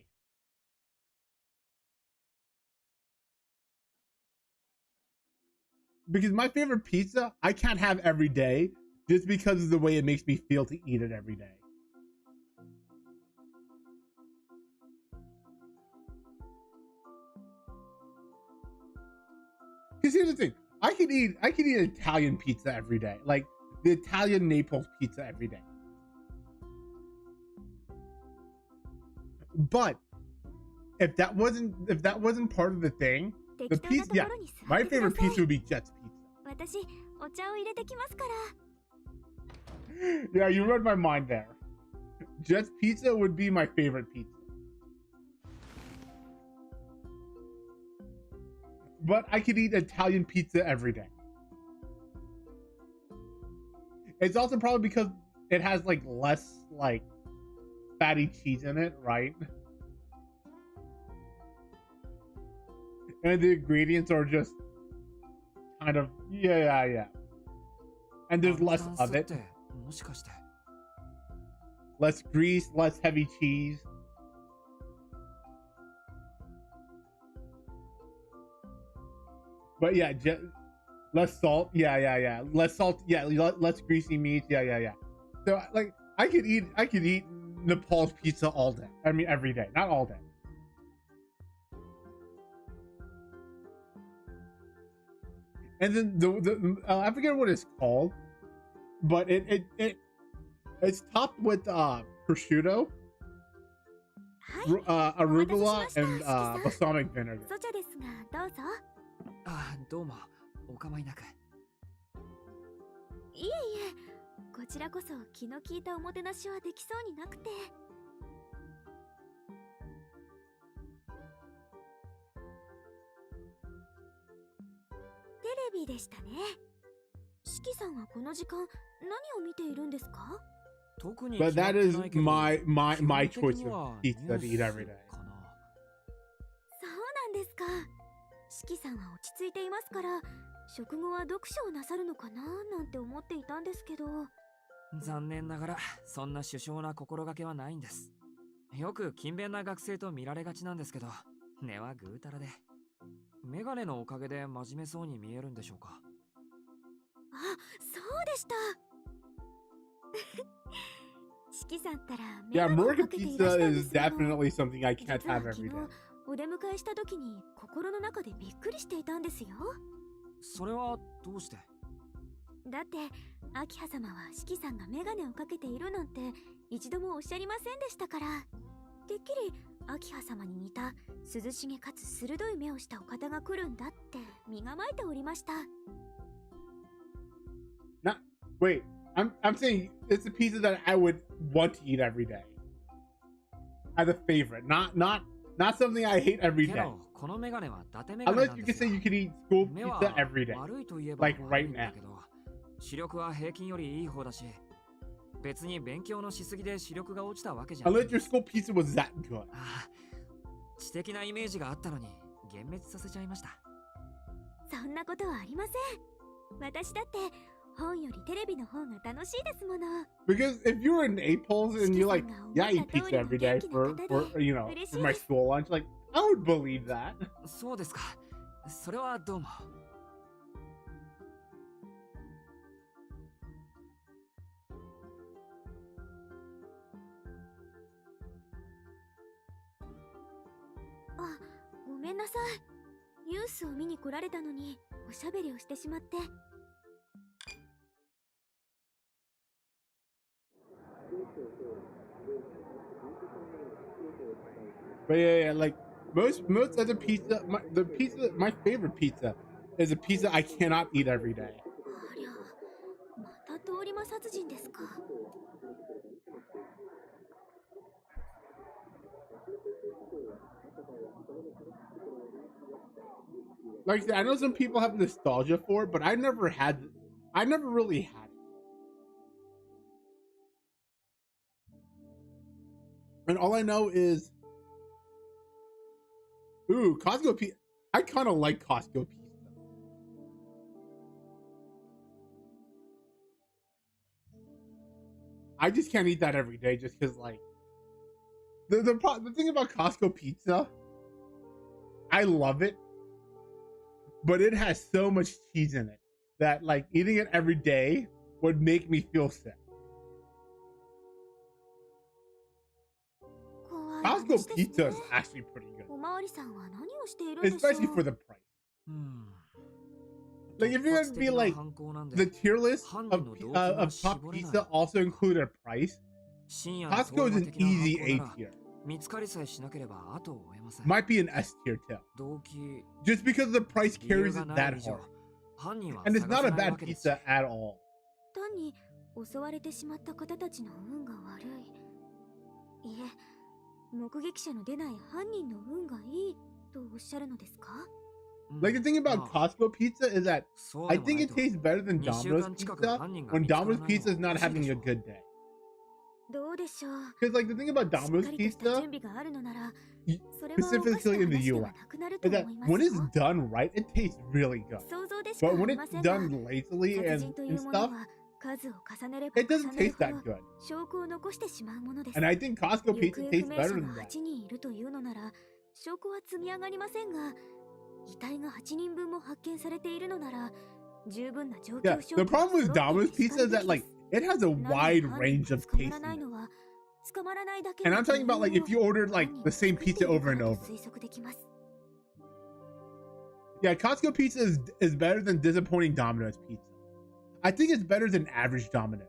Because my favorite pizza, I can't have every day just because of the way it makes me feel to eat it every day. Because here's the thing, I could eat Italian pizza every day, like the Italian Naples pizza every day. But if that wasn't part of the thing, the pizza, yeah, my favorite pizza would be Jet's pizza. Yeah, you read my mind there. Jet's pizza would be my favorite pizza. But I could eat Italian pizza every day. It's also probably because it has like less like fatty cheese in it, right? And the ingredients are just kind of yeah. And there's less of it. Less grease, less heavy cheese. But yeah, less salt. Yeah. Less salt. Yeah, less greasy meat. Yeah. So like I could eat Nepal's pizza all day. I mean every day, not all day. And then I forget what it's called, but it's topped with prosciutto, はい、お待たせし arugula, ました、 and 四季さん。 balsamic vinegar. そちゃですが、どうぞ。あ、どうも、お構いなく。いえいえ、こちらこそ気の利いたおもてなしはできそうになくて。テレビでしたね。四季さんはこの時間何を見ているんですか？ 特に But 決まっ that て is ないけど、 my 基本 choice 的に of は pizza to ニュ eat ー every ス day. かな。そうなんですか。四季さんは落ち着いていますから、食後は読書をなさるのかななんて思っていたんですけど。残念ながらそんな殊勝な心がけはないんです。よく勤勉な学生と見られがちなんですけど、根はぐうたらで。メガネのおかげで真面目そうに見えるんでしょうか。あ、そうでした。四季さんったらメ Yeah, ガネを American かけていらし pizza たんで is すよ。 definitely something I 実 can't は have 昨 every 日 day. お出迎えした時に心の中でびっくりしていたんですよ。それはどうして？だって秋葉様は四季さんがメガネをかけているなんて一度もおっしゃりませんでしたから。てっきり秋葉様に似た涼しげかつ鋭い目をしたお方が来るんだって身構えておりました。 Wait, I'm saying it's a pizza that I would want to eat every day. As a favorite, not something I hate every け day. どこのメガネは伊達メガネ Unless なん you で could す say よ。 you could eat school 目は pizza every day. 悪いといえば Like 悪い right んだ now. けど、視力は平均よりいい方だし、別に勉強のしすぎで視力が落ちたわけじゃない。 Unless your school pizza was that good. ああ、知的なイメージがあったのに幻滅させちゃいました。そんなことはありません。私だって本よりテレビの方が楽しいですもの。 Because if you're in Naples and you're like, yeah, I eat pizza every day for you know, for my school lunch, like I would believe that. そうですか。それはどうも。あ、ごめんなさい。ニュースを見に来られたのにおしゃべりをしてしまって。 But yeah, like most other pizza, my favorite pizza is a pizza I cannot eat every day. ありゃ、また通り魔殺人ですか。 Like I said, I know some people have nostalgia for it, but I never really had it. And all I know is, ooh, Costco pizza. I kind of like Costco pizza. I just can't eat that every day, just because like the thing about Costco pizza, I love it, but it has so much cheese in it that like eating it every day would make me feel sick. Costco pizza is actually pretty good, おまわりさんは何をしているんでしょう。 especially for the price. うん。 Like if you're gonna be like the tier list of top pizza also include a price, Costco is an easy A tier. 見つかりさえしなければ後を追えません。 Might be an S tier too, 動機 just because the price 理由 carries が it な that い以上 hard. 犯人は And it's 探 not せ a ない bad わけです。 pizza at all. 単に襲われてしまった方たちの運が悪い。いえ、目撃者の出ない犯人の運がいいとおっしゃるのですか？ Like the thing about まあ Costco pizza is that そう I でもな think い it と tastes better than 2週 Domino's 間近く pizza 犯人が when 見つから Domino's ない pizza is のは not おかしいで having し a ょう。 good day. どうでしょう。 Because like the thing about しっか Domino's りとした準 pizza, 備があるのなら、 y- それはおかしな specifically in the 話では US, なくなると is 思 that います when it's よ。 done right, it tastes really good. 想像でしかあ But り when ま it's せんが、 done lazily 殺 and, 人とい and うもの stuff, は数を重ねれば it 重 doesn't ねる taste ほ that ど good. 証拠を残してしまうものです。 And I think Costco 行 pizza 方不 tastes 明 better 者 than が that. 8人いるというのなら証拠は積み上がりませんが、遺体が8人分も発見されているのなら、十分な状 Yeah, 況証 the 拠が problem with 揃って Domino's 見つ pizza かる is べ that きで like す。 it has a なの wide で犯 range 人が of 捕まらない tastiness. のは、捕まらないだけ And の I'm talking about like if you ordered like 犯人 the が same 作ってい pizza る over か and ら over. と推測できます。Yeah, Costco pizza is better than disappointing Domino's pizza. I think it's better than average Domino's.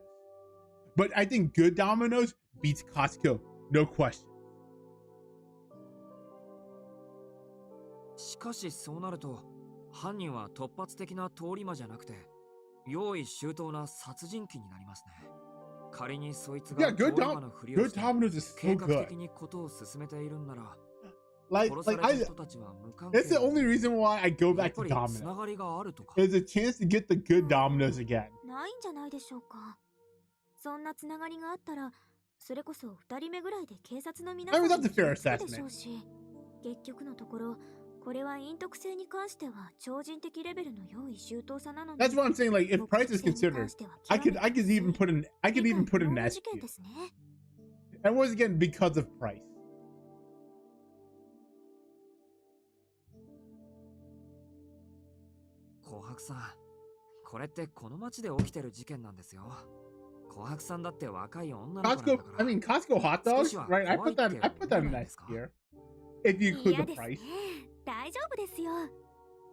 But I think good Domino's beats Costco, no question. しかしそうなると、犯人は突発的な通り魔じゃなくて、用意周到な殺人鬼になりますね。仮にそいつが Yeah, 通 good り魔のふりを good して Domino's is so 計画 good. 的にことを進めているんなら、 Like 殺された I 人たちは無関係 that's the only reason why I go やっ back ぱ to りつな Domino's. がりがあるとか。 It's a chance to get the good Domino's again. ないんじゃないでしょうか。そんなつながりがあったら、それこそ2人目ぐらいで警察の皆さん I に mean, that's a fair 気づくでしょ assessment. うし、結局のところ、これは陰徳性に関しては超人的レベルの用意周到さなのに。 That's what I'm saying. Like if 目 price 的 is 性に considered, 関しては I 極 could め I て could even put an I could 理 even 解 put 不 an 能な S 事件 tier. ですね。 And once again, because of price. 琥珀さん、これってこの町で起きてる事件なんですよ。琥珀さんだって若い女の子なんだ Costco, か I ら。 mean Costco hot dogs, right? I put that in S tier. If you 嫌 include で the すね price. 大丈夫ですよ。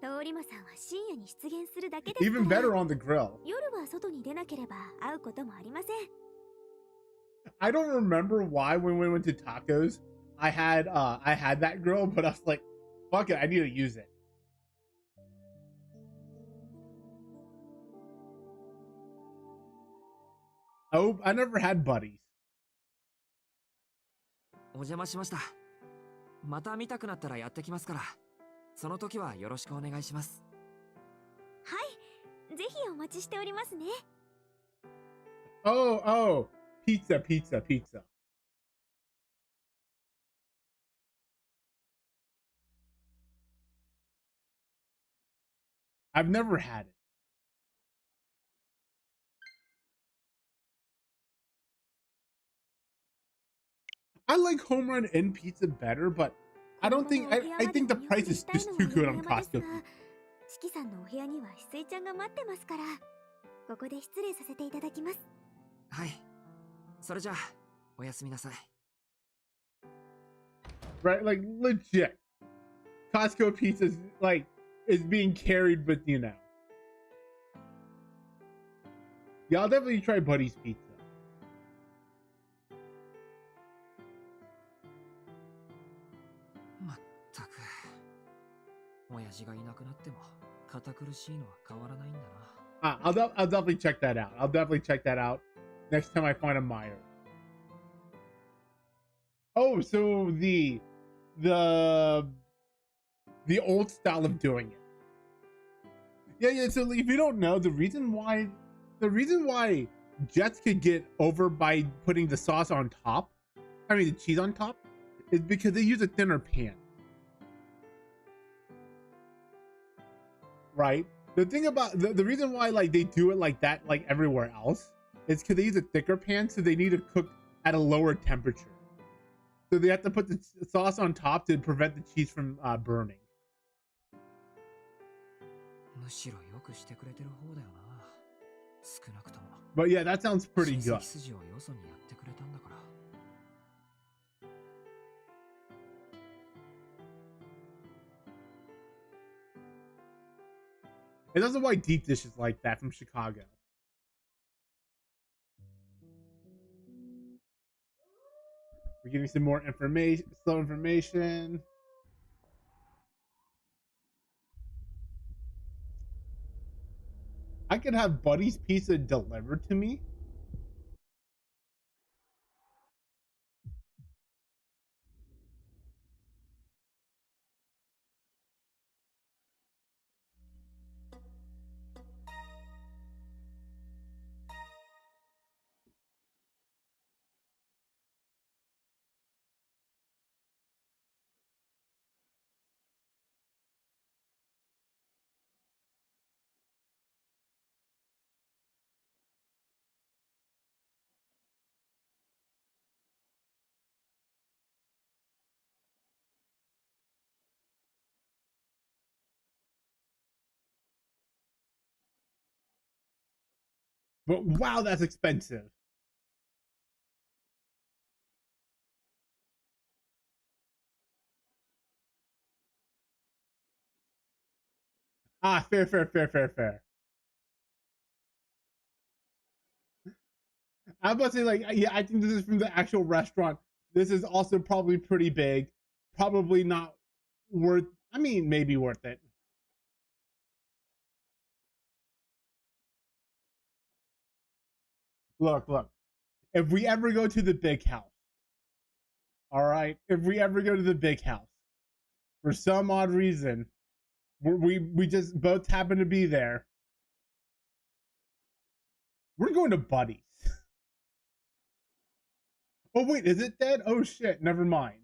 通り魔さんは深夜に出現するだけですか Even ら。 better on the grill. 夜は外に出なければ会うこともありません。 I don't remember why when we went to tacos, I had that grill, but I was like, fuck it, I need to use it. Oh, I never had buddies. お邪魔しました。また見たくなったらやってきますから。その時はよろしくお願いします。はい、ぜひお待ちしておりますね。 Oh, pizza. I've never had it. I like home run in pizza better, but I don't think I think the price is just too good on Costco. 四季さんのお部屋には翡翠ちゃんが待ってますから、ここで失礼させていただきます。はい。それじゃあ、おやすみなさい。 Right, like legit. Costco pizza is like is being carried with you now. Yeah, I'll definitely try Buddy's pizza. まったく。親父がいなくなっても堅苦しいのは変わらないんだな。I'll definitely check that out. I'll definitely check that out next time I find a Meyer. Oh, so the old style of doing it. Yeah. So if you don't know, the reason why Jets could get over by putting the sauce on top, I mean the cheese on top, is because they use a thinner pan. Right? The thing about the reason why like they do it like that like everywhere else is because they use a thicker pan, so they need to cook at a lower temperature. So they have to put the sauce on top to prevent the cheese from burning. むしろよくしてくれてる方だよな。少なくとも。 But yeah, that sounds pretty 親 good. 戚筋をよそにやってくれたんだから。It doesn't why deep dishes like that from Chicago. We're getting some more slow information. I could have Buddy's pizza delivered to me. But wow, that's expensive. Ah, fair, fair, fair, fair, fair. I'm about to say, like, yeah, I think this is from the actual restaurant. This is also probably pretty big. Probably not worth, I mean, maybe worth it. Look, look. If we ever go to the big house, all right? If we ever go to the big house, for some odd reason, we just both happen to be there. We're going to Buddy's. Oh, wait, is it dead? Oh, shit, never mind.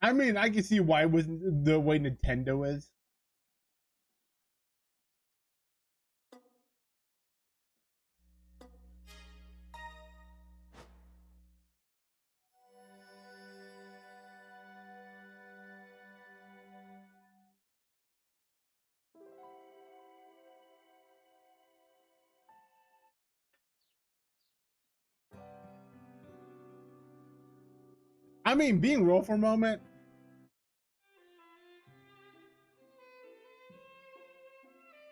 I mean, I can see why it wasn't the way Nintendo is. I mean, being real for a moment,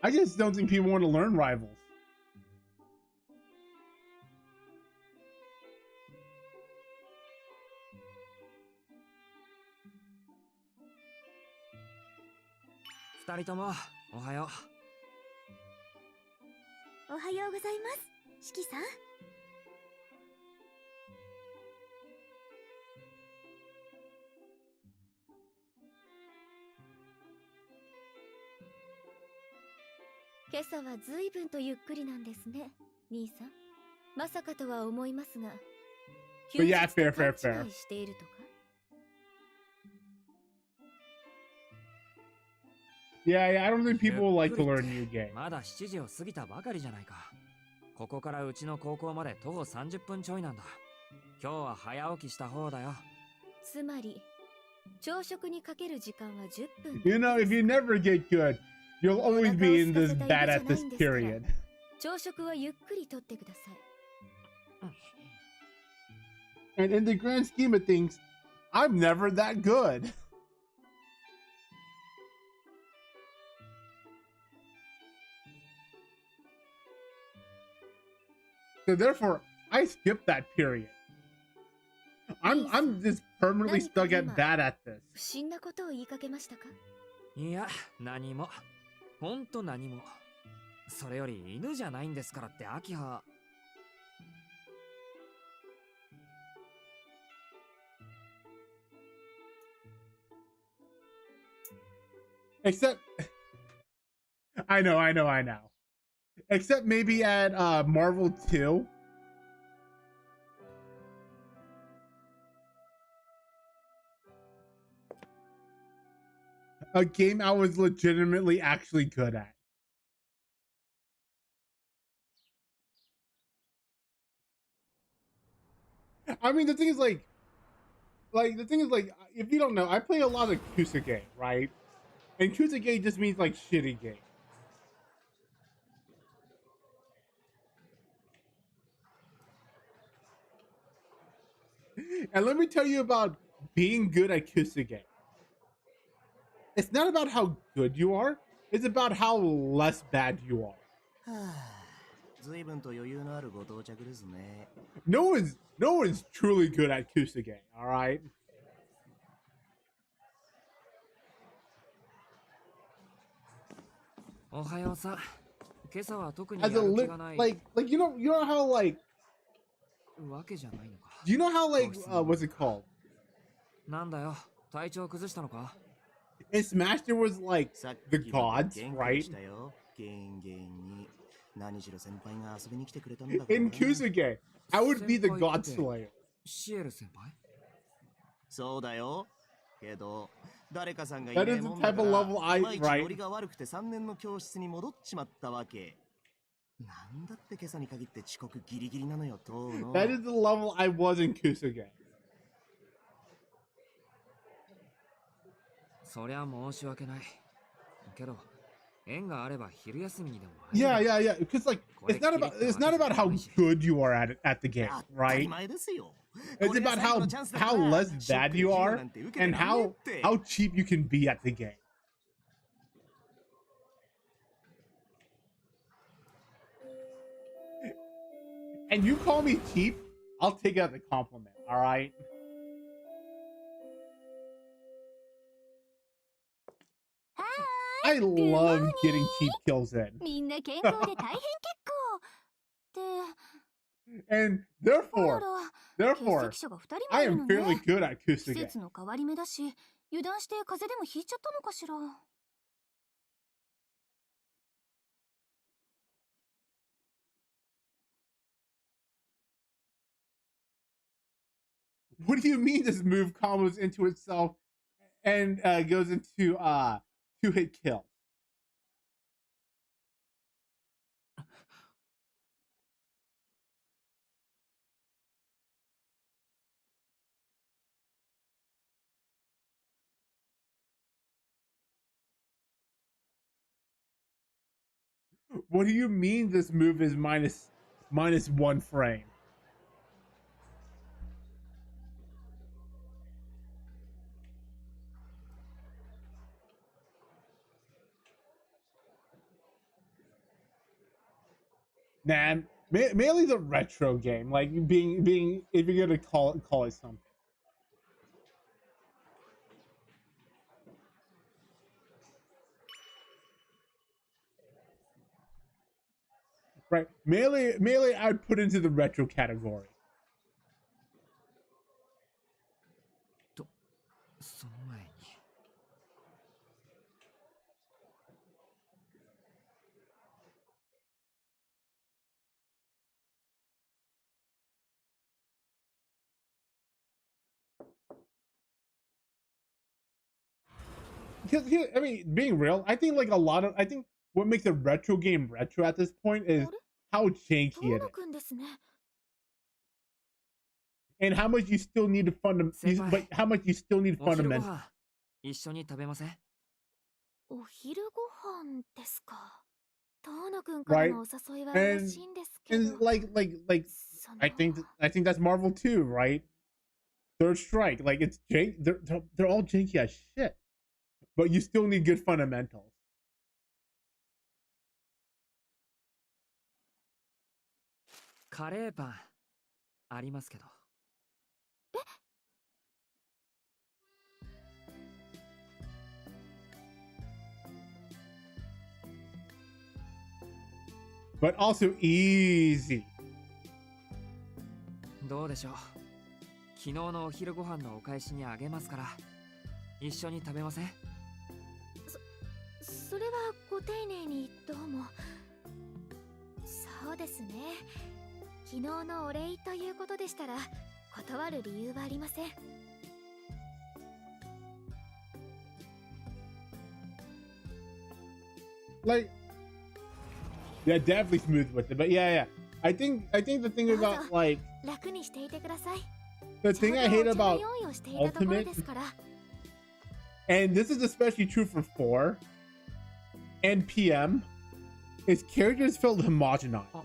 I just don't think people want to learn rivals.2人ともおはよおはようございます、四季さん。今朝はずいぶんとゆっくりなんですね、兄さん。まさかとは思いますが、休 But 日 yeah, と fair, 勘 fair, fair. 違いしているとか。Yeah, I don't think う。 people will like to ゆっく learn り new って games. まだ7時を過ぎたばかりじゃないか。ここからうちの高校まで徒歩30分ちょいなんだ。今日は早起きした方だよ。つまり、朝食にかける時間は10分。You know, if you never get good, you'll always be in this bad at this period. 朝食はゆっくりとってください。And in the grand scheme of things, I'm never that good. So therefore, I skipped that period. I'm just permanently stuck at bad at this. 不審なことを言いかけましたか？いや、何も。ほんと何も。それより犬じゃないんですからって秋葉。Except, I know. Except maybe at Marvel 2. A game I was legitimately actually good at. I mean, the thing is like, if you don't know, I play a lot of Kusage, right? And Kusage just means like shitty game. And let me tell you about being good at Kusage. It's not about how good you are, it's about how less bad you are. 随分と余裕のあるご到着ですね。No one's truly good at Kusage, alright? おはようさん。今朝は特に As や a る気 li- がない。 like you know how like わけじゃないのか。 do you know how like what's it called? なんだよ。体調崩したのか？ In Smash there was like さっ the きまで gods, 元気で right? したよ。元に。何しろ先輩が遊びに来てくれたんだから、ね。 In Kusage, I would be the God Slayer. シエル先輩？そうだよ。けど、誰かさんがい That ね is え the もんだ type か of ら、 level I いまいち right? ノリが悪くて3年の教室に戻っちまったわけ。なんだって今朝に限って遅刻ギリギリなのよ、との。That is the level I was in Kusuge. そりゃ申し訳ない。けど、縁があれば昼休みにでも Yeah, yeah, yeah. Because like it's not about how good you are at the game, 当たり right? 前ですよ。 It's これが about 最後のチャンスだから how less bad you ショックで授業 are なんて受けて and らんねえって how cheap you can be at the game. And you call me cheap, I'll take it as a compliment, all right? I love getting cheap kills in. みんな健康で大変結構。で、 And あら therefore, ら、欠席者が2人も I いる am の fairly ね。 good at 季 Kusuge. 節の変わり目だし、油断して風邪でもひいちゃったのかしら。What do you mean this move combos into itself and goes into 2-hit kill? What do you mean this move is minus 1 frame? Nah, Melee's a retro game. Like being if you're gonna call it something. Right, Melee I'd put into the retro category. と、その前に。Because I mean, being real, I think what makes a retro game retro at this point is how janky 遠 it 野 is くんですね。 and how much you still need to but how much you still need お昼ご fundamentals. 飯一緒に食べません？お昼ご飯ですか。遠野くんからのお誘いは嬉しいんですけど。 And like その I think that's Marvel too, right? Third Strike, like it's they're all janky as shit, but you still need good fundamentals. カレーパンありますけど。 But also easy. どうでしょう。昨日のお昼ご飯のお返しにあげますから、一緒に食べません？それはご丁寧にどうも。そうですね。昨日のお礼ということでしたら断る理由はありません。 Like, yeah, definitely smooth with it, but yeah. I think the thing about like 楽にしていてください。 the thing I hate about ちょうどお茶の用意をしていたところですから。 and this is especially true for 4 and PM is characters feel homogenized. Oh.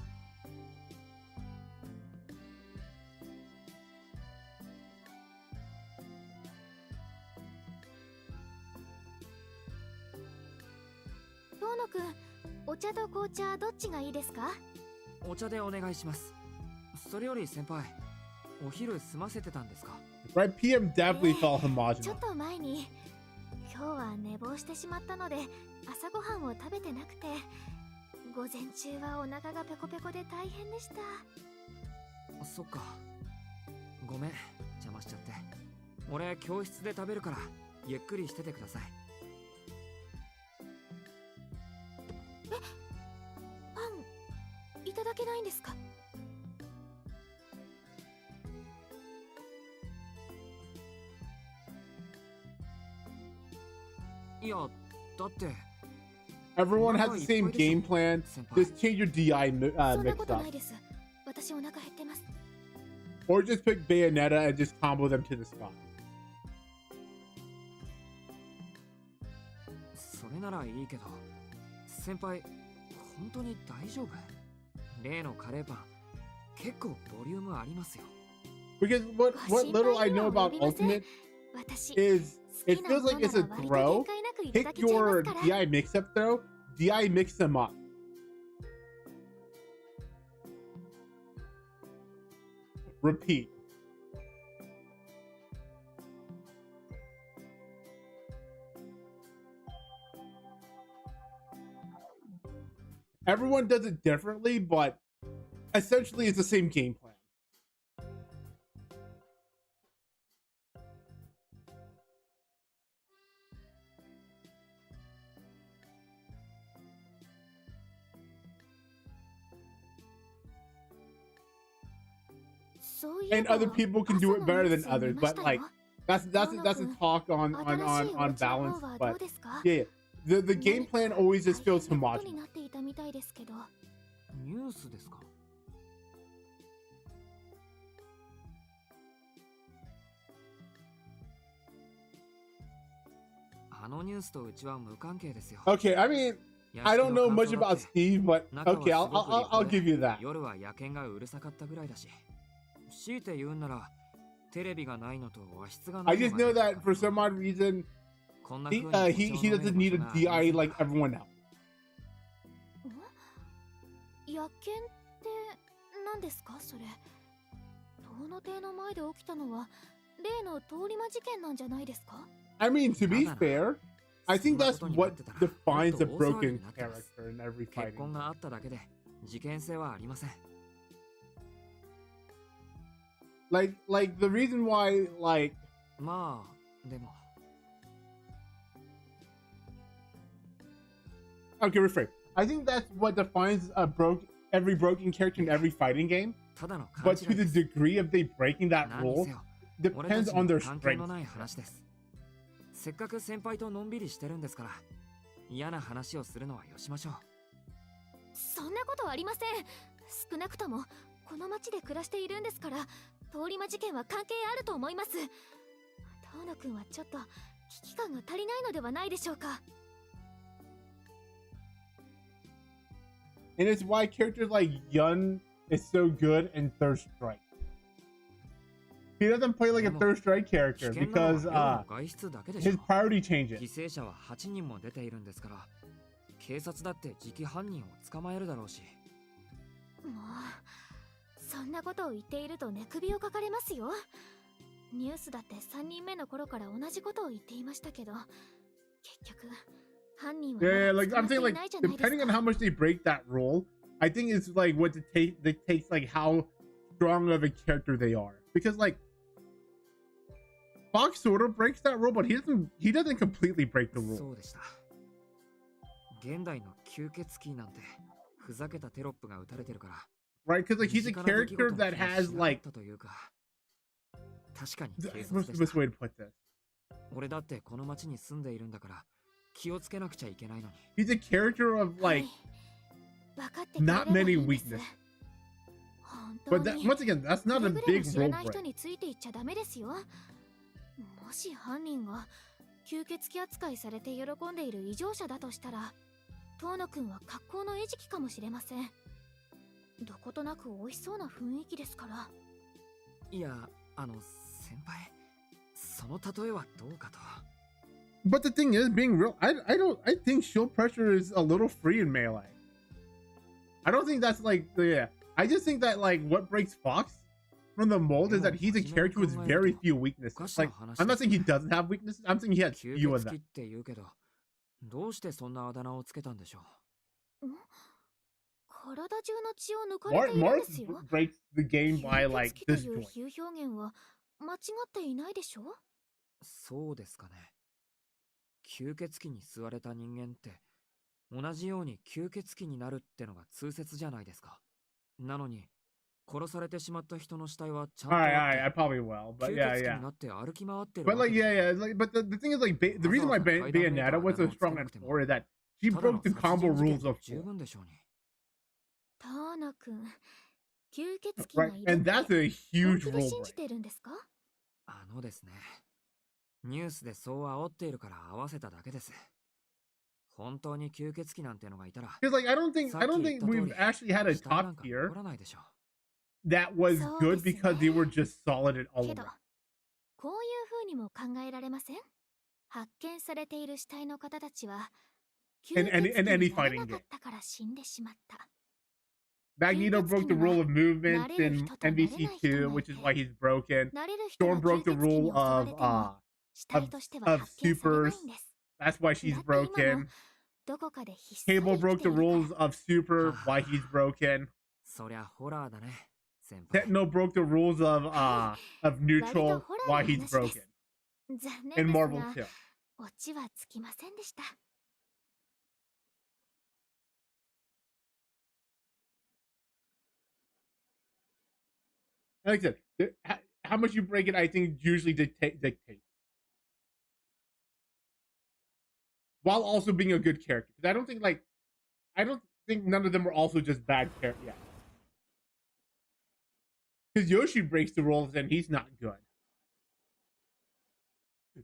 遠野くん、お茶と紅茶どっちがいいですか？お茶でお願いします。それより先輩、お昼済ませてたんですか？ Right, PM definitely felt ちょ homogenized. っと前に今日は寝坊してしまったので朝ごはんを食べてなくて、午前中はお腹がペコペコで大変でした。そっか。ごめん、邪魔しちゃって。俺、教室で食べるから、ゆっくりしててください。パンいただけないんですか？いや、だって。Everyone has the same game plan. Just change your DI そんな mix こと up. ないです。私お腹減ってます。 Or just pick Bayonetta and just combo them to the spot. それならいいけど、先輩、本当に大丈夫？例のカレーパン、結構ボリュームありますよ。Because what little I know about Ultimate is it feels like it's a throw. Pick your DI mix-up throw, DI mix them up. Repeat. Everyone does it differently, but essentially it's the same game plan. And other people can do it better than others, but like that's a talk on balance. But yeah, the game plan always just feels homogenous. ニュースですか？あのニュースとうちは無関係ですよ。 Okay, I mean, I don't know much about Steve, but okay, I'll give you that. 夜は野犬がうるさかったぐらいだし。強いて言うなら、テレビがないのと和室がない I just know that for some odd reason, he doesn't need a DI like everyone else. 野犬って何ですかそれ？遠野邸の前で起きたのは例の通り魔事件なんじゃないですか？ I mean, to be fair, I think that's what defines a broken character in every 結 fighting. 婚があっただけで事件性はありません。Like the reason why, like, まあでも okay, refrain. I think that's what defines every broken character in every fighting game. ただの But 勘違 to い the です。 degree of they breaking that 何に rule せよ、俺た depends ち on に their 関係の strength. ない話です。せっかく先輩とのんびりしてるんですから、嫌な話をするのはよしましょう。そんなことはありません。少なくともこの町で暮らしているんですから、通り魔事件は関係あると思います。遠野くんはちょっと危機感が足りないのではないでしょうか。 And it's why characters like Yun is so good in Third Strike. He doesn't play like a Third Strike character 危険なの because は夜の外出だけでしょ his priority changes. 犠牲者は8人も出ているんですから、警察だって次期犯人を捕まえるだろうし。もうそんなことを言っていると寝首をかかれますよ。ニュースだって3人目の頃から同じことを言っていましたけど、結局犯人は Yeah, まだ like 捕ま I'm って saying, い like ないじゃないです depending on か。 how much they break that rule, I think it's like what it takes like how strong of a character they are. Because like Fox sort of breaks that rule, but he doesn't completely break the rule. そうでした。現代の吸血鬼なんてふざけたテロップが打たれてるから。 Right? Because like he's a character that has like というか、確かに警 what's 察 the でし best た。 way to put this? 俺だってこの町に住んでいるんだから気をつけなくちゃいけないのに。 He's a character of は like い、分かってくれれば not many いいんです。 weaknesses. 本当 But that に once again, that's not く a れぐれ big も知 role らない人 break. についていっちゃダメですよ。もし犯人が吸血鬼扱いされて喜んでいる異常者だとしたら、遠野くんは格好の餌食かもしれません。どことなく美味しそうな雰囲気ですから。いや、先輩、その例えはどうかと。 But the thing is, being real, I think shield pressure is a little free in melee. I don't think that's like yeah. I just think that like what breaks Fox from the mold is that he's a character with very few weaknesses. Like I'm not saying he doesn't have weaknesses. I'm saying he has 吸 few of 血 them. 鬼って言うけど、どうしてそんなあだ名をつけたんでしょう。体中の血を抜かれているんですよ。 Breaks the game by like 吸 this 血鬼 joint. という比喩表現は間違っていないでしょ。そうですかね。吸血鬼に吸われた人間って同じように吸血鬼になるってのが通説じゃないですか。なのに殺されてしまった人の死体はちゃんと Alright, I probably will, but 吸 yeah, 血鬼 yeah. になって歩き回ってる But わ like けで yeah, yeah. Like, but the thing is like the reason why Bayonetta was so strong and 4 is that She ただ broke の the 殺 combo 人事件 rules で of 十 4. 分でしょうに。ターナ君、吸血鬼 Right, がいる and って that's a 本 huge 気で rule 信 break. じてるんですか？ですね。ニュースでそう煽っているから合わせただけです。本当に吸血鬼なんてのがいたら、 Because like I don't think さっき言った we've 通り、 actually had a 死体な top んか tier 残らないでしょ that was そう good です because they ね。 were just solid and けど element. こういう風にも考えられません？発見されている死体の方たちは吸 In 血 any 鬼になれ fighting なか game. ったから死んでしまった。 Magneto broke the rule of movement in NBC2, which is why he's broken. なれる人は Storm 吸 broke 血 the 鬼に rule 襲わ of れても死体としては of 発見されない supers. んです。 That's why she's だって今も broken. どこかでひっそり Cable 生 broke き the ているから。 rules of super, why he's broken. そりゃホラーだね、先輩。 Sentinel broke the rules of neutral, why he's broken. 残念 In です Marvel が too. オチはつきませんでした。 Like I said, how much you break it, I think usually dictates. While also being a good character. Because I don't think none of them were also just bad characters. Yeah. Because Yoshi breaks the rules and he's not good.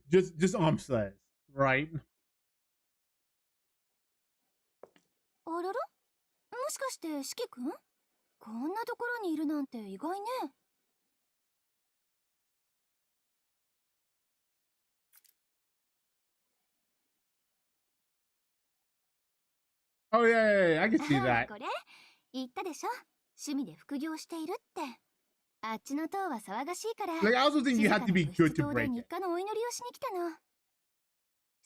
Just says, right? あらら、もしかして四季くん、こんなところにいるなんて意外ね。 Oh yeah, I can see あ that. これ言ったでしょ、趣味で副業しているって。あっちの塔は騒がしいから、 Like I also think you have to be good to 静かな部室棟で break 日 it. 課のお祈りをしに来たの。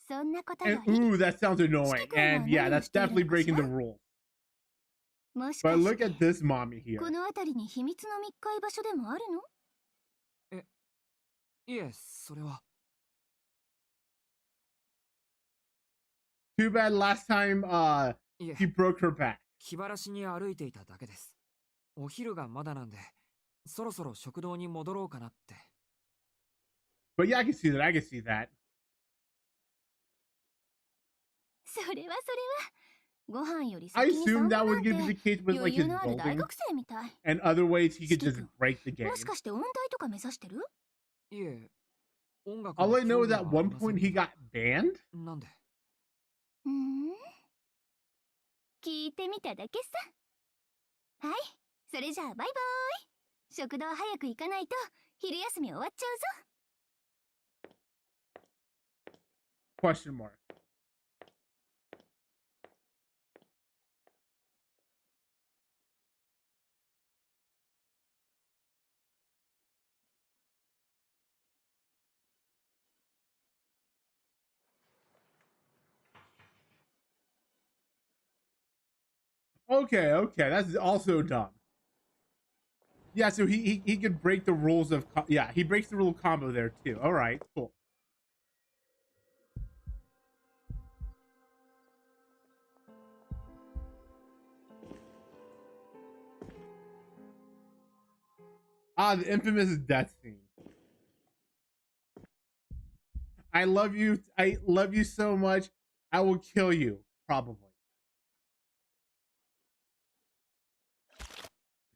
そんなことよ And り、 ooh, that sounds annoying. And yeah, that's definitely breaking the rules. もしか But し look て at this mommy here. この辺りに秘密の密会場所でもあるの？いえ、それは。 Too bad last time いえ、 he broke her back. 気晴らしに歩いていただけです。お昼がまだなんで、そろそろ食堂に戻ろうかなって。 But yeah, I can see that. I can see that. それはご飯より I 先に散 assumed 歩 that な was ん going to be て the case with 余 like 裕 his のある大 building 学生みたい。 and other ways he could just Stick. break the game. もしかして音大とか目指してる？いえ、音楽 All I に know 興 is 味 at はあ one りません point け he ど。 got banned. なんで？聞いてみただけさ。はい、それじゃあバイバイ。食堂早く行かないと昼休み終わっちゃうぞ。 Question mark. Okay, that's also dumb. Yeah, so he could break the rules of yeah, he breaks the rule of combo there too. All right, cool. Ah, the infamous death scene. I love you so much. I will kill you, probably.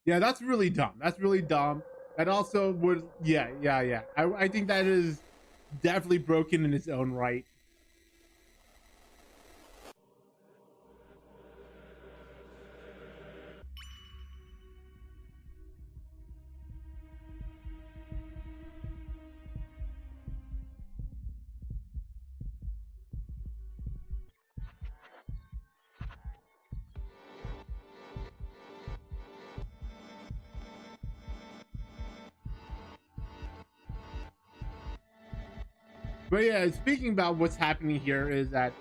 Yeah, that's really dumb. That's really dumb. That also would, yeah. I think that is definitely broken in its own right. But yeah, speaking about what's happening here is that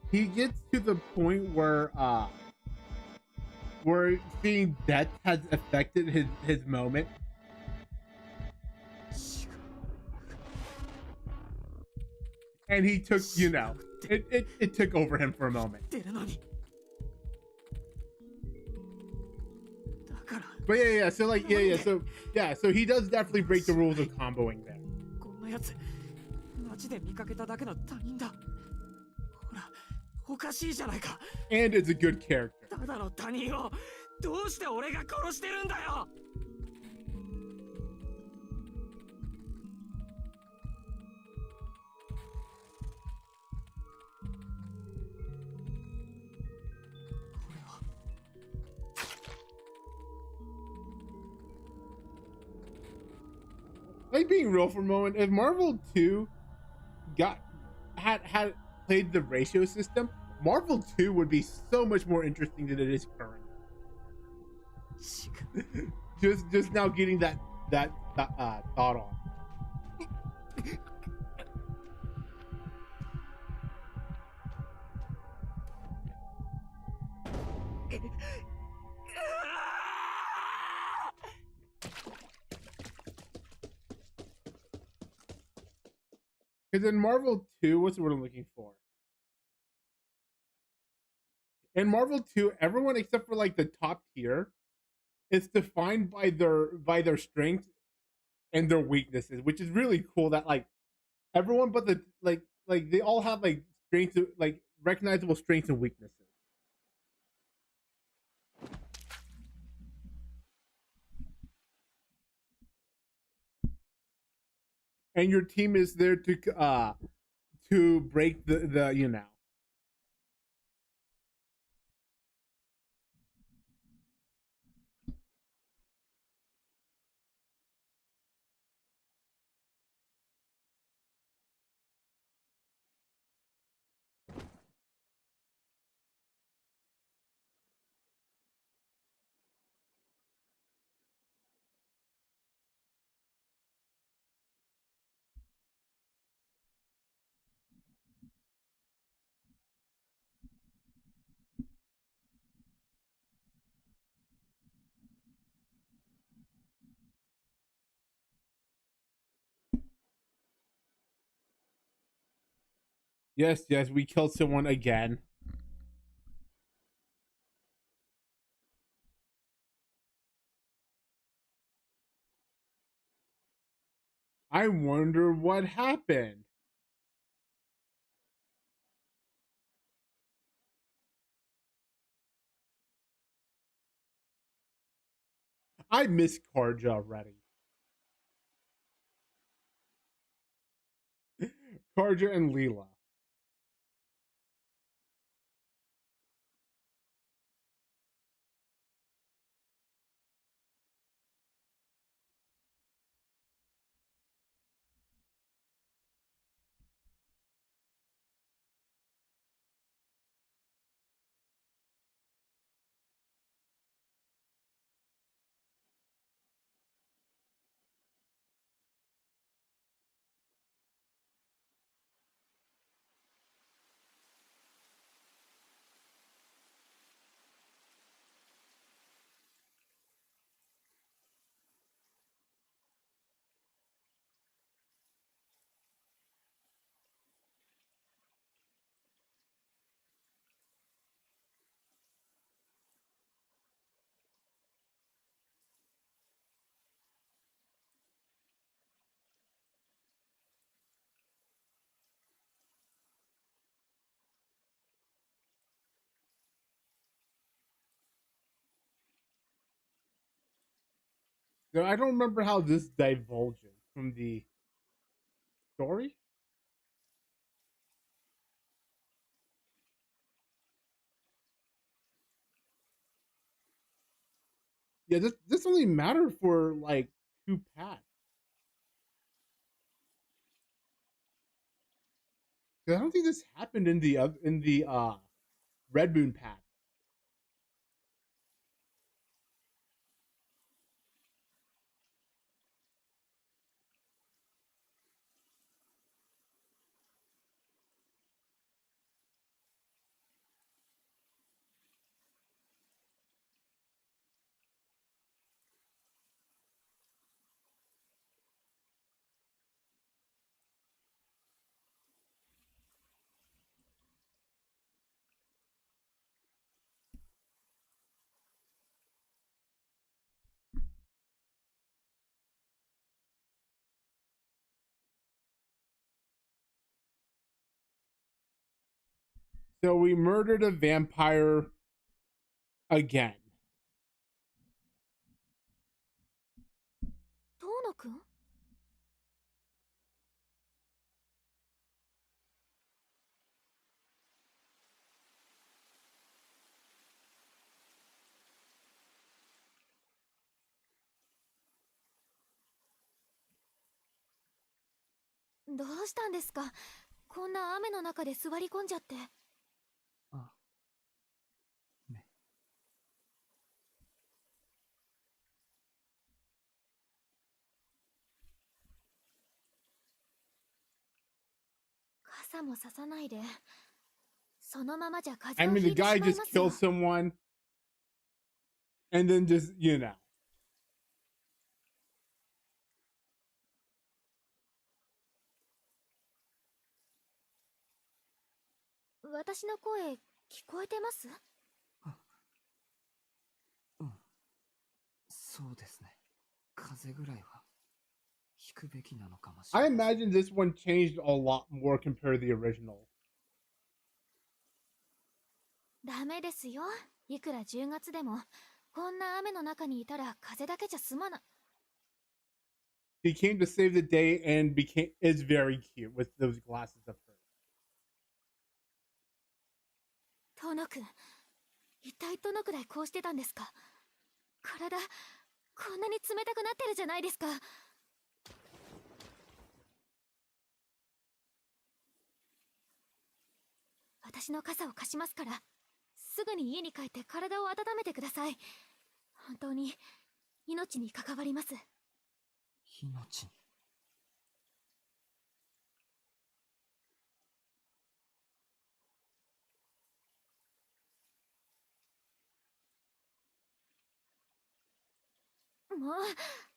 he gets to the point where seeing death has affected his moment. And he took, you know, it took over him for a moment. But yeah, so like so he does definitely break the rules of comboing there. こんなやつ、街で見かけただけの他人だ。ほら、おかしいじゃないか。 And it's a good character. ただの他人をどうして俺が殺してるんだよ。Like being real for a moment, if Marvel 2 had played the ratio system, Marvel 2 would be so much more interesting than it is currently. just now getting that thought on. Because in Marvel 2, what's the word I'm looking for? In Marvel 2, everyone except for like the top tier is defined by their strengths and their weaknesses, which is really cool that like everyone but the like they all have like strengths, like recognizable strengths and weaknesses. And your team is there to break the you know. Yes, we killed someone again. I wonder what happened. I miss Karja already. Karja and Leela. So I don't remember how this divulges from the story. Yeah, this only mattered for like 2 packs. I don't think this happened in the Red Moon pack. So we murdered a vampire again. 遠野くん？どうしたんですか？こんな雨の中で座り込んじゃって。あ、ね。傘もささないで。そのままじゃ風 I 邪を mean, ひ the いてしま guy い just ますよ。 kills someone and then just, you know. 私の声聞こえてます？うん。そうですね。風ぐらいは引くべきなのかもしれ I ません。 imagine this one changed a lot more compared to the original. ダメですよ。いくら10月でもこんな雨の中にいたら風邪だけじゃ済まな。 He came to save the day and is very cute with those glasses of hers. 遠野くん、一体どのくらいこうしてたんですか？体こんなに冷たくなってるじゃないですか。私の傘を貸しますから、すぐに家に帰って体を温めてください。本当に命に関わります。命に。もう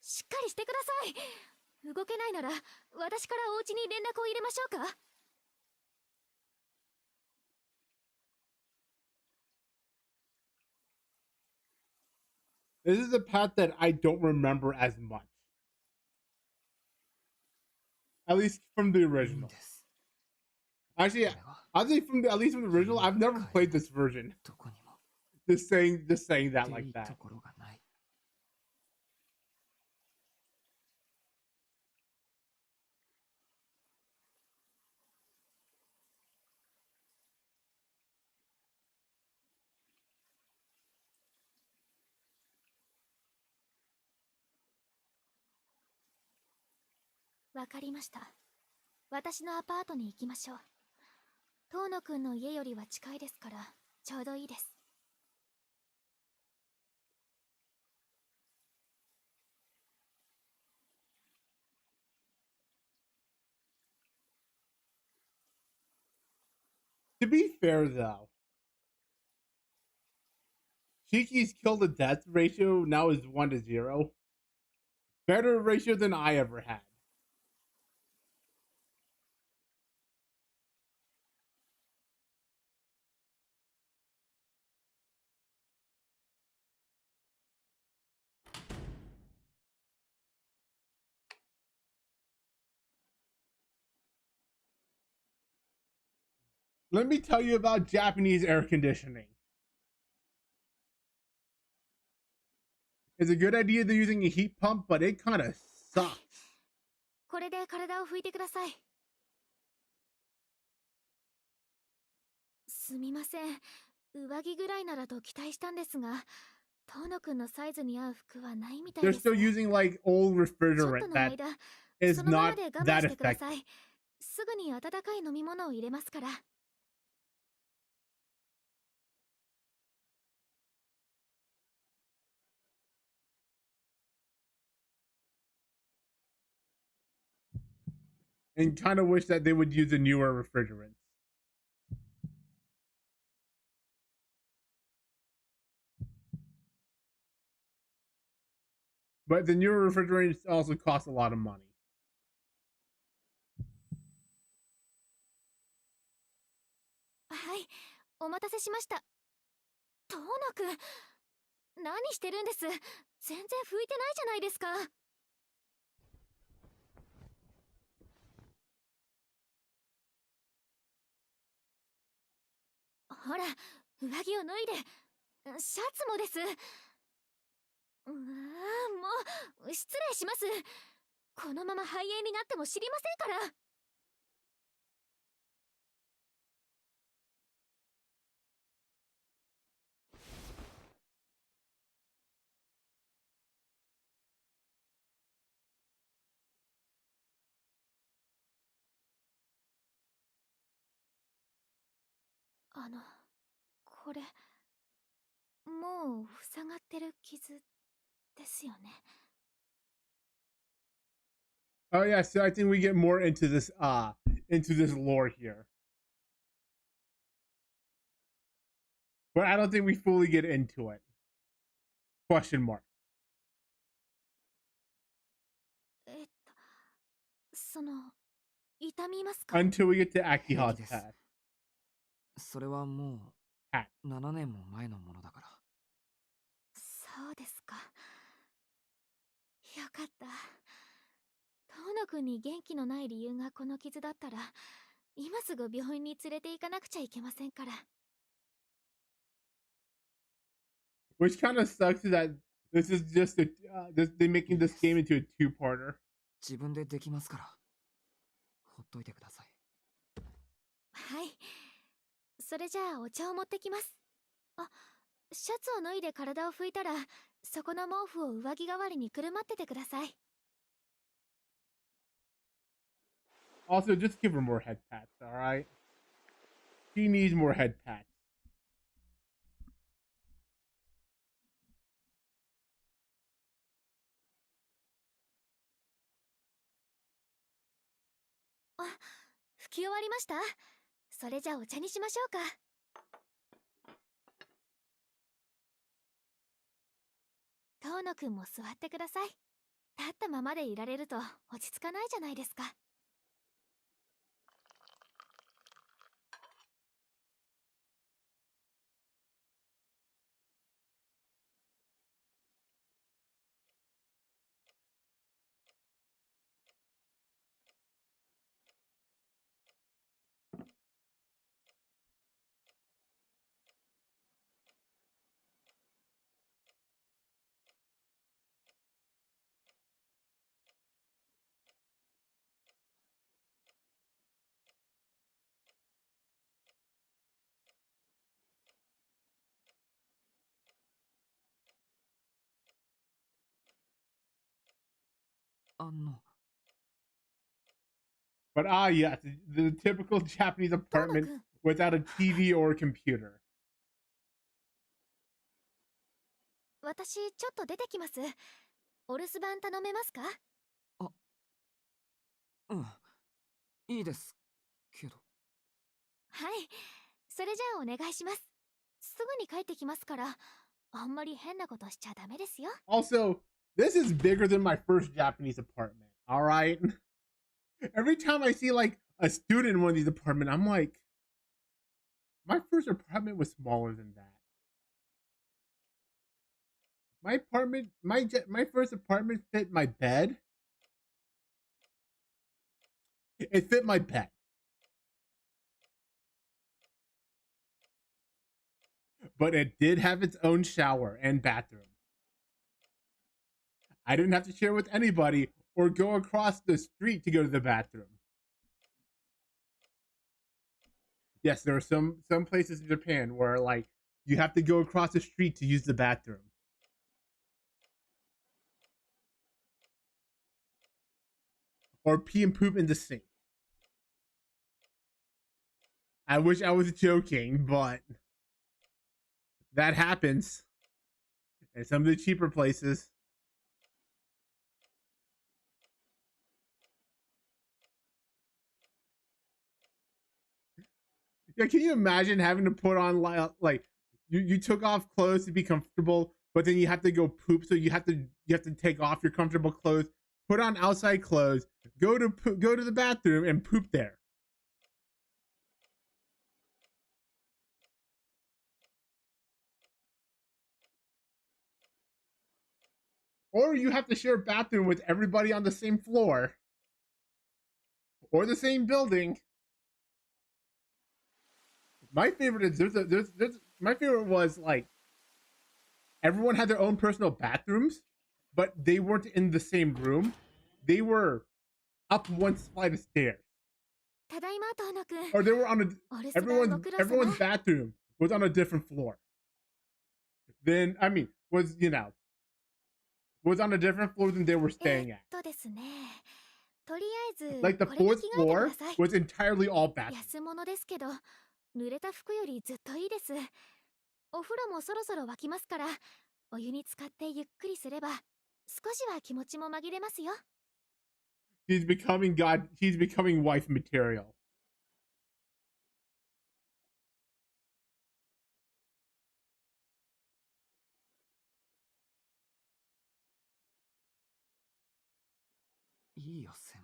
しっかりしてください。動けないなら私からお家に連絡を入れましょうか。 This is a path that I don't remember as much. At least from the いいん original. です。 Actually, 俺は I'll say at least from the original, I've never played this version. どこにも Just saying that 出 like いいと that. ころがない。わかりました。私のアパートに行きましょう。遠野くんの家よりは近いですからちょうどいいです。 To be fair though, Shiki's kill to death ratio now is 1-0. Better ratio than I ever had. Let me tell you about Japanese air conditioning. It's a good idea they're using a heat pump, but it kind of sucks. これで体を拭いてください。すみません。上着ぐらいならと期待したんですが、遠野くんのサイズに合う服はないみたい They're です。 still using like old ちょっと refrigerant の that 間、 is そのまま not で我 that 慢してくだ effective. さい。すぐに温かい飲み物を入れますから。 And kind of wish that they would use a newer refrigerant. But the newer refrigerants also cost a lot of money. はい、お待たせしました。遠野くん、何してるんです？全然拭いてないじゃないですか。ほら、上着を脱いで。シャツもです。もう、失礼します。このまま肺炎になっても知りませんから。これ、もう塞がってる傷ですよね。Oh yeah, so I think we get more into this lore here. But I don't think we fully get into it. Question mark. 痛みますか？ Until we get to Akiha's 平気です。 past. それはもはい。う7年も前のものだから。そうですか。よかった。遠野くんに元気のない理由がこの傷だったら、今すぐ病院に連れて行かなくちゃいけませんから。Which kind of sucks that this is just they're making this game into a two-parter. 自分でできますから。ほっといてください。はい。それじゃあお茶を持ってきます。あ、シャツを脱いで体を拭いたら、そこの毛布を上着代わりにくるまっててください。Also, just give her more head pats, all right? She needs more head pats. あ、拭き終わりました？それじゃあお茶にしましょうか。遠野くんも座ってください。立ったままでいられると落ち着かないじゃないですか。But yes, the typical Japanese apartment without a TV or a computer. 私ちょっと出てきます。お留守番頼めますか？うん。いいですけど。はい。それじゃあお願いします。すぐに帰ってきますから、あんまり変なことしちゃダメですよ。Also, this is bigger than my first Japanese apartment, all right? Every time I see like a student in one of these apartments, I'm like, my first apartment was smaller than that. My first apartment fit my bed. It fit my bed. But it did have its own shower and bathroom. I didn't have to share with anybody or go across the street to go to the bathroom. Yes, there are some places in Japan where like you have to go across the street to use the bathroom. Or pee and poop in the sink. I wish I was joking, but that happens in some of the cheaper places. Yeah, can you imagine having to put on like you took off clothes to be comfortable, but then you have to go poop, so you have to take off your comfortable clothes, put on outside clothes, go to the bathroom and poop there. Or you have to share a bathroom with everybody on the same floor or the same building. My favorite is there's my favorite was like everyone had their own personal bathrooms, but they weren't in the same room. They were up one flight of stairs. ただいま、遠野くん。 Or they were on a お留守番ご苦労様。 everyone's bathroom was on a different floor. Then I mean was was on a different floor than they were staying at. ですね。とりあえず Like the これに fourth 着替えてく floor ださい。 was entirely all bathrooms. 安物ですけど、濡れた服よりずっといいです。お風呂もそろそろ沸きますから、お湯に浸かってゆっくりすれば、少しは気持ちも紛れますよ。He's becoming wife material.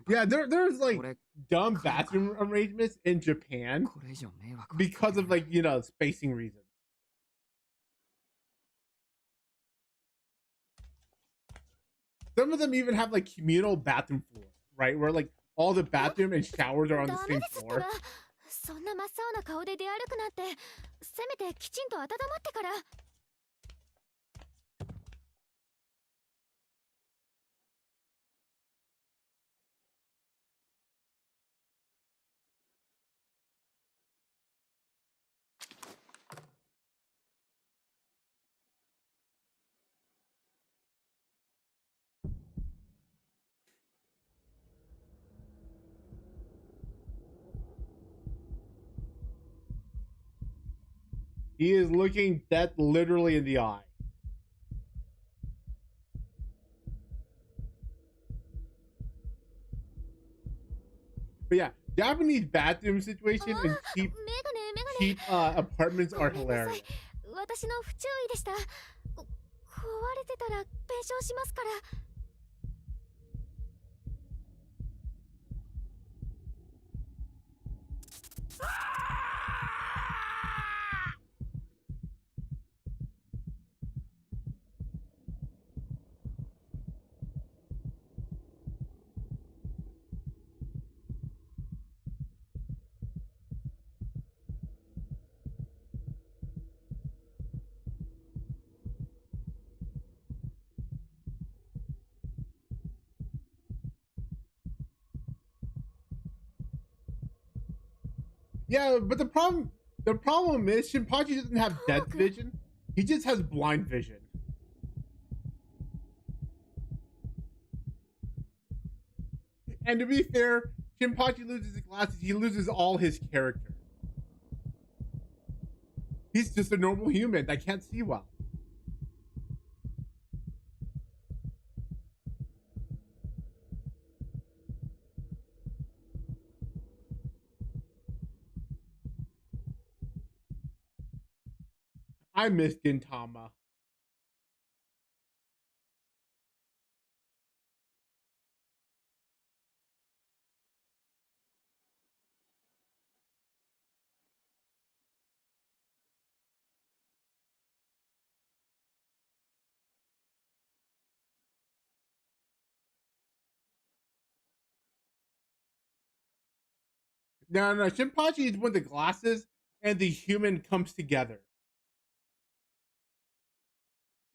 Yeah, there's like dumb bathroom arrangements in Japan because of like spacing reasons. Some of them even have like communal bathroom floors, right? Where like all the bathroom and showers are on the same floor. そんな真っ青な顔で出歩くなんて、せめてきちんと温まってから。He is looking death literally in the eye. But yeah, Japanese bathroom situation and cheap apartments are hilarious. 私の不注意でした。壊れてたら弁償しますから。Yeah, but the problem is Shinpachi doesn't have depth vision. He just has blind vision. And to be fair, Shinpachi loses his glasses, he loses all his character. He's just a normal human that can't see well. I miss Gintama. No, Shinpachi is when the glasses and the human comes together.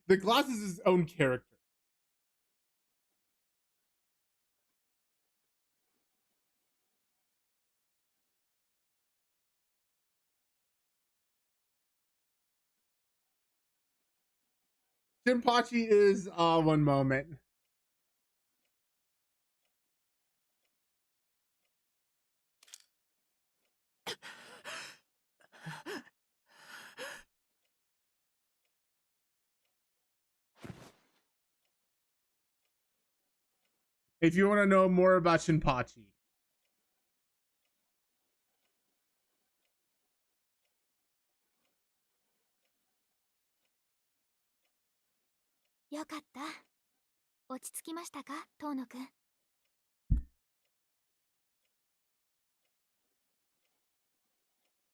The glasses is his own character. Shinpachi is one moment. If you want to know more about Shinpachi. よかった。落ち着きましたか、遠野くん。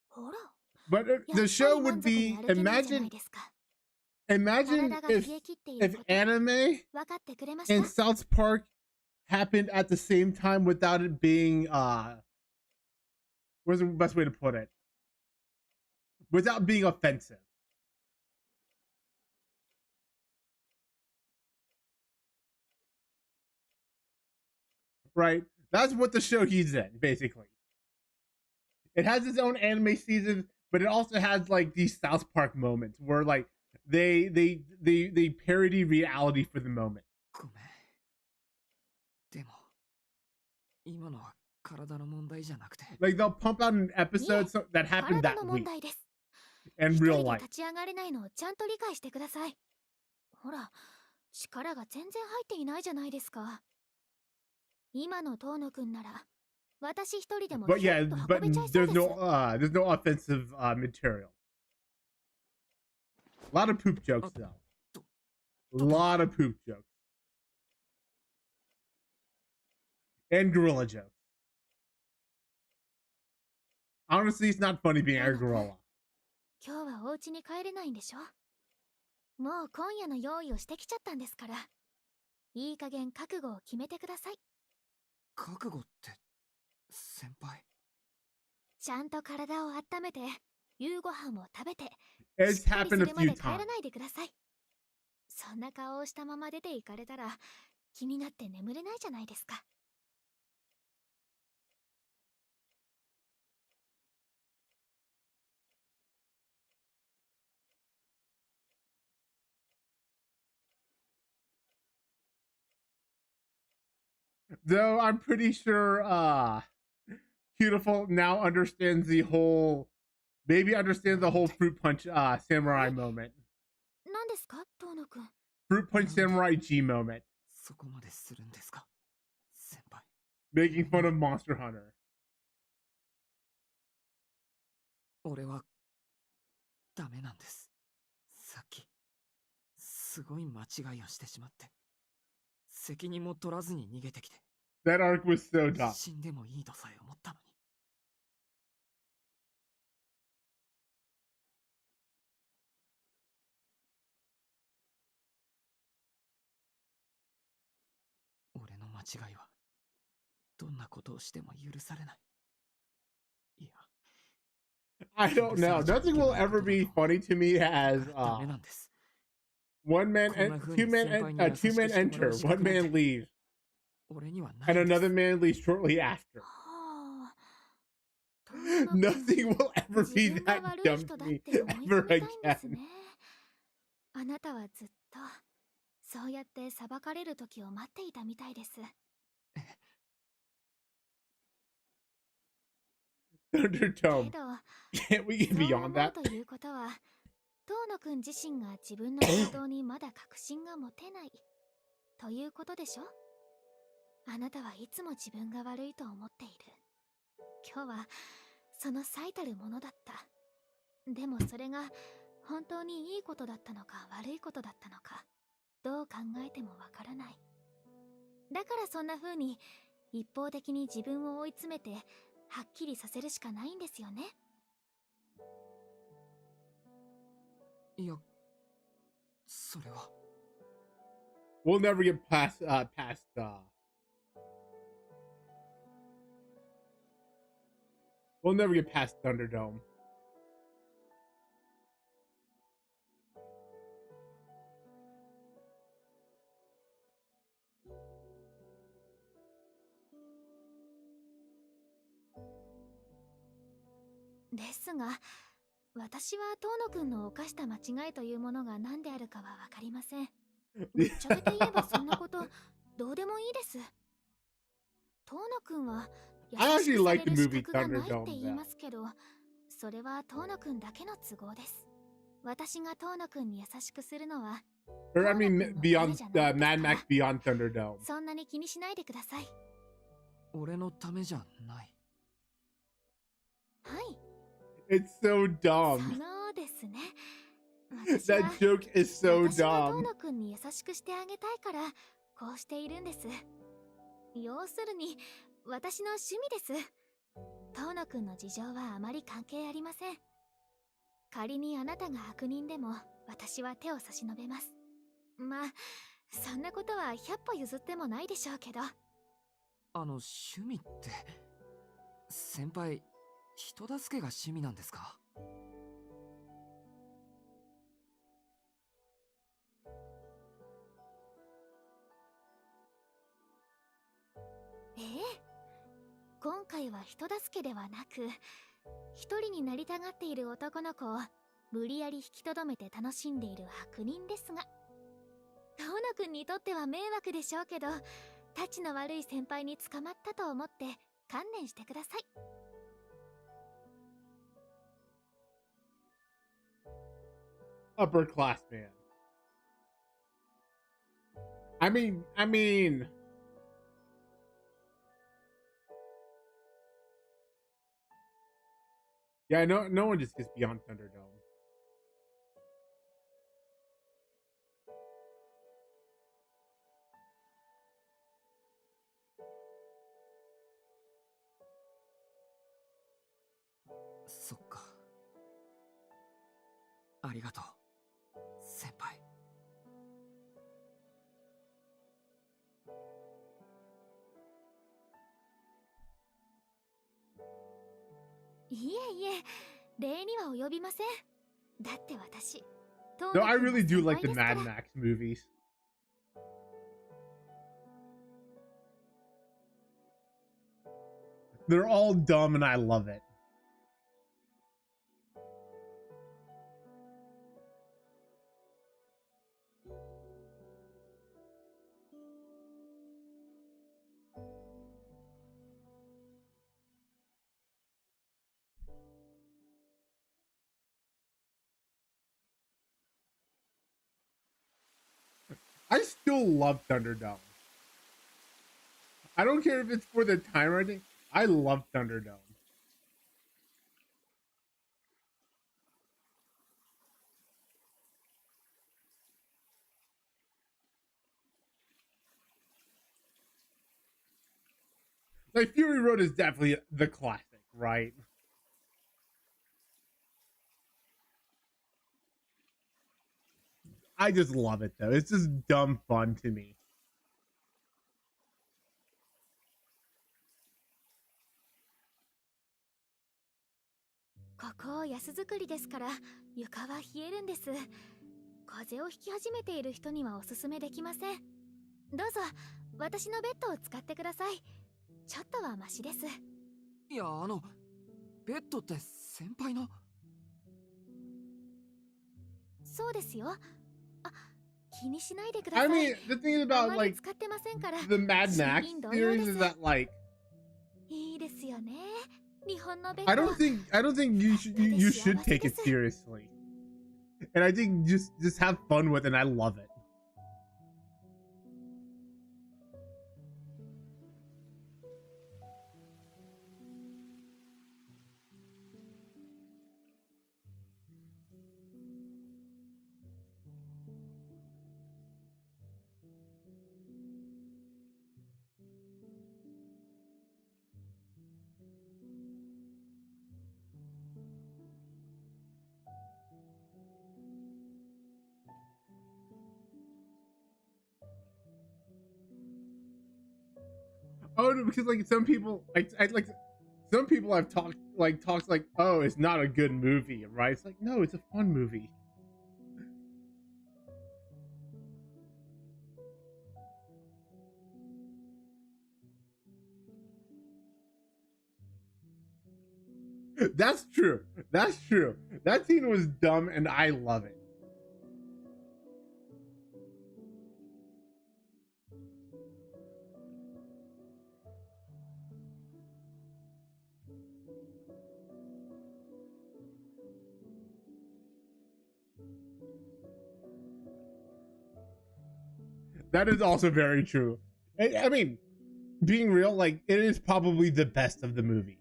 ほら。But the show would be imagine if anime and South Park happened at the same time without it being what's the best way to put it? without being offensive. Right? That's what the show he's in, basically. It has its own anime season, but it also has like these South Park moments where like they parody reality for the moment. ごめん。でも、今のは体の問題じゃなくて。 Like they'll pump out an episode that happened 体 that の week 問題です。 in 一 real 人で life. 立ち上がれないのをちゃんと理解してください。ほら、力が全然入っていないじゃないですか。今の遠野くんなら、私一人でも But ひょ yeah, っと but 運べちゃいそう there's です。 there's no offensive material. A lot of poop jokes though. A lot of poop jokes. And gorilla jokes. Honestly, it's not funny being a gorilla. 今日はお家に帰れないんでしょ。もう今夜の用意をしてきちゃったんですから。いい加減覚悟を決めてください。覚悟って、先輩。ちゃんと体を温めて、夕ご飯を食べて、 It's しっかり happened す a るま few で帰ら times. ないでください。そんな顔をしたまま出て行かれたら、気になって眠れないじゃないですか。Though I'm pretty sure Beautiful now understands the whole fruit punch samurai moment. 何ですか、遠野くん。 Fruit punch samurai G moment. そこまでするんですか、先輩。 Making fun of Monster Hunter. 俺はダメなんです。さっきすごい間違いをしてしまって、責任も取らずに逃げてきて。 That arc was so dumb. 死んでもいいとさえ思ったのに。俺の間違いはどんなことをしても許されない。いや、 I don't know. Nothing will ever be funny to me as ダメなんです。 one man and two men enter, one man leaves, 俺にはない and んです。 another man leaves shortly after. はあ。遠野くん、 Nothing will ever 自 be 分が that 悪い dumb 人 to だっ me て思い ever 込みたいんです again. ね。あなたはずっとそうやって裁かれる時を待っていたみたいです。 け Thunderdome. ど、 Can't we get そう beyond 思う that? ということは、遠野くん自身が自分の行動にまだ確信が持てないということでしょ。あなたはいつも自分が悪いと思っている。今日はその最たるものだった。でもそれが本当にいいことだったのか悪いことだったのか、どう考えてもわからない。だからそんな風に一方的に自分を追い詰めてはっきりさせるしかないんですよね。いや、それは。 We'll never get we'll never get past Thunderdome. ですが、私は遠野くんの犯した間違いというものが何であるかはわかりません。ぶっちゃけて言えばそんなことどうでもいいです。遠野くんは I 優し actually くさ like れ the る資 movie 格がないって Thunderdome 言い though. ますけど、それは遠野くんだけの都合です。私が遠野くんに優しくするのは、 Or I mean beyond Mad Max Beyond Thunderdome. そんなに気にしないでください。俺のためじゃない。はい。 It's so そ dumb. うですね。私 That は joke is so 私が dumb. 遠野くんに優しくしてあげたいからこうしているんです。要するに私の趣味です。遠野くんの事情はあまり関係ありません。仮にあなたが悪人でも私は手を差し伸べます。まあそんなことは100歩譲ってもないでしょうけど。趣味って、先輩、人助けが趣味なんですか？今回は人助けではなく、一人になりたがっている男の子を無理やり引きとどめて楽しんでいる悪人ですが、遠野くんにとっては迷惑でしょうけど、タチの悪い先輩に捕まったと思って観念してください。Upper class man. I mean. Yeah, no one just gets beyond Thunderdome. So. ありがとう、先輩。いえいえ、礼には及びません。だって私、No, I really do like the Mad Max movies. They're all dumb and I love it. I still love Thunderdome. I don't care if it's for the time or anything. I love Thunderdome. Like, Fury Road is definitely the classic, right? I just love it, though. It's just dumb fun to me. This is a house built for rest, so the floor will heat. Windを引き始めている人にはおすすめできません。どうぞ、私のベッドを使ってください。ちょっとはマシです。いや、ベッドって先輩の？そうですよ。あ、気にしないでください。I mean, the thing about, like, 使ってませんから。 the Mad Max series is that, like, いいですよね。日本のベッド。 I don't think you should take it seriously. And I think just have fun with it, and I love it. Oh, no, because like some people, I like some people I've talked like, oh, it's not a good movie, right? It's like, no, it's a fun movie. That's true. That's true. That scene was dumb, and I love it. That is also very true. I mean, being real, like, it is probably the best of the movies.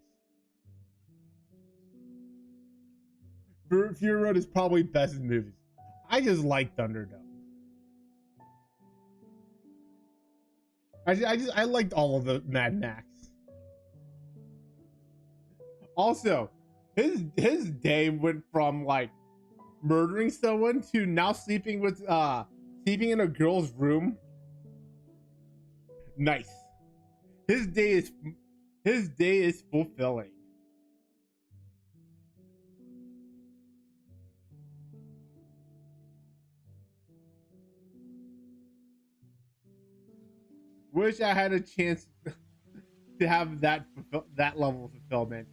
Fury Road is probably best in movies. I just like Thunderdome. I liked all of the Mad Max. Also, his day went from like murdering someone to now sleeping in a girl's room. Nice. His day is fulfilling. Wish I had a chance. to have that level of fulfillment.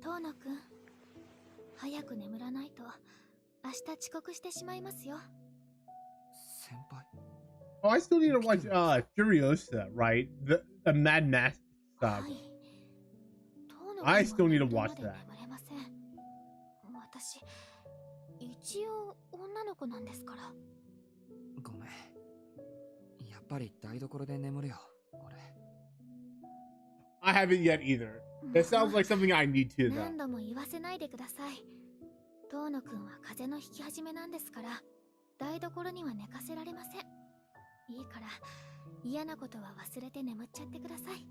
遠野くん、早く眠らないと明日遅刻してしまいますよ。先輩。 Oh, I still need to watch Furiosa, right? The Mad Max stuff. はい。遠野くんは I still need to 寝るま watch で that. 眠れません。私、一応女の子なんですから。ごめん。やっぱり台所で眠るよ、俺。I haven't yet either. That sounds like something I need to, though. 何度も言わせないでください。遠野くんは風邪のひき始めなんですから、台所には寝かせられません。いいから、嫌なことは忘れて眠っちゃってください。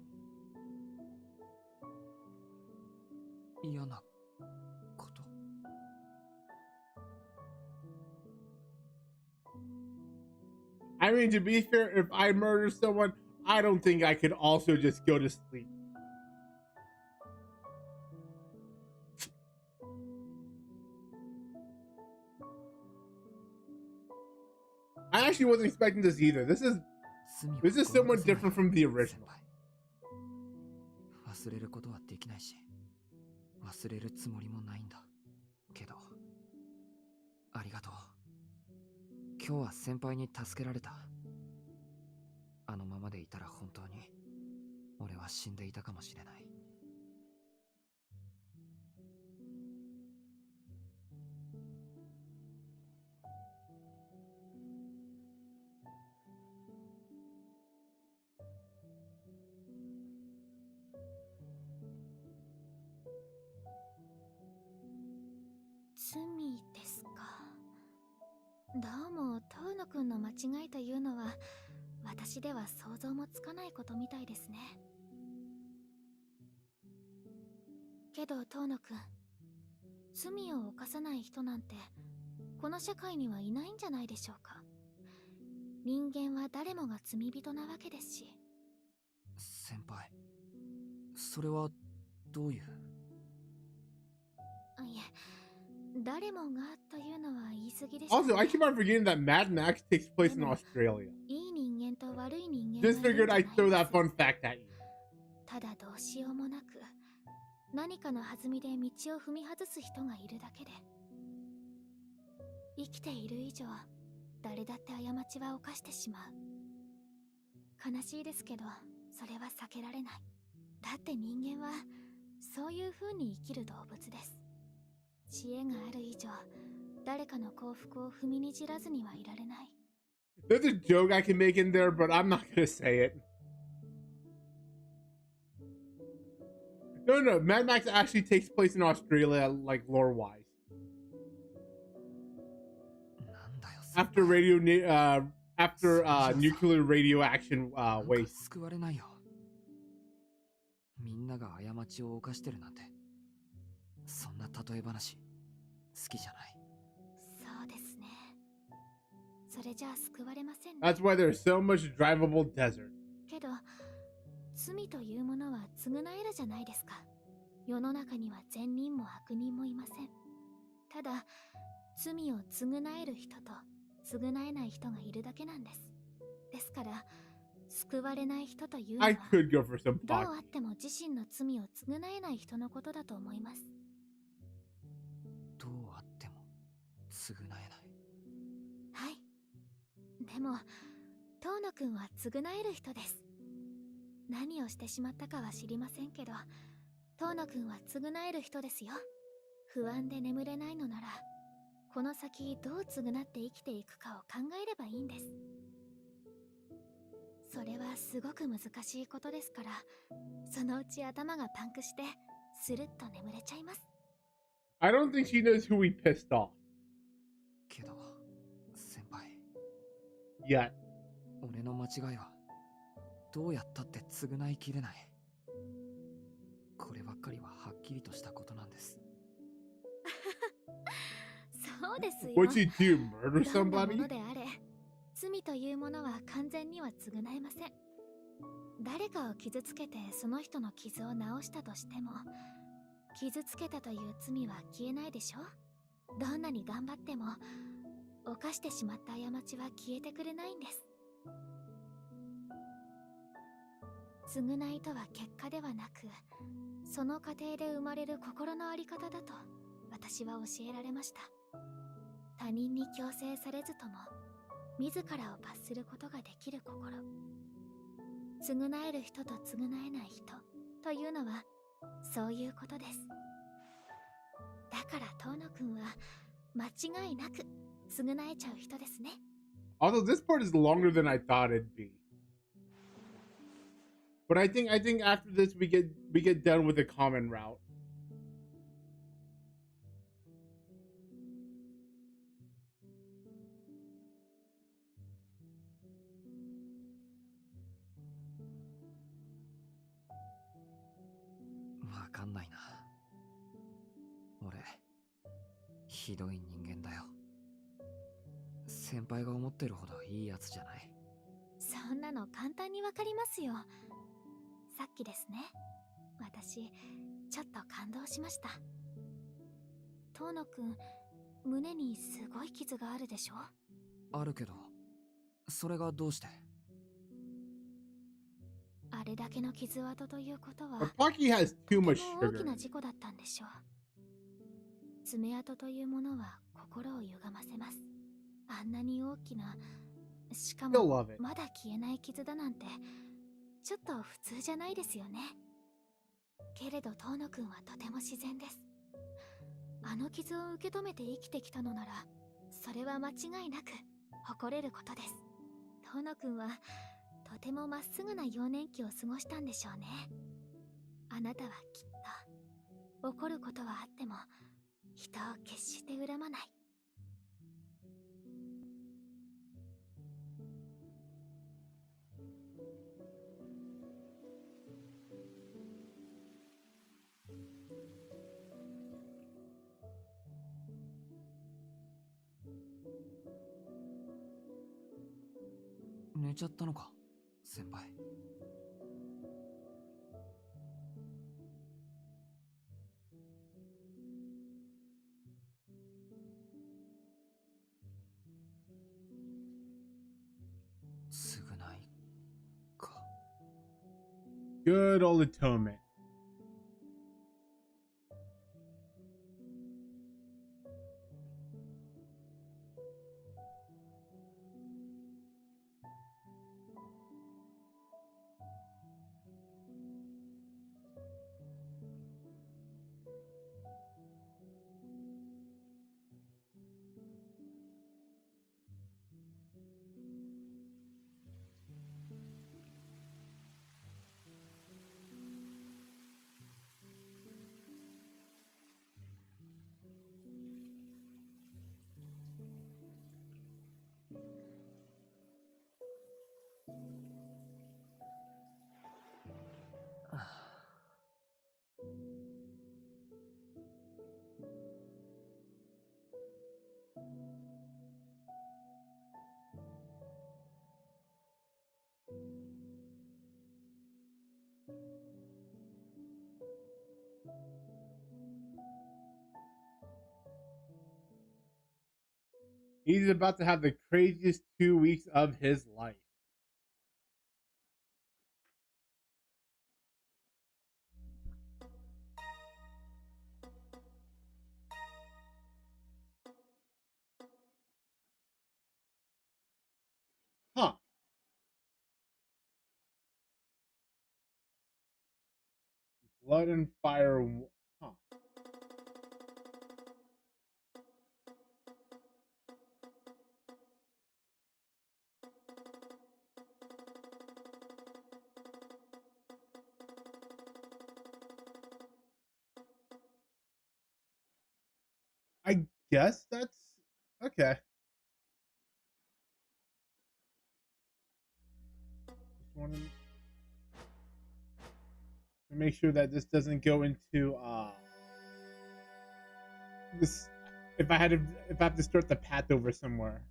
嫌なこと。I mean, to be fair, if I murder someone, I don't think I could also just go to sleep. I actually wasn't expecting this either. This is somewhat different from the original. 忘れることはできないし、忘れるつもりもないんだ。けど、ありがとう。今日は先輩に助けられた。あのままでいたら本当に俺は死んでいたかもしれない。罪ですか。どうも遠野くんの間違いというのは私では想像もつかないことみたいですね。けど遠野くん、罪を犯さない人なんてこの社会にはいないんじゃないでしょうか。人間は誰もが罪人なわけですし。先輩、それはどういう？いえ、誰もがというのは言い過ぎでしょう。 Also, I keep on forgetting that Mad Max takes place in Australia. いい人間と悪い人間 Just figured I'd throw that fun fact at you. ただどうしようもなく何かの弾みで道を踏み外す人がいるだけで、生きている以上誰だって過ちは犯してしまう。悲しいですけどそれは避けられない。だって人間はそういう風に生きる動物です。知恵がある以上誰かの幸福を踏みにじらずにはいられない。 There's a joke I can make in there, but I'm not gonna say it. No, Mad Max actually takes place in Australia, like lore-wise. After nuclear radioaction waste. 救われないよ。みんなが過ちを犯してるなんて、そんな例え話好きじゃない。そうですね。それじゃあ救われませんね。 That's why there's so much drivable desert. けど罪というものは償えるじゃないですか。世の中には善人も悪人もいません。ただ罪を償える人と償えない人がいるだけなんです。ですから救われない人というのは I could go for some どう pot. あっても自身の罪を償えない人のことだと思います。どうあっても償えない。はい。でも遠野くんは償える人です。何をしてしまったかは知りませんけど、遠野くんは償える人ですよ。不安で眠れないのなら、この先どう償って生きていくかを考えればいいんです。それはすごく難しいことですから、そのうち頭がパンクしてスルッと眠れちゃいます。 I don't think she knows who we pissed off けど先輩、 yet. 俺の間違いはどうやったって償いきれない。こればっかりははっきりとしたことなんです。そうですよ。 What'd she do? Murder どんなも somebody? のであれ、罪というものは完全には償えません。誰かを傷つけてその人の傷を治したとしても、傷つけたという罪は消えないでしょ。どんなに頑張っても犯してしまった過ちは消えてくれないんです。償いとは結果ではなく、その過程で生まれる心の在り方だと私は教えられました。他人に強制されずとも自らを罰することができる心、償える人と償えない人というのはそういうことです。だから遠野くんは間違いなく償えちゃう人ですね。Although this part is longer than I thought it'd be. But I think after this we get done with the common route. わかんないな。俺、ひどい人間だよ。先輩が思ってるほどいいやつじゃない。そんなの簡単にわかりますよ。さっきですね、私ちょっと感動しました。遠野くん、胸にすごい傷があるでしょ？あるけど、それがどうして？あれだけの傷跡ということは、 Pocky has too と much ても大 sugar. きな事故だったんでしょう。爪痕というものは心を歪ませます。あんなに大きな、しか Still も love it. まだ消えない傷だなんてちょっと普通じゃないですよね。けれど遠野くんはとても自然です。あの傷を受け止めて生きてきたのなら、それは間違いなく誇れることです。遠野くんはとてもまっすぐな幼年期を過ごしたんでしょうね。あなたはきっと怒ることはあっても人を決して恨まない。寝ちゃったのか、先輩。償いか。Good old atonement. He's about to have the craziest 2 weeks of his life. Huh. Blood and fire. Huh. I guess that's okay. Just wanted to make sure that this doesn't go into this. If I have to start the path over somewhere.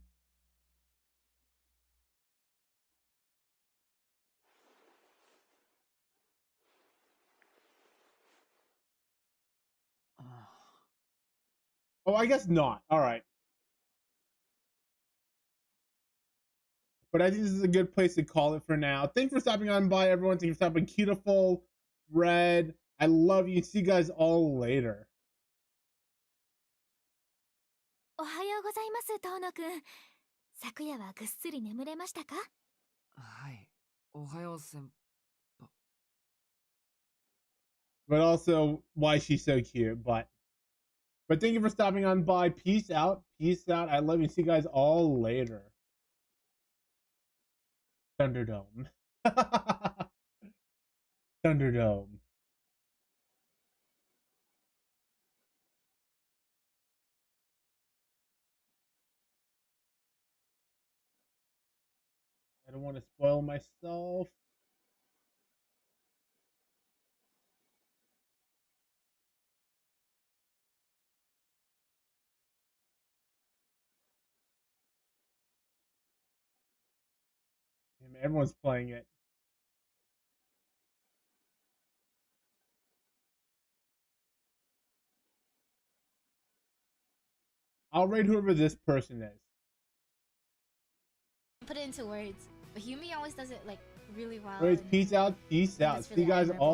Oh, I guess not. All right. But I think this is a good place to call it for now. Thanks for stopping on by, everyone. Thanks for stopping. Keutaful, Red. I love you. See you guys all later. おはようございます、遠野くん。昨夜はぐっすり眠れましたか？はい。おはよう先輩。 But also, why she's so cute. But thank you for stopping on by. Peace out. Peace out. I love you. See you guys all later. Thunderdome. Thunderdome. I don't want to spoil myself. Everyone's playing it. I'll rate whoever this person is. Put it into words, but Yumi always does it like really well. Anyways, peace out. Peace out. It's See you really guys all